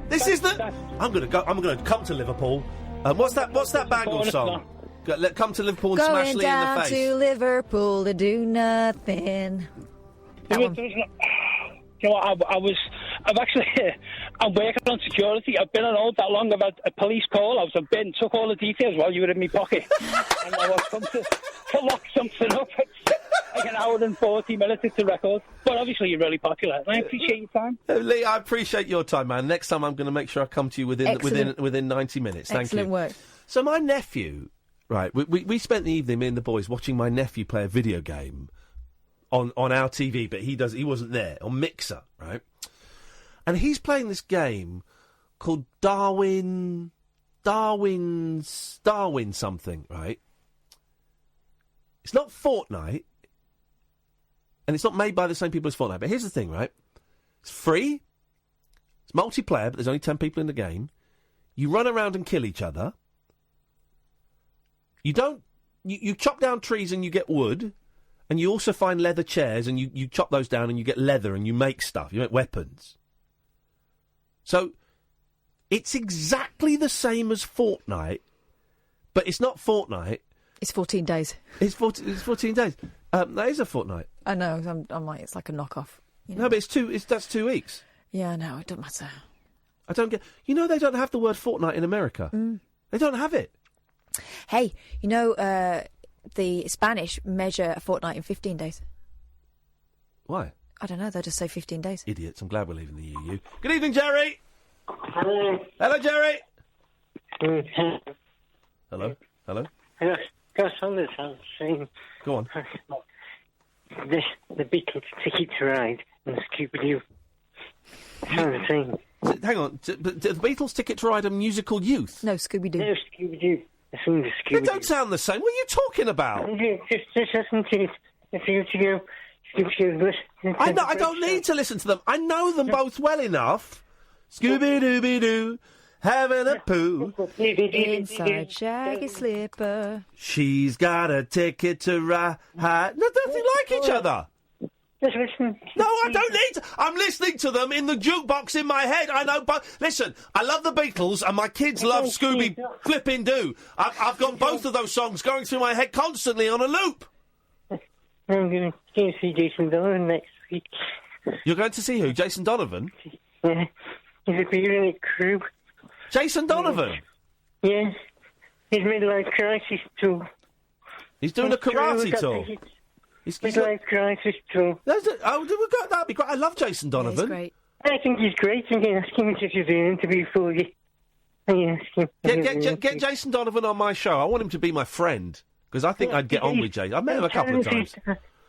This is the. I'm gonna come to Liverpool. What's that Bangles song? Come to Liverpool and smash Lee in the Going face. down to Liverpool to do nothing. That one. You know what, I'm working on security. I've been on hold that long. I've had a police call. I've been, took all the details while you were in my pocket. And now I've come to lock something up. It's like an hour and 40 minutes to record. But obviously you're really popular. I appreciate your time. Lee, I appreciate your time, man. Next time I'm going to make sure I come to you within 90 minutes. Thank you. Excellent work. So my nephew, right, we spent the evening, me and the boys, watching my nephew play a video game on our TV, but he wasn't there, on Mixer, right? And he's playing this game called Darwin something, right? It's not Fortnite, and it's not made by the same people as Fortnite, but here's the thing, right? It's free, it's multiplayer, but there's only 10 people in the game. You run around and kill each other. You chop down trees and you get wood, and you also find leather chairs and you chop those down and you get leather and you make stuff, you make weapons. So, it's exactly the same as Fortnite, but it's not Fortnite. It's 14 days. It's 14 days. That is a fortnight. I know, I'm like, it's like a knockoff. You know? No, but that's 2 weeks. Yeah, no, it doesn't matter. I don't get... You know they don't have the word fortnight in America. They don't have it. Hey, you know, the Spanish measure a fortnight in 15 days. Why? I don't know, they'll just say 15 days. Idiots, I'm glad we're leaving the EU. Good evening, Jerry! Hello. Hello, Jerry! Hello? Hello? Hello. Got something to say. Go on. The Beatles' Ticket to Ride and Scooby-Doo. Sounds the same. Hang on, but the Beatles' Ticket to Ride a musical youth? No, Scooby-Doo. No, Scooby-Doo. I sing the Scooby-Doo. They don't sound the same. What are you talking about? Just listen to it. A few to go. I don't need to listen to them. I know them both well enough. Scooby-Dooby-Doo, having a poo. Inside Shaggy Slipper. She's got a ticket to ride. No, they like each other. No, I don't need to. I'm listening to them in the jukebox in my head. I know, but listen, I love the Beatles and my kids love Scooby Flippin' Doo. I've got both of those songs going through my head constantly on a loop. I'm going to see Jason Donovan next week. You're going to see who? Jason Donovan? Yeah, he's appearing at Crew. Jason Donovan? Yeah, his midlife crisis tour. He's doing a karate tour. Midlife crisis too. That'd be great. I love Jason Donovan. he's great. I think he's great. I'm going to ask him if he's an interview for you. Get Jason Donovan on my show. I want him to be my friend, because I think I'd get on with Jason. I've met him a couple of times.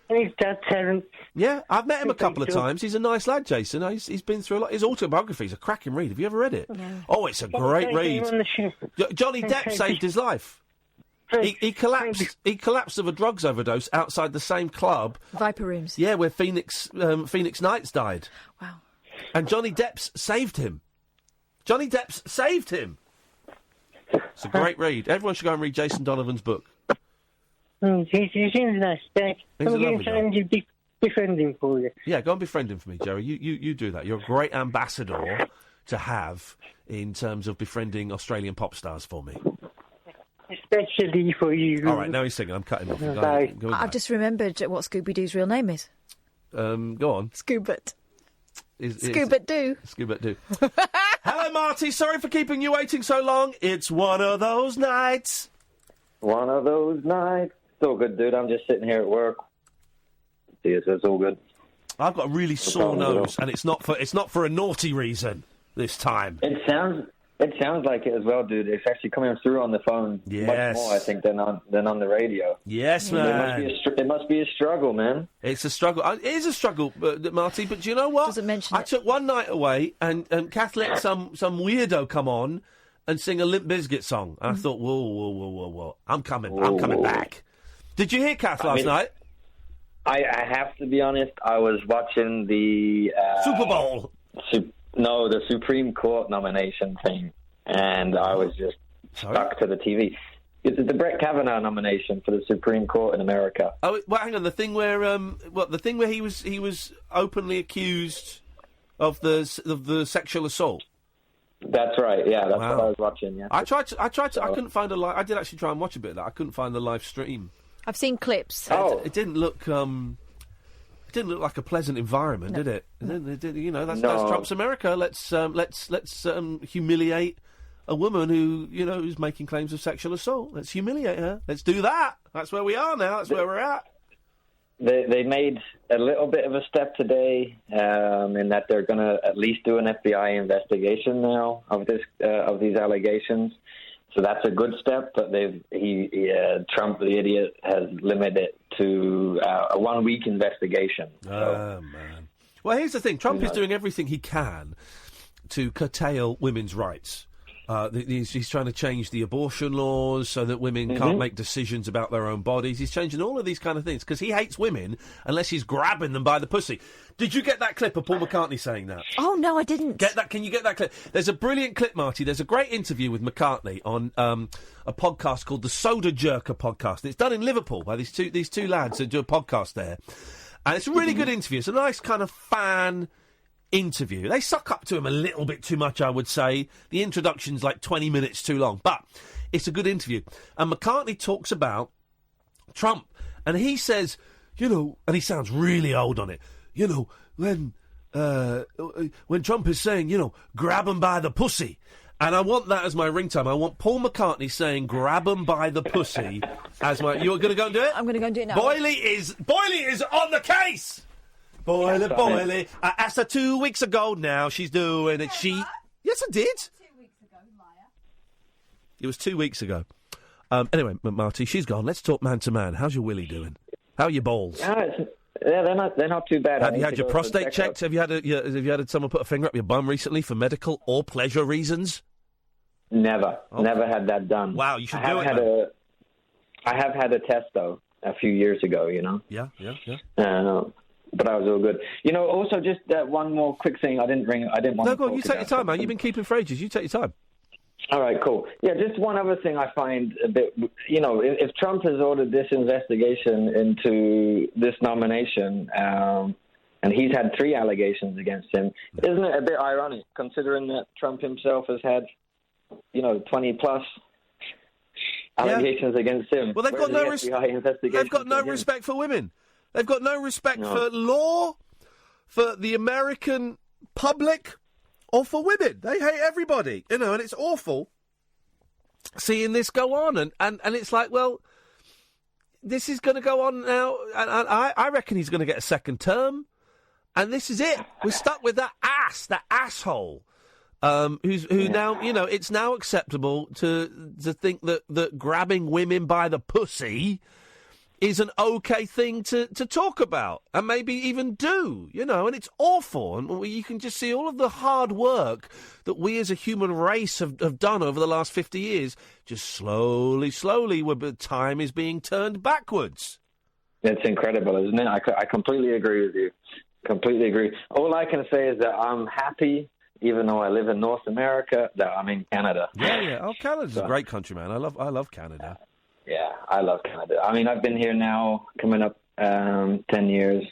And his dad, Terence. Yeah, I've met him a couple of times. He's a nice lad, Jason. He's been through a lot. His autobiography is a cracking read. Have you ever read it? No. Oh, it's a great read. Johnny Depp saved his life. He collapsed. He collapsed of a drugs overdose outside the same club. Viper Rooms. Yeah, where Phoenix Knights died. Wow. And Johnny Depp's saved him. Johnny Depp's saved him. It's a great read. Everyone should go and read Jason Donovan's book. He seems nice. He's a lovely guy. I'm going to befriend him for you. Yeah, go and befriend him for me, Jerry. You do that. You're a great ambassador to have in terms of befriending Australian pop stars for me. Especially for you. All right, now he's singing. I'm cutting off. I've just remembered what Scooby-Doo's real name is. Go on. Scoobert. Scoobert-Doo. Scoobert-Doo. Hello, Marty. Sorry for keeping you waiting so long. It's one of those nights. One of those nights. It's all good, dude. I'm just sitting here at work. Yes, it's all good. I've got a really sore nose, and it's not for a naughty reason this time. It sounds like it as well, dude. It's actually coming through on the phone much more, I think, than on the radio. Yes, man. It must be a struggle, man. It's a struggle. It is a struggle, Marty. But do you know what? Doesn't mention I took one night away, and Kath let some weirdo come on and sing a Limp Bizkit song, and I thought, whoa, I'm coming back. Did you hear Kath last night? I have to be honest. I was watching the Super Bowl. The Supreme Court nomination thing, and I was just stuck to the TV. It's the Brett Kavanaugh nomination for the Supreme Court in America. Oh, well, hang on. The thing where he was openly accused of the sexual assault. That's right. Yeah, that's what I was watching. Yeah, I tried to. I couldn't find a live. I did actually try and watch a bit of that. I couldn't find the live stream. I've seen clips. It didn't look. It didn't look like a pleasant environment, did it? That's Trump's America. Let's humiliate a woman who's making claims of sexual assault. Let's humiliate her. Let's do that. That's where we are now. That's where we're at. They made a little bit of a step today in that they're going to at least do an FBI investigation now of these allegations. So that's a good step, but Trump, the idiot, has limited it to a 1 week investigation. Oh, man. Well, here's the thing. Trump is doing everything he can to curtail women's rights. He's trying to change the abortion laws so that women can't make decisions about their own bodies. He's changing all of these kind of things because he hates women unless he's grabbing them by the pussy. Did you get that clip of Paul McCartney saying that? Oh, no, I didn't. Can you get that clip? There's a brilliant clip, Marty. There's a great interview with McCartney on a podcast called the Soda Jerker podcast. It's done in Liverpool by these two lads that do a podcast there. And it's a really good interview. It's a nice kind of fan interview. They suck up to him a little bit too much, I would say. The introduction's like 20 minutes too long, but it's a good interview. And McCartney talks about Trump, and he says, and he sounds really old on it, when Trump is saying, grab him by the pussy. And I want that as my ringtone. I want Paul McCartney saying grab him by the pussy as my... You're going to go and do it? I'm going to go and do it now. Boyley is on the case! Boyley. I asked her 2 weeks ago now. She's doing it. Yes, I did. 2 weeks ago, liar. It was 2 weeks ago. Anyway, Marty, she's gone. Let's talk man to man. How's your willy doing? How are your balls? Yeah, they're not too bad. Have you had your prostate checked? Have you had someone put a finger up your bum recently for medical or pleasure reasons? Never had that done. Wow, you should do it. I have had a test though a few years ago. Yeah. But I was all good. Also just one more quick thing. I didn't want. No, go on. You take your time, man. You've been keeping for ages. You take your time. All right, cool. Yeah, just one other thing I find a bit. If Trump has ordered this investigation into this nomination, and he's had 3 allegations against him, isn't it a bit ironic considering that Trump himself has had, 20 plus allegations against him? Well, they've got no respect for women. They've got no respect for law, for the American public, or for women. They hate everybody, and it's awful seeing this go on. And it's like, well, this is going to go on now, and I reckon he's going to get a second term, and this is it. We're stuck with that asshole, now, it's now acceptable to think that grabbing women by the pussy is an okay thing to talk about, and maybe even do, and it's awful, and you can just see all of the hard work that we as a human race have done over the last 50 years, just slowly, where time is being turned backwards. It's incredible, isn't it? I completely agree with you. Completely agree. All I can say is that I'm happy, even though I live in North America, that I'm in Canada. Yeah. Oh, Canada's a great country, man. I love Canada. Yeah, I love Canada. I mean, I've been here now, coming up 10 years.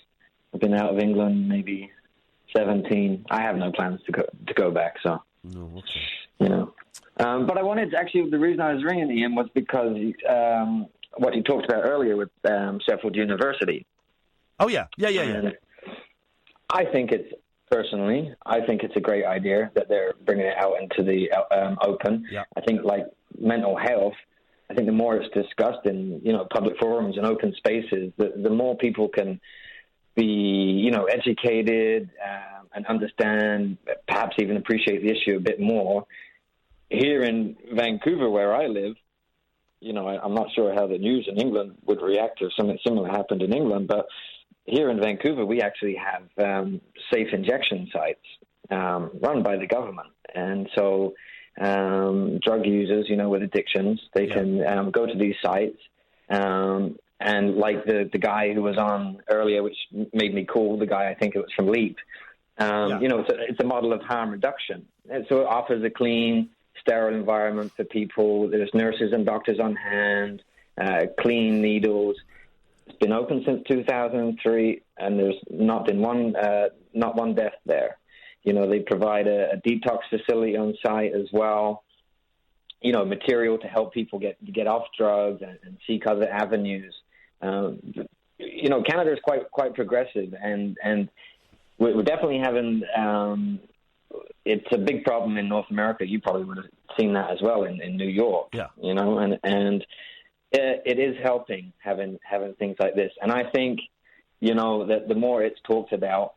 I've been out of England maybe 17. I have no plans to go back, so. No, okay. But I wanted to, actually, the reason I was ringing Ian was because what you talked about earlier with Sheffield University. Oh, yeah. Yeah. And I think it's a great idea that they're bringing it out into the open. Yeah. I think, like, mental health, I think the more it's discussed in, public forums and open spaces, the more people can be, educated and understand, perhaps even appreciate the issue a bit more. Here in Vancouver, where I live, I'm not sure how the news in England would react if something similar happened in England, but here in Vancouver, we actually have safe injection sites run by the government. And so drug users, with addictions, they can go to these sites. And like the guy who was on earlier, which made me call, the guy, I think it was from LEAP, it's a model of harm reduction. And so it offers a clean, sterile environment for people. There's nurses and doctors on hand, clean needles. It's been open since 2003, and there's not been one death there. They provide a detox facility on site as well. Material to help people get off drugs and seek other avenues. Canada is quite progressive, and we're definitely having. It's a big problem in North America. You probably would have seen that as well in New York. Yeah. And it is helping having things like this. And I think, that the more it's talked about,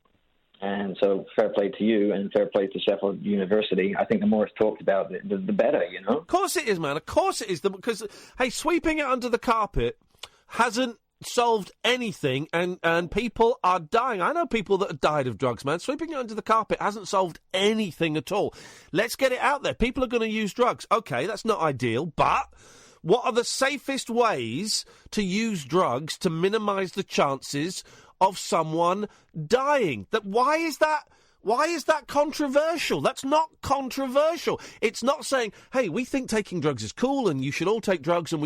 and so fair play to you and fair play to Sheffield University, I think the more it's talked about, the better, Of course it is, man. Of course it is. Because, hey, sweeping it under the carpet hasn't solved anything, and people are dying. I know people that have died of drugs, man. Sweeping it under the carpet hasn't solved anything at all. Let's get it out there. People are going to use drugs. Okay, that's not ideal, but what are the safest ways to use drugs to minimise the chances of someone dying? Why is that controversial? That's not controversial. It's not saying, hey, we think taking drugs is cool and you should all take drugs and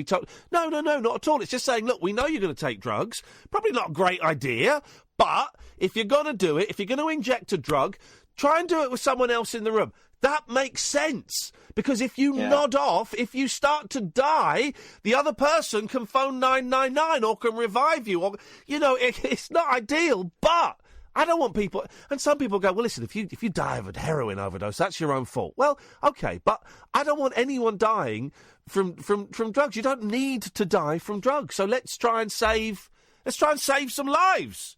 No, not at all. It's just saying, look, we know you're going to take drugs. Probably not a great idea, but if you're going to do it, if you're going to inject a drug, try and do it with someone else in the room. That makes sense, because if you nod off, if you start to die, the other person can phone 999 or can revive you. Or, it's not ideal, but I don't want people... And some people go, well, listen, if you die of a heroin overdose, that's your own fault. Well, okay, but I don't want anyone dying from drugs. You don't need to die from drugs. So let's try and save some lives.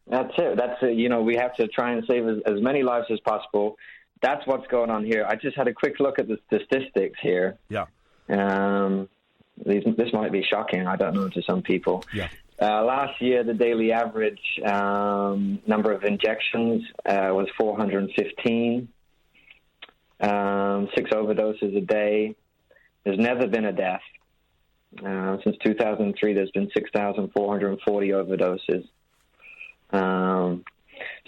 That's it. That's it. We have to try and save as many lives as possible. That's what's going on here. I just had a quick look at the statistics here. Yeah. This might be shocking, I don't know, to some people. Yeah. Last year, the daily average number of injections was 415. 6 overdoses a day. There's never been a death. Since 2003, there's been 6,440 overdoses.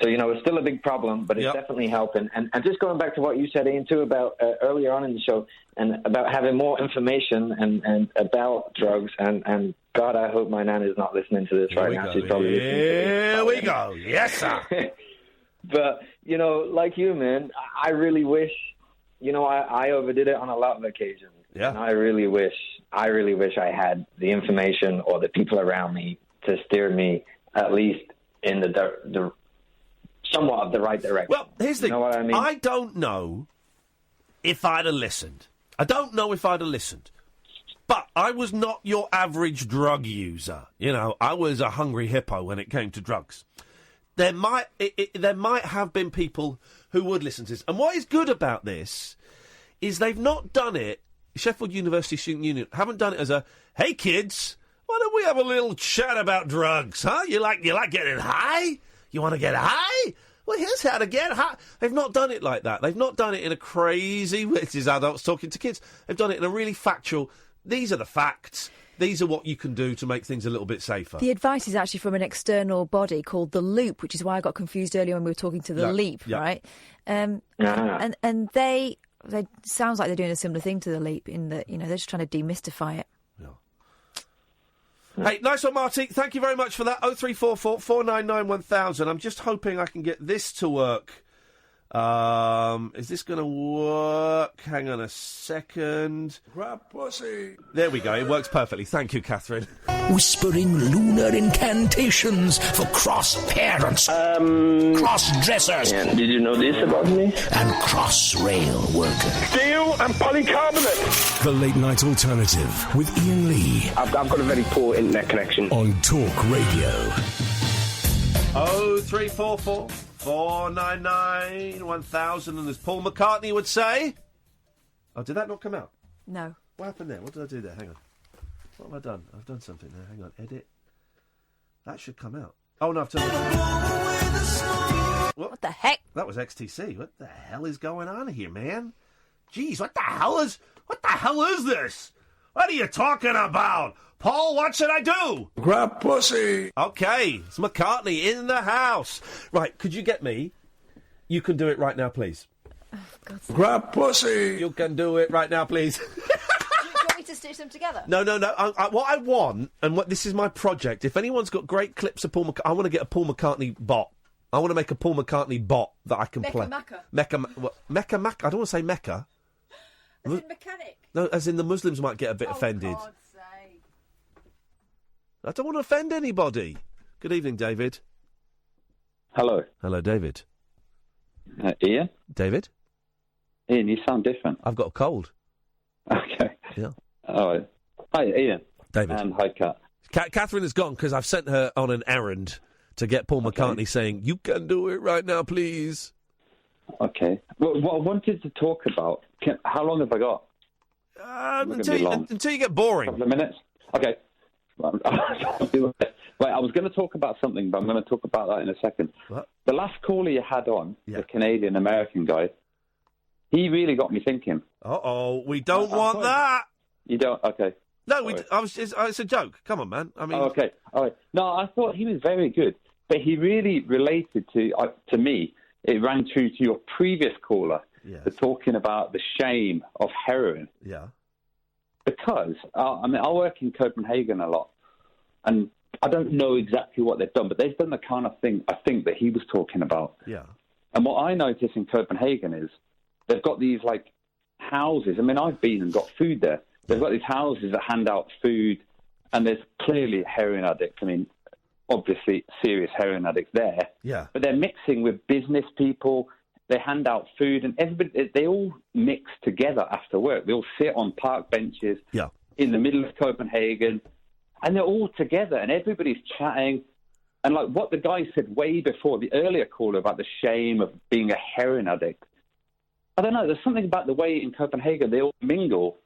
So, it's still a big problem, but it's definitely helping. And just going back to what you said, Ian, too, about earlier on in the show, and about having more information and about drugs. And God, I hope my nan is not listening to this right now. She's probably listening to this. Here we go. Yes, sir. But, like you, man, I really wish, I overdid it on a lot of occasions. Yeah. And I really wish I had the information or the people around me to steer me at least in the somewhat of the right direction. Well, here's the thing. You know what I mean? I don't know if I'd have listened. But I was not your average drug user. You know, I was a hungry hippo when it came to drugs. There might have been people who would listen to this. And what is good about this is they've not done it, Sheffield University Student Union haven't done it as a, hey kids, why don't we have a little chat about drugs, huh? You like getting high? You want to get high? Well, here's how to get high. They've not done it like that. They've not done it in a crazy, this is adults talking to kids. They've done it in a really factual, these are the facts. These are what you can do to make things a little bit safer. The advice is actually from an external body called the Loop, which is why I got confused earlier when we were talking to the Leap, right? And they sounds like they're doing a similar thing to the Leap in that, you know, they're just trying to demystify it. Hey, nice one, Marty. Thank you very much for that. 0344 499 1000. I'm just hoping I can get this to work. Is this going to work? Hang on a second. Grab pussy. There we go. It works perfectly. Thank you, Catherine. Whispering lunar incantations for cross-parents, cross-dressers. Did you know this about me? And cross-rail workers. Steel and polycarbonate. The Late Night Alternative with Iain Lee. I've got a very poor internet connection. On Talk Radio. 0344 499 1000, and as Paul McCartney would say... Oh, did that not come out? No. What happened there? What did I do there? Hang on. What have I done? I've done something there. Hang on. Edit. That should come out. Oh, no, I've turned it. What the heck? That was XTC. What the hell is going on here, man? Jeez, what the hell is this? What are you talking about? Paul, what should I do? Grab pussy. Okay, it's McCartney in the house. Right, could you get me? You can do it right now, please. Oh, God's Grab pussy. You can do it right now, please. Do you want me to stitch them together? No. What I want, and this is my project, if anyone's got great clips of Paul McCartney, I want to get a Paul McCartney bot. I want to make a Paul McCartney bot that I can play. Mecca. I don't want to say Mecca. As in mechanic? No, as in the Muslims might get a bit offended. God's sake. I don't want to offend anybody. Good evening, David. Hello. Hello, David. Ian? David? Ian, you sound different. I've got a cold. Okay. Yeah. All right. Hi, Ian. David. And hi, Kat. Catherine has gone because I've sent her on an errand to get Paul McCartney saying, you can do it right now, please. Okay. Well, what I wanted to talk about, how long have I got? Until you get boring. A couple of minutes? Okay. Right, I was going to talk about something, but I'm going to talk about that in a second. What? The last caller you had on, the Canadian-American guy, he really got me thinking. Uh-oh, we don't want that. You don't? Okay. No, it's a joke. Come on, man. I mean... Okay, all right. No, I thought he was very good, but he really related to me. It ran true to your previous caller, the talking about the shame of heroin. Yeah. Because, I work in Copenhagen a lot, and I don't know exactly what they've done, but they've done the kind of thing I think that he was talking about. Yeah. And what I notice in Copenhagen is they've got these, like, houses. I mean, I've been and got food there. They've got these houses that hand out food, and there's clearly heroin addicts. I mean, obviously serious heroin addicts there. Yeah. But they're mixing with business people. They hand out food, and everybody, they all mix together after work. They all sit on park benches in the middle of Copenhagen, and they're all together, and everybody's chatting. And like what the guy said way before, the earlier caller, about the shame of being a heroin addict, I don't know, there's something about the way in Copenhagen they all mingle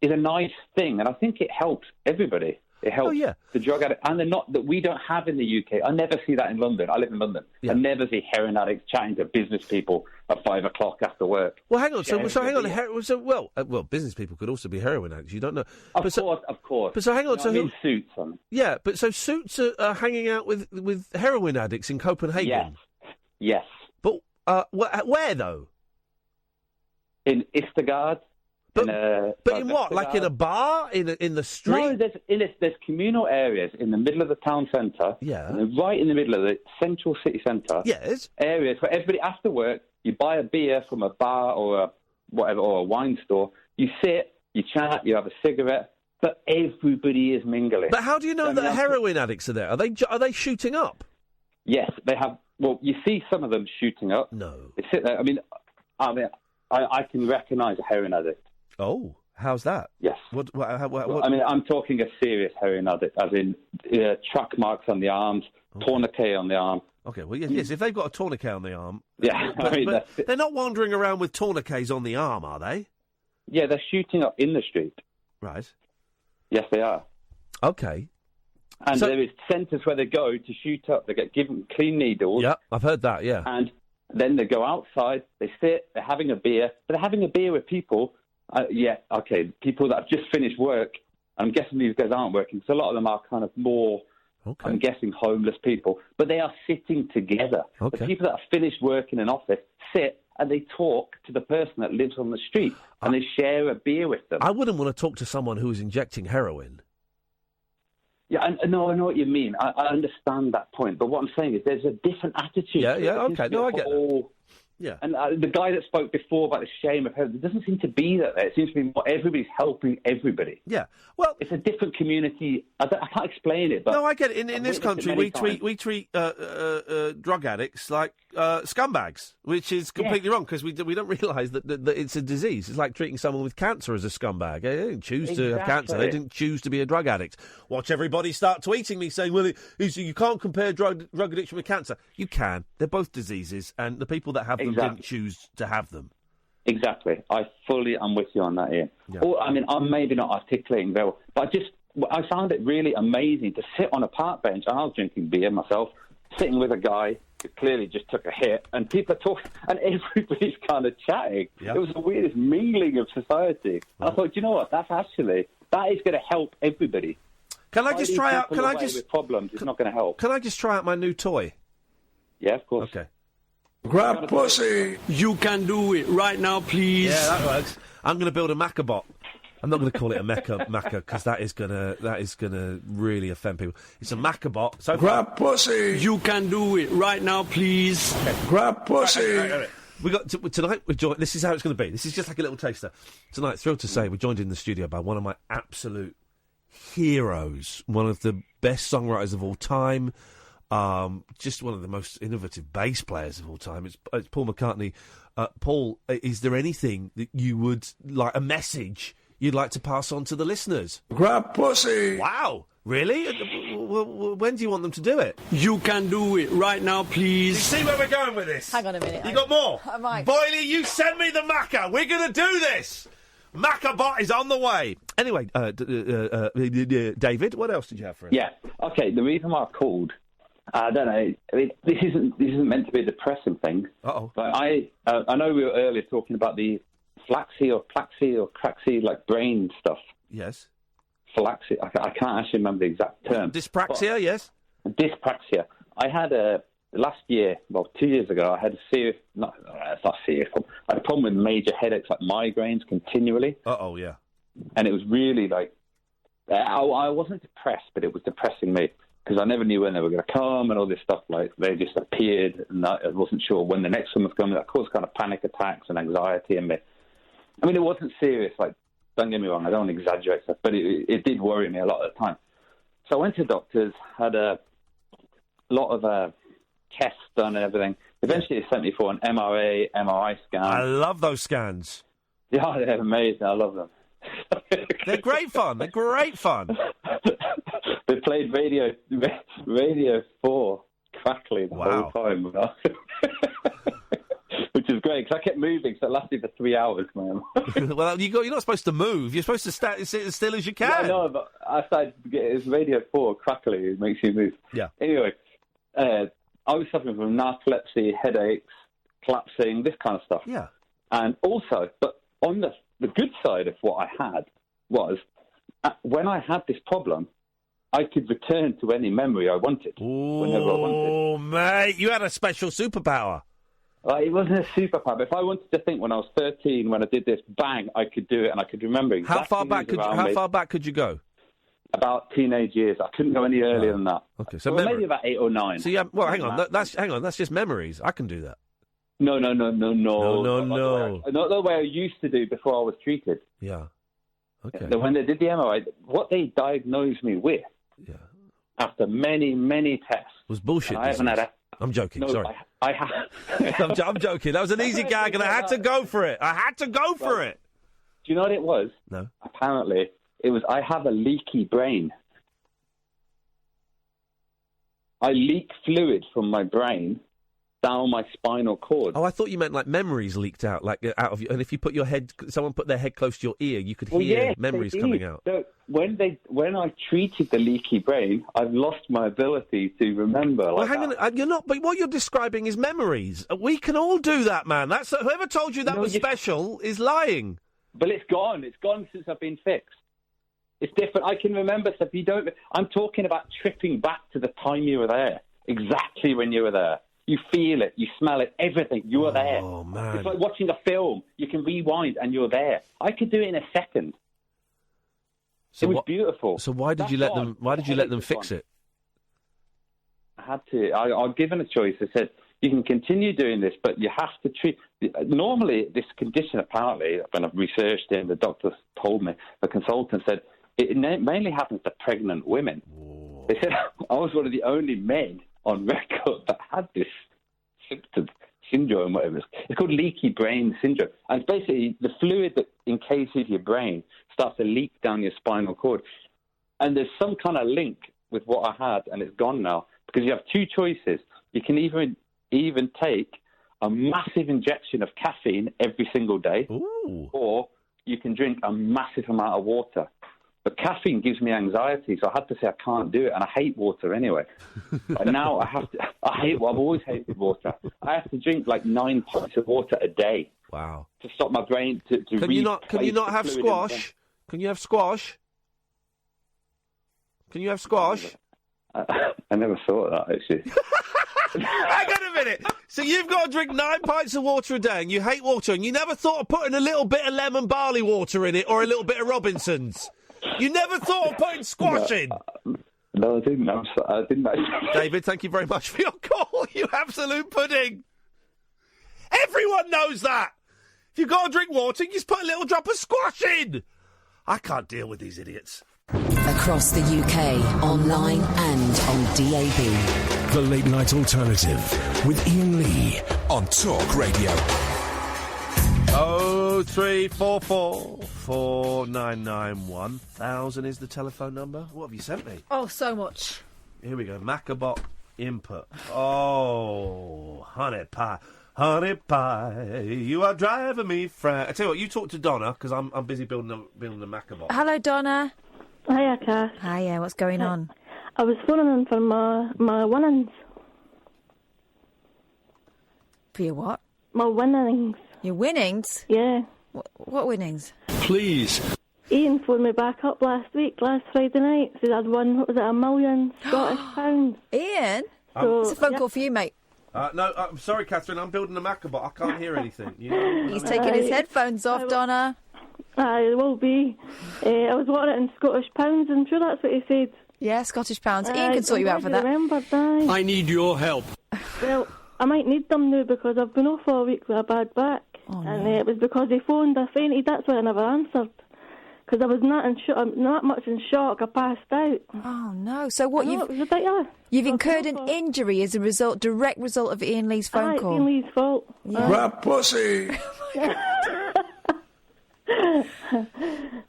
is a nice thing, and I think it helps everybody. It helps the drug addict, and they're not that we don't have in the UK. I never see that in London. I live in London. I never see heroin addicts chatting to business people at 5 o'clock after work. Well, hang on. So hang on. Well, business people could also be heroin addicts. You don't know. Of course. But so hang on. So in suits. Yeah, but so suits are hanging out with heroin addicts in Copenhagen. Yes. But where though? In Istegard. But in what? Like in a bar? In the street? No, there's communal areas in the middle of the town centre. Yeah. And right in the middle of the central city centre. Yes. Areas where everybody, after work, you buy a beer from a bar or a wine store. You sit, you chat, you have a cigarette, but everybody is mingling. But how do you know that heroin addicts are there? Are they shooting up? Yes, they have. Well, you see some of them shooting up. No. They sit there. I mean, I can recognise a heroin addict. Oh. How's that? Yes. What? I mean, I'm talking a serious heroin addict, as in track marks on the arms, tourniquet on the arm. Okay, well, yes, if they've got a tourniquet on the arm... Yeah, but they're not wandering around with tourniquets on the arm, are they? Yeah, they're shooting up in the street. Right. Yes, they are. Okay. And there is centres where they go to shoot up. They get given clean needles. Yeah, I've heard that, yeah. And then they go outside, they sit, they're having a beer. But they're having a beer with people, people that have just finished work. I'm guessing these guys aren't working, so a lot of them are kind of more... Okay. I'm guessing homeless people, but they are sitting together. Okay. The people that have finished work in an office sit and they talk to the person that lives on the street and they share a beer with them. I wouldn't want to talk to someone who's injecting heroin. Yeah, no, I know what you mean. I understand that point, but what I'm saying is there's a different attitude. Yeah, okay. No, I get that. Yeah. And the guy that spoke before about the shame of heroin, there doesn't seem to be that there. It seems to be more everybody's helping everybody. Yeah. Well, it's a different community. I can't explain it, but no, I get it. In this country, we treat drug addicts like scumbags, which is completely wrong because we don't realise that it's a disease. It's like treating someone with cancer as a scumbag. They didn't choose to have cancer. They didn't choose to be a drug addict. Watch everybody start tweeting me saying, "Well, you can't compare drug addiction with cancer." You can. They're both diseases, and the people that have them didn't choose to have them. Exactly. I'm with you on that, Ian. Yeah. Or, I mean, I'm maybe not articulating very well, but I found it really amazing to sit on a park bench, and I was drinking beer myself, sitting with a guy who clearly just took a hit, and people are talking, and everybody's kind of chatting. Yeah. It was the weirdest mingling of society. And I thought, you know what, that is going to help everybody. Can I just try out? Can I just with problems? It's not going to help. Can I just try out my new toy? Yeah, of course. Okay. Grab pussy. You can do it right now, please. Yeah, that works. I'm going to build a Macabot. I'm not going to call it a Maca because that is gonna really offend people. It's a Macabot. So grab pussy. You can do it right now, please. Okay. Grab pussy. Right. We got tonight. We're joined. This is how it's going to be. This is just like a little taster. Tonight, thrilled to say, we're joined in the studio by one of my absolute heroes, one of the best songwriters of all time. Just one of the most innovative bass players of all time. It's Paul McCartney. Paul, is there anything that you would like, a message you'd like to pass on to the listeners? Grab pussy. Wow, really? When do you want them to do it? You can do it right now, please. You see where we're going with this? Hang on a minute. You got more? I might. Boyley, you send me the Macca. We're going to do this. Macabot is on the way. Anyway, David, what else did you have for us? Yeah. Okay. The reason why I called. I don't know. I mean, this isn't meant to be a depressing thing. Uh-oh. But I know we were earlier talking about the flaxy or craxy, like brain stuff. Yes. Flaxy. I can't actually remember the exact term. Dyspraxia, yes. Dyspraxia. I had last year, 2 years ago, I had a serious, it's not serious problem. I had a problem with major headaches, like migraines, continually. Uh-oh, yeah. And it was really like, I wasn't depressed, but it was depressing me. Because I never knew when they were going to come and all this stuff. Like, they just appeared, and I wasn't sure when the next one was coming. That caused kind of panic attacks and anxiety in me. I mean, it wasn't serious. Like, don't get me wrong, I don't want to exaggerate stuff, but it did worry me a lot of the time. So I went to doctors, had a lot of tests done and everything. Eventually, they sent me for an MRI scan. I love those scans. Yeah, they're amazing. I love them. They're great fun. They're great fun. They played Radio 4 crackly the whole time. Which is great, because I kept moving, so it lasted for 3 hours, man. Well, you're not supposed to move. You're supposed to sit as still as you can. Yeah, I know, but I started to get it's Radio 4 crackly. It makes you move. Yeah. Anyway, I was suffering from narcolepsy, headaches, collapsing, this kind of stuff. Yeah. And also, but on the good side of what I had was, when I had this problem, I could return to any memory I wanted, whenever I wanted. Oh, mate, you had a special superpower. It wasn't a superpower, but if I wanted to think when I was 13, when I did this, bang, I could do it, and I could remember exactly. How far back could you go? About teenage years. I couldn't go any earlier than that. Okay, so maybe about 8 or 9. So yeah, well, hang on, that's just memories. I can do that. No. No. Not the way I used to do before I was treated. Yeah. Okay. When they did the MRI, what they diagnosed me with, after many, many tests, was bullshit. I haven't had I'm joking. No, sorry. I have. I'm joking. That was an easy gag, and I had to go for it. Do you know what it was? No. Apparently, it was I have a leaky brain. I leak fluid from my brain down my spinal cord. Oh, I thought you meant like memories leaked out, like out of you. And if you put someone put their head close to your ear, you could hear memories coming out. So when I treated the leaky brain, I've lost my ability to remember. Well, hang on, you're not. But what you're describing is memories. We can all do that, man. That's whoever told you that was special is lying. But it's gone. It's gone since I've been fixed. It's different. I can remember stuff you don't. I'm talking about tripping back to the time you were there, exactly when you were there. You feel it, you smell it, everything. You are there. Oh man! It's like watching a film. You can rewind, and you're there. I could do it in a second. So it was beautiful. So why did you let them? Why did you let them fix it? I had to. I was given a choice. I said, you can continue doing this, but you have to treat. Normally, this condition, apparently, when I've researched it, and the doctor told me, the consultant said, it mainly happens to pregnant women. Whoa. They said I was one of the only men on record that had this syndrome, whatever it's called, leaky brain syndrome. And it's basically the fluid that encases your brain starts to leak down your spinal cord. And there's some kind of link with what I had, and it's gone now, because you have two choices. You can even take a massive injection of caffeine every single day, or you can drink a massive amount of water. But caffeine gives me anxiety, so I had to say I can't do it, and I hate water anyway. But now I have to. I've always hated water. I have to drink like 9 pints of water a day. Wow! To stop my brain to. Can you not have squash? Can you have squash? Can you have squash? I never thought of that actually. Hang on a minute. So you've got to drink 9 pints of water a day, and you hate water, and you never thought of putting a little bit of lemon barley water in it, or a little bit of Robinson's. You never thought of putting squash in? No, I didn't. I didn't. David, thank you very much for your call, you absolute pudding. Everyone knows that. If you've got to drink water, you just put a little drop of squash in. I can't deal with these idiots. Across the UK, online and on DAB. The Late Night Alternative with Iain Lee on Talk Radio. 0344 499 1000 is the telephone number. What have you sent me? Oh, so much. Here we go. Macabot input. Oh, honey pie. Honey pie, you are driving me frantic. I tell you what, you talk to Donna, because I'm busy building the Macabot. Hello, Donna. Hiya, Cass. Hiya, what's going on? I was phoning in for my winnings. For your what? My winnings. Your winnings? Yeah. What winnings? Please. Iain phoned me back up last Friday night. Said I'd won, what was it, £1 million Scottish pounds. Iain? So, it's a phone call for you, mate. No, I'm sorry, Catherine, I'm building a Macabot. I can't hear anything. You know, He's taking his headphones off, Donna. It will be. I was wanting it in Scottish pounds, I'm sure that's what he said. Yeah, Scottish pounds. Iain can sort you out for that. I need your help. Well, I might need them now because I've been off all week with a bad back. Oh, and it was because he phoned, I fainted, that's why I never answered. Because I was not much in shock, I passed out. Oh, no. So what, you've incurred an injury as a direct result of Iain Lee's phone call? It's Iain Lee's fault. Yeah. Grab pussy!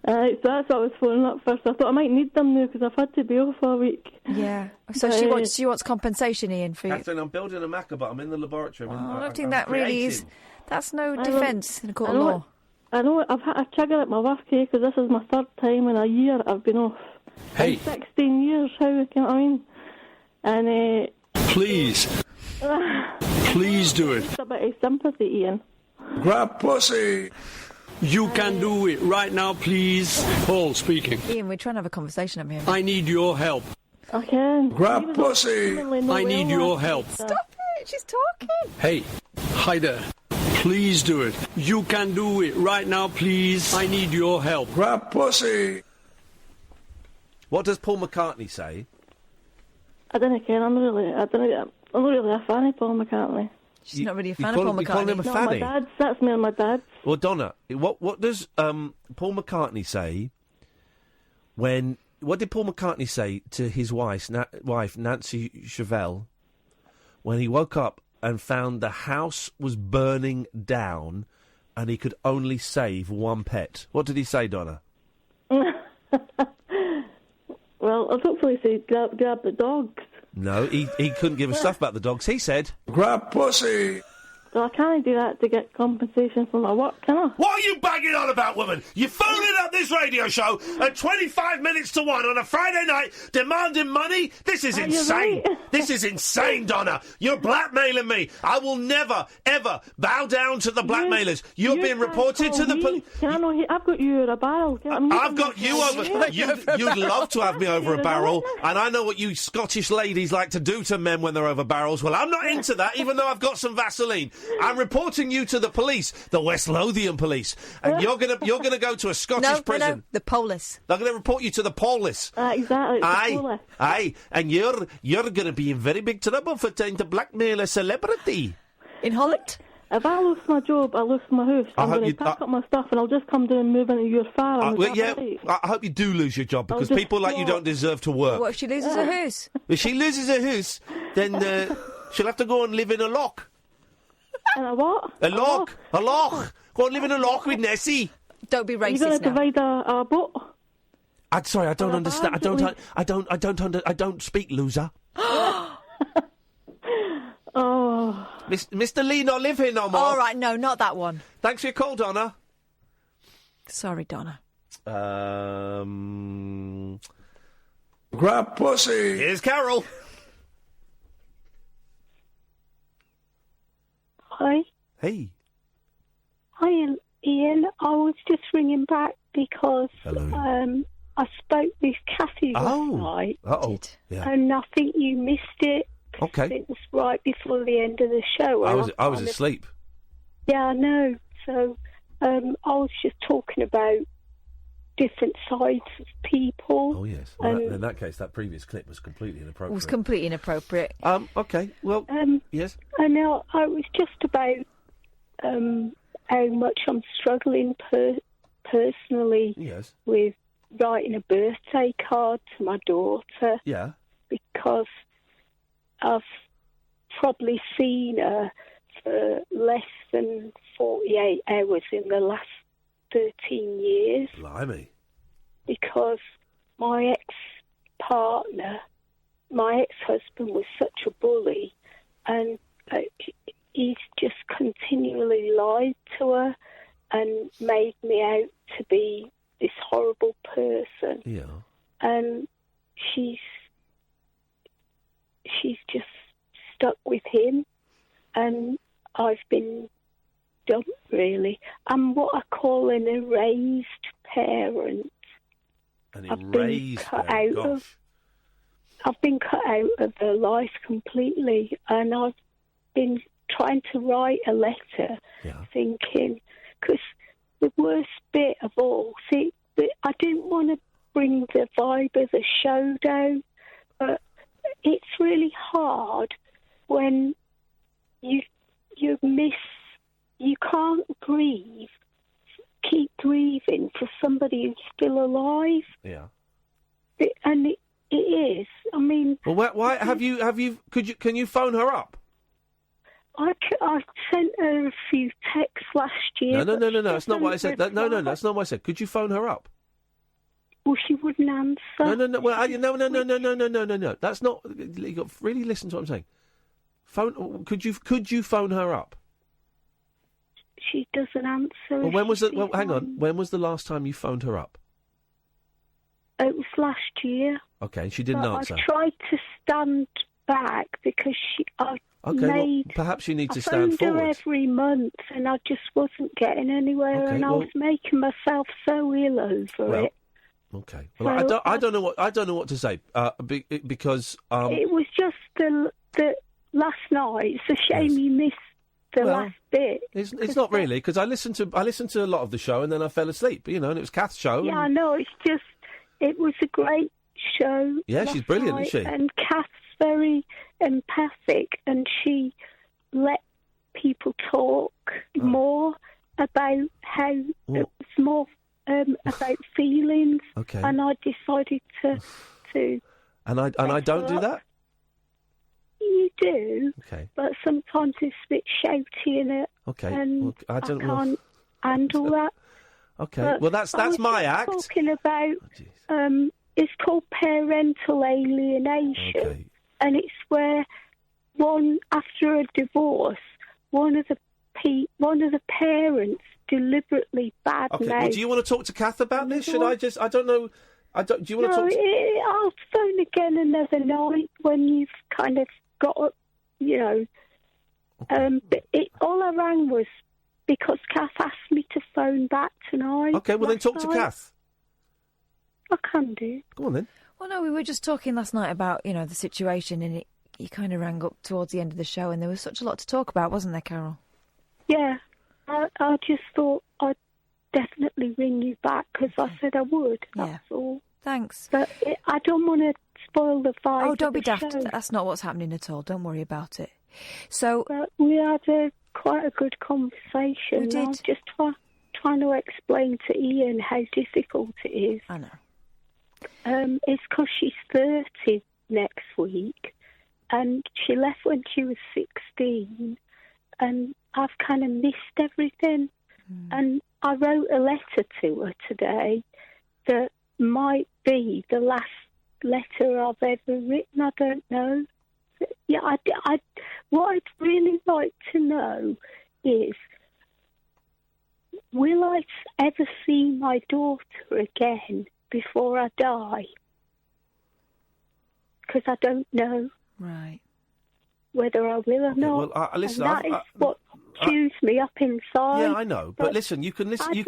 So that's what I was phoning up first. I thought I might need them now because I've had to be off all week. Yeah. So she wants compensation, Iain, for you. Catherine, I'm building a Macabot. I'm in the laboratory. I don't think that really is. That's no defence in a court of law. I know. I've had a trigger at my work here because this is my third time in a year I've been off. Hey. 16 years. How, you know what I mean? And please. Please do it. Just a bit of sympathy, Iain. Grab pussy! You can do it right now, please. Paul speaking. Iain, we're trying to have a conversation up here. I need your help. I can. Grab pussy! I need your help. Stop it, she's talking. Hey, hi there. Please do it. You can do it right now, please. I need your help. Grab pussy! What does Paul McCartney say? I don't care. I'm not really a fan of Paul McCartney. She's not really a fan of Paul McCartney. You call him a fanny? My dad's. That's me and my dad's. Well, Donna, what does Paul McCartney say when... What did Paul McCartney say to his wife Nancy Chevelle, when he woke up and found the house was burning down and he could only save one pet. What did he say, Donna? Well, I'd hopefully say grab the dogs. No, he couldn't give a stuff about the dogs. He said, grab pussy. So I can't do that to get compensation for my work, can I? What are you banging on about, woman? You're phoning up this radio show at 25 minutes to 1 on a Friday night demanding money? This is insane. Right. This is insane, Donna. You're blackmailing me. I will never, ever bow down to the blackmailers. You're being reported to the police. I've got you in a barrel. I've got you over... You'd love to have me over a barrel, and I know what you Scottish ladies like to do to men when they're over barrels. Well, I'm not into that, even though I've got some Vaseline. I'm reporting you to the police, the West Lothian police, and you're gonna go to a Scottish prison. No, the police. They're going to report you to the police. Exactly. Aye, and you're going to be in very big trouble for trying to blackmail a celebrity. In Holland? If I lose my job, I lose my house. I'm going to pack up my stuff and I'll just come down and move into your farm. I hope you do lose your job, because people like you don't deserve to work. What if she loses her house? If she loses her house, then she'll have to go and live in a loch. In a what? A loch. A loch. Go and live in a loch with Nessie. Don't be racist. You're going to provide a boat? I'm sorry, I don't understand. I don't speak, loser. Oh. Mr. Lee not live here no more. All right, no, not that one. Thanks for your call, Donna. Sorry, Donna. Grab pussy. Here's Carol. Hi. Hey. Hi, Ian. I was just ringing back because I spoke with Kathy last night. Yeah. And I think you missed it. Okay. It was right before the end of the show. I was asleep. Yeah, I know. So I was just talking about different sides of people. Oh, yes. Well, in that case, that previous clip was completely inappropriate. It was completely inappropriate. Okay, well, yes. I know. I was just about how much I'm struggling personally with writing a birthday card to my daughter. Yeah. Because I've probably seen her for less than 48 hours in the last 13 years. Blimey. Because my ex-partner, my ex-husband was such a bully, and he's just continually lied to her and made me out to be this horrible person. Yeah. And she's just stuck with him, and I've been dumped, really. I'm what I call an erased parent. I've been cut out of their life completely, and I've been trying to write a letter, thinking, because the worst bit of all, I didn't want to bring the vibe of the show down, but it's really hard when you can't keep grieving for somebody who's still alive. Yeah. And it is. I mean, well, why have you? Can you phone her up? I sent her a few texts last year. No. That's not what I said. No. That's not what I said. Could you phone her up? Well, she wouldn't answer. No. Well, no. That's not. You got really listen to what I'm saying. Could you phone her up? She doesn't answer. Well, hang on. When was the last time you phoned her up? It was last year. Okay, she didn't answer. I tried to stand back because perhaps you need to I stand phoned forward. her every month, and I just wasn't getting anywhere, and I was making myself so ill over it. Okay. Well, So I don't know what to say because it was just the last night. It's a shame you missed the last bit. It's not really, because I listened to a lot of the show and then I fell asleep. And it was Kath's show. Yeah, I know. It's just it was a great show. Yeah, she's brilliant, night, isn't she? And Kath's very empathic, and she let people talk more about how it was more about feelings. Okay. And I decided to. And I don't do that. You do. Okay. But sometimes it's a bit shouty in it. Okay. And I don't can't handle that. Okay, But well, that's I was my just act. Talking about, it's called parental alienation, and it's where after a divorce, one of the parents deliberately badmouths. Okay, well, do you want to talk to Kath about this? Should I just? I don't know. Do you want to talk? I'll phone again another night when you've kind of got, But all I rang was because Kath asked me to phone back tonight. Okay, well then talk to Kath. I can do. Go on then. Well, no, we were just talking last night about, the situation, and you kind of rang up towards the end of the show, and there was such a lot to talk about, wasn't there, Carol? Yeah, I just thought I'd definitely ring you back because I said I would. That's all. Thanks. But I don't want to spoil the vibe. Oh, don't of be the daft. show. That's not what's happening at all. Don't worry about it. So But we had quite a good conversation. We did. I was just trying to explain to Iain how difficult it is. I know. It's because she's 30 next week, and she left when she was 16, and I've kind of missed everything. And I wrote a letter to her today that might be the last letter I've ever written. I don't know. Yeah, what I'd really like to know is, will I ever see my daughter again before I die? Because I don't know. Right. Whether I will or not. Well, listen, and that is what chews me up inside. Yeah, I know. But listen, you can listen. You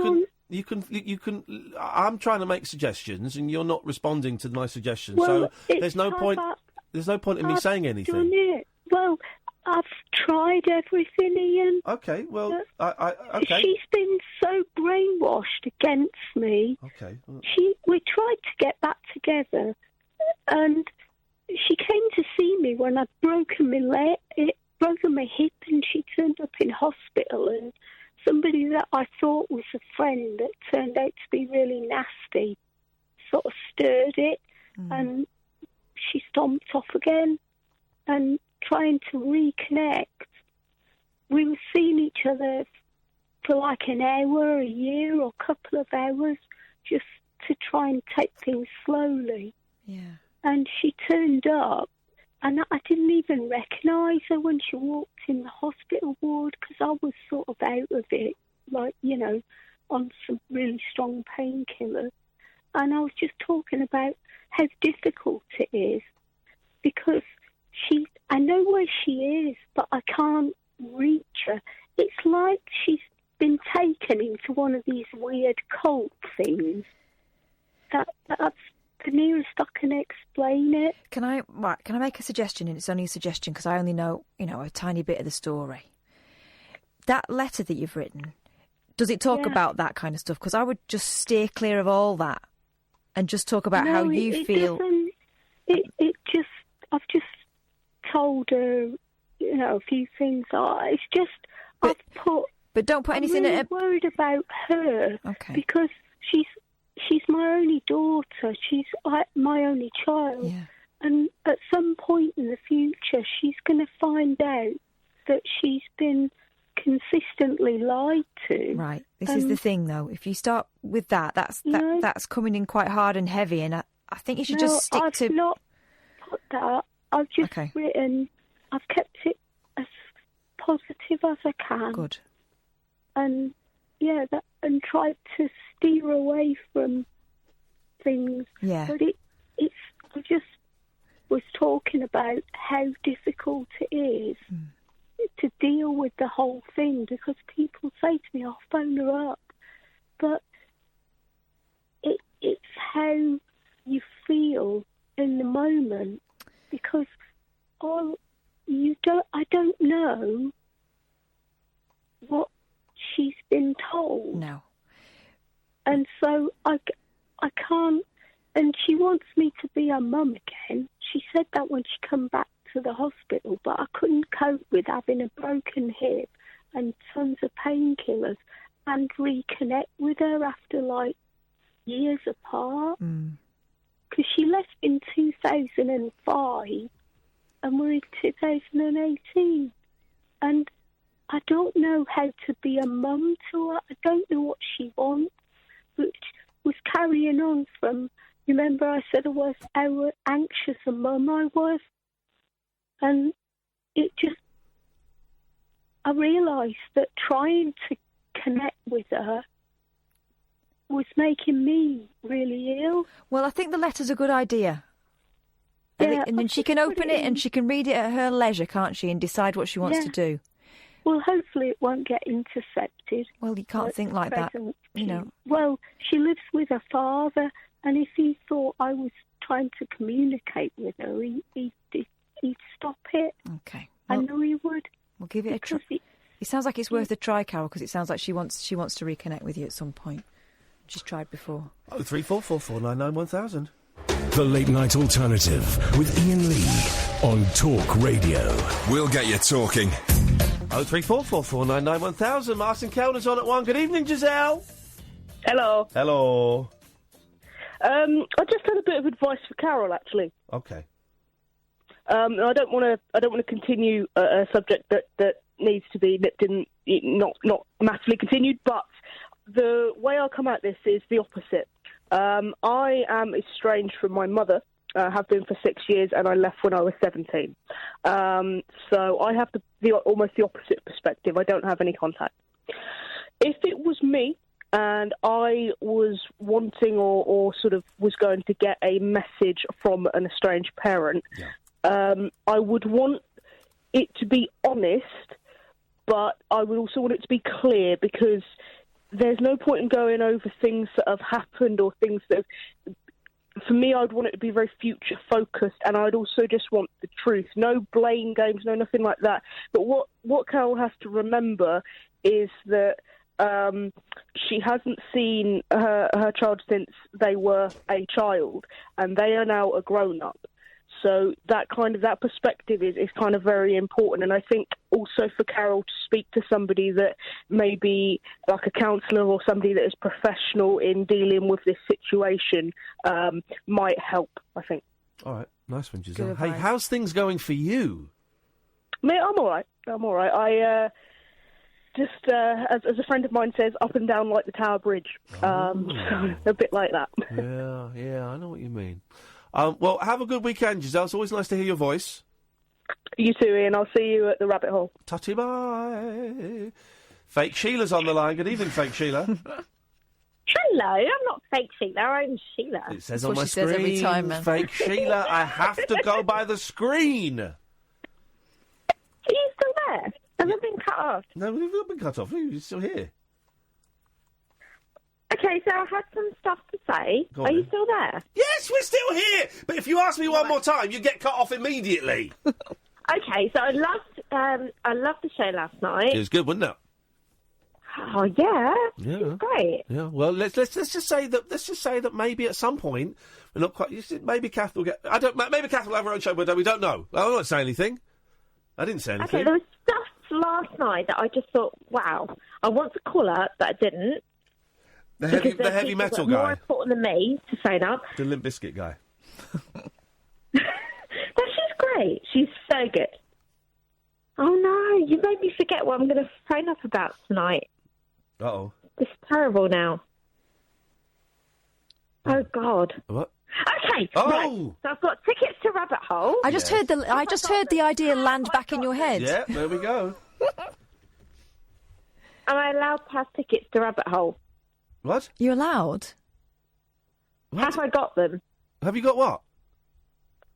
can. I'm trying to make suggestions, and you're not responding to my suggestions. Well, so there's no point. There's no point in me saying anything. Done it. Well, I've tried everything, Iain. Okay. Well, okay. She's been so brainwashed against me. Okay. We tried to get back together, and she came to see me when I'd broken my hip, and she turned up in hospital, and somebody that I thought was a friend that turned out to be really nasty sort of stirred it, and she stomped off again, and trying to reconnect. We were seeing each other for like an hour, a year, or a couple of hours, just to try and take things slowly. Yeah. And she turned up, and I didn't even recognise her when she walked in the hospital ward because I was sort of out of it, like, on some really strong painkillers. And I was just talking about how difficult it is because I know where she is, but I can't reach her. It's like she's been taken into one of these weird cult things. That's the nearest I can explain it. Can I make a suggestion? And it's only a suggestion because I only know, a tiny bit of the story. That letter that you've written, does it talk about that kind of stuff? Because I would just steer clear of all that and just talk about how you feel. I've just told her, a few things. I've put. But don't put anything. I'm really worried about her. Okay. Because she's my only daughter. She's my only child. Yeah. And at some point in the future, she's going to find out that she's been consistently lied to. Right. This is the thing, though. If you start with that's coming in quite hard and heavy, and I think you should just stick to. I've not put that. I've just written. I've kept it as positive as I can. Good. And and tried to steer away from things. Yeah. But I just was talking about how difficult it is to deal with the whole thing because people say to me, "I'll phone her up," but it's how you feel in the moment because I don't know what she's been told. No. And so I can't, and she wants me to be her mum again. She said that when she come back to the hospital, but I couldn't cope with having a broken hip and tons of painkillers and reconnect with her after like years apart. Because she left in 2005 and we're in 2018. And I don't know how to be a mum to her. I don't know what she wants, which was carrying on from, remember I said I was how anxious a mum I was? And it just, I realised that trying to connect with her was making me really ill. Well, I think the letter's a good idea. Yeah, and then she can open it and she can read it at her leisure, can't she, and decide what she wants to do. Well, hopefully it won't get intercepted. Well, you can't think like that, you know. Well, she lives with her father, and if he thought I was trying to communicate with her, he'd stop it. Okay. I know he would. We'll give it a try. It sounds like it's worth a try, Carol, because it sounds like she wants to reconnect with you at some point. She's tried before. 03444991000. The Late Night Alternative with Iain Lee on Talk Radio. We'll get you talking. 03444991000. Martin Kellner's on at 1. Good evening, Giselle. Hello. Hello. I just had a bit of advice for Carol, actually. Okay. I don't want to continue a subject that needs to be nipped in, not massively continued. But the way I'll come at this is the opposite. I am estranged from my mother. Have been for 6 years, and I left when I was 17. So I have almost the opposite perspective. I don't have any contact. If it was me, and I was wanting or sort of was going to get a message from an estranged parent, I would want it to be honest, but I would also want it to be clear, because there's no point in going over things that have happened or things that... For me, I'd want it to be very future-focused, and I'd also just want the truth. No blame games, no nothing like that. But what Carol has to remember is that she hasn't seen her child since they were a child, and they are now a grown-up. So that perspective is kind of very important. And I think also for Carol to speak to somebody that may be like a counsellor or somebody that is professional in dealing with this situation might help, I think. All right. Nice one, Giselle. Hey, how's things going for you? Me, I'm all right. I just, as a friend of mine says, up and down like the Tower Bridge. So a bit like that. Yeah, I know what you mean. Well, have a good weekend, Giselle. It's always nice to hear your voice. You too, Ian. I'll see you at the rabbit hole. Tutty bye. Fake Sheila's on the line. Good evening, Fake Sheila. Hello, I'm not Fake Sheila, I'm Sheila. It says on my screen, every time, Fake Sheila. I have to go by the screen. Are you still there? Have I been cut off? No, we've not been cut off. You're still here. Okay, so I had some stuff to say. Go on, Are you then. still there? Yes, we're still here. But if you ask me one more time, you get cut off immediately. Okay, so I loved the show last night. It was good, wasn't it? Oh yeah, Yeah. it's great. Yeah. Well, let's just say that maybe at some point we're not quite. Maybe Kath will get. Maybe Kath will have her own show, but we don't know. I'm not saying anything. I didn't say anything. Okay, there was stuff last night that I just thought, wow, I want to call her, but I didn't. The heavy metal More guy. important than me to phone up. The Limp Bizkit guy. She's great. She's so good. Oh no, you made me forget what I'm going to phone up about tonight. Uh-oh. It's terrible now. Oh God. What? Okay. Oh. Right. So I've got tickets to Rabbit Hole. I just heard the idea land back in your head. Yeah, there we go. Am I allowed to have tickets to Rabbit Hole? What? You're allowed? Have I got them? Have you got what?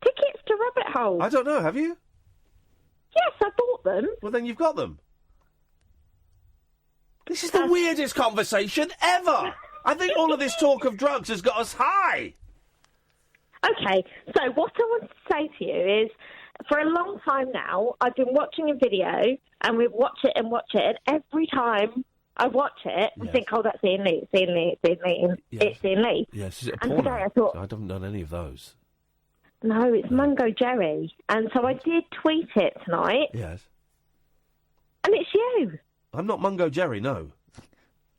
Tickets to Rabbit Hole. I don't know. Have you? Yes, I bought them. Well, then you've got them. This is the weirdest conversation ever. I think all of this talk of drugs has got us high. Okay, so what I want to say to you is, for a long time now, I've been watching a video, and we watch it, and every time I watch it, I think, oh, that's Iain Lee, it's Iain Lee, it's Iain Lee, it's Iain Lee. Yes, is it a And porno? today I thought, I haven't done any of those. no, it's Mungo Jerry. And so I did tweet it tonight, Yes. and it's you. I'm not Mungo Jerry, no.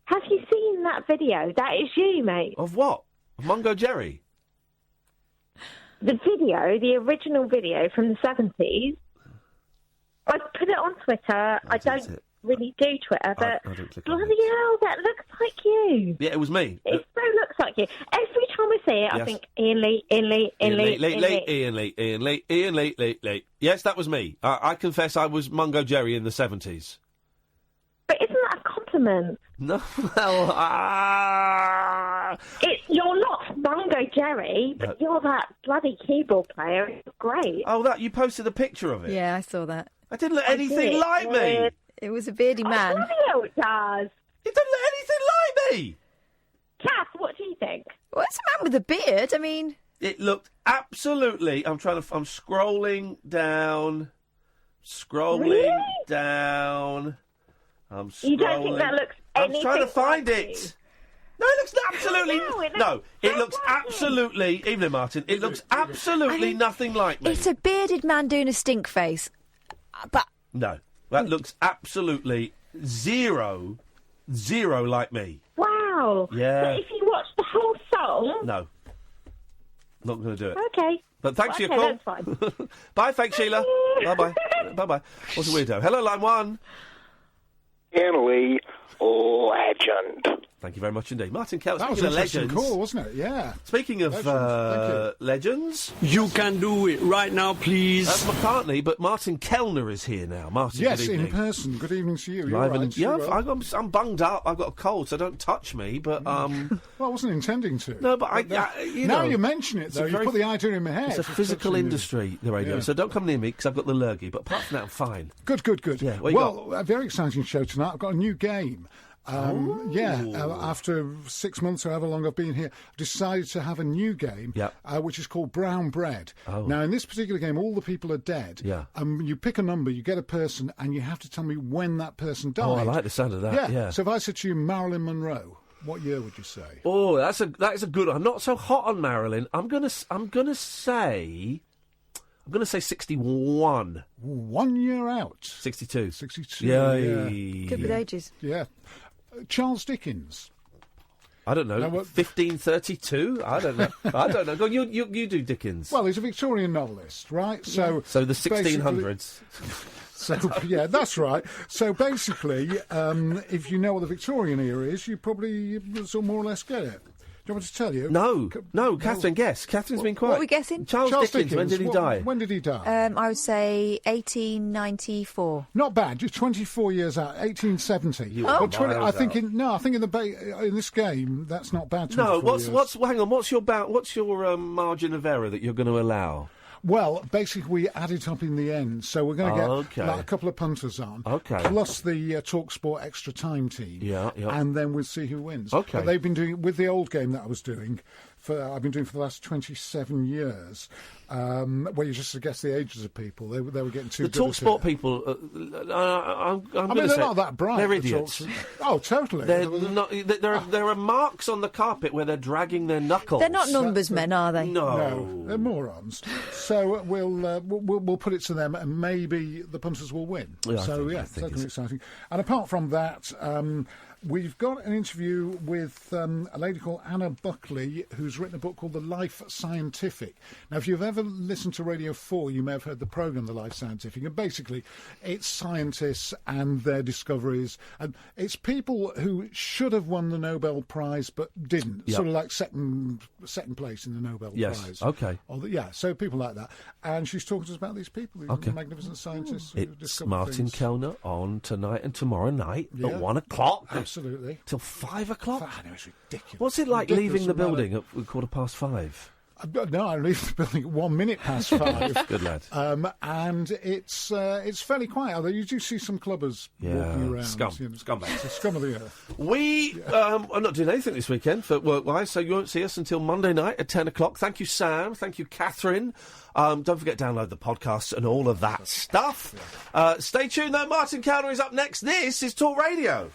Have you seen that video? That is you, mate. Of what? Of Mungo Jerry? The video, the original video from the 70s. I put it on Twitter. really do Twitter, but I don't click bloody hell, that looks like you. Yeah, it was me. It so looks like you. Every time I see it, I Yes. think Iain Lee, Iain Lee, Iain Lee, Iain Lee. Yes, that was me. I confess I was Mungo Jerry in the 70s. But isn't that a compliment? No, well, You're not Mungo Jerry, but you're that bloody keyboard player. It's great. Oh, that you posted a picture of it? Yeah, I saw that. I didn't look anything like me. It was a beardy man. Bloody hell it does. It doesn't look anything like me. Kath, what do you think? Well, it's a man with a beard. I mean, It looked absolutely. I'm scrolling down. Really? Down. I'm scrolling. You don't think that looks anything I'm trying to find like it. you? No, it looks absolutely. No, It looks absolutely. Evening, Martin. It looks absolutely nothing like me. it's a bearded man doing a stink face. But No, that looks absolutely zero like me. Wow. Yeah. But if you watch the whole song... No, not going to do it. Okay. But thanks for your Okay, call. that's fine. Bye, fake Sheila. Bye-bye. Bye-bye. What's a weirdo? Hello, line one. Iain Lee, legend. Thank you very much indeed. Martin Kelly, That was speaking an of interesting legends. call, wasn't it? Yeah. Speaking of legends. You can do it right now, please. That's McCartney, but Martin Kellner is here now. Martin, Yes, good evening. in person. Good evening to you. You're Live right. and, you yeah, were. I'm bunged up. I've got a cold, so don't touch me. But Well, I wasn't intending to. no, but now you mention it, though, you put the idea in my head. It's a physical industry, the radio. Yeah. So don't come near me because I've got the lurgy. But apart from that, I'm fine. Good. Yeah. What you Well, a very exciting show tonight. I've got a new game. After 6 months or however long I've been here, I've decided to have a new game, which is called Brown Bread. Oh. Now, in this particular game, all the people are dead. Yeah. You pick a number, you get a person, and you have to tell me when that person died. Oh, I like the sound of that. Yeah. So if I said to you Marilyn Monroe, what year would you say? Oh, that is a good one. I'm not so hot on Marilyn. I'm gonna say 61. 1 year out. 62. 62. Yay. good with ages. Yeah. Charles Dickens. I don't know. 1532? I don't know. Go on, you do Dickens. Well, he's a Victorian novelist, right? So the 1600s. So, yeah, that's right. So basically, if you know what the Victorian era is, you probably sort of more or less get it. Do you want me to tell you? No, Catherine, guess. Catherine's been quiet. What are we guessing? Charles Dickens, when did he die? When did he die? I would say 1894. Not bad. You're 24 years out. 1870. I think in this game that's not bad. No, hang on. What's your margin of error that you're going to allow? Well, basically, we add it up in the end, so we're going to get Okay. a couple of punters on, Okay. plus the TalkSport extra time team, Yeah. and then we'll see who wins. Okay. But they've been doing with the old game that I was doing. I've been doing for the last 27 years, where you just guess the ages of people. They were getting too The good at TalkSport it. people, I'm I gonna mean, they're say not that bright. They're the idiots. Oh, totally. There are marks on the carpet where they're dragging their knuckles. They're not numbers men, are they? No, they're morons. So we'll put it to them, and maybe the punters will win. Yeah, so I think that's exciting. And apart from that, we've got an interview with a lady called Anna Buckley, who's written a book called The Life Scientific. Now, if you've ever listened to Radio 4, you may have heard the programme The Life Scientific. And basically, it's scientists and their discoveries. And it's people who should have won the Nobel Prize but didn't. Yep. Sort of like second place in the Nobel Prize. Okay. So people like that. And she's talking to us about these people, these Okay. magnificent scientists. who It's discover Martin things. Kellner on tonight and tomorrow night Yeah. at 1 o'clock. Absolutely. Till 5 o'clock? I know, it's ridiculous. What's it like Ridiculous leaving the amount of- building at 5:15? No, I leave the building at 1 minute past 5. Good lad. And it's fairly quiet. Although you do see some clubbers walking around. Scumbags. It's the scum of the earth. We are not doing anything this weekend for work-wise, so you won't see us until Monday night at 10 o'clock. Thank you, Sam. Thank you, Catherine. Don't forget to download the podcasts and all of that stuff. Stay tuned, though. Martin Kellner is up next. This is Talk Radio.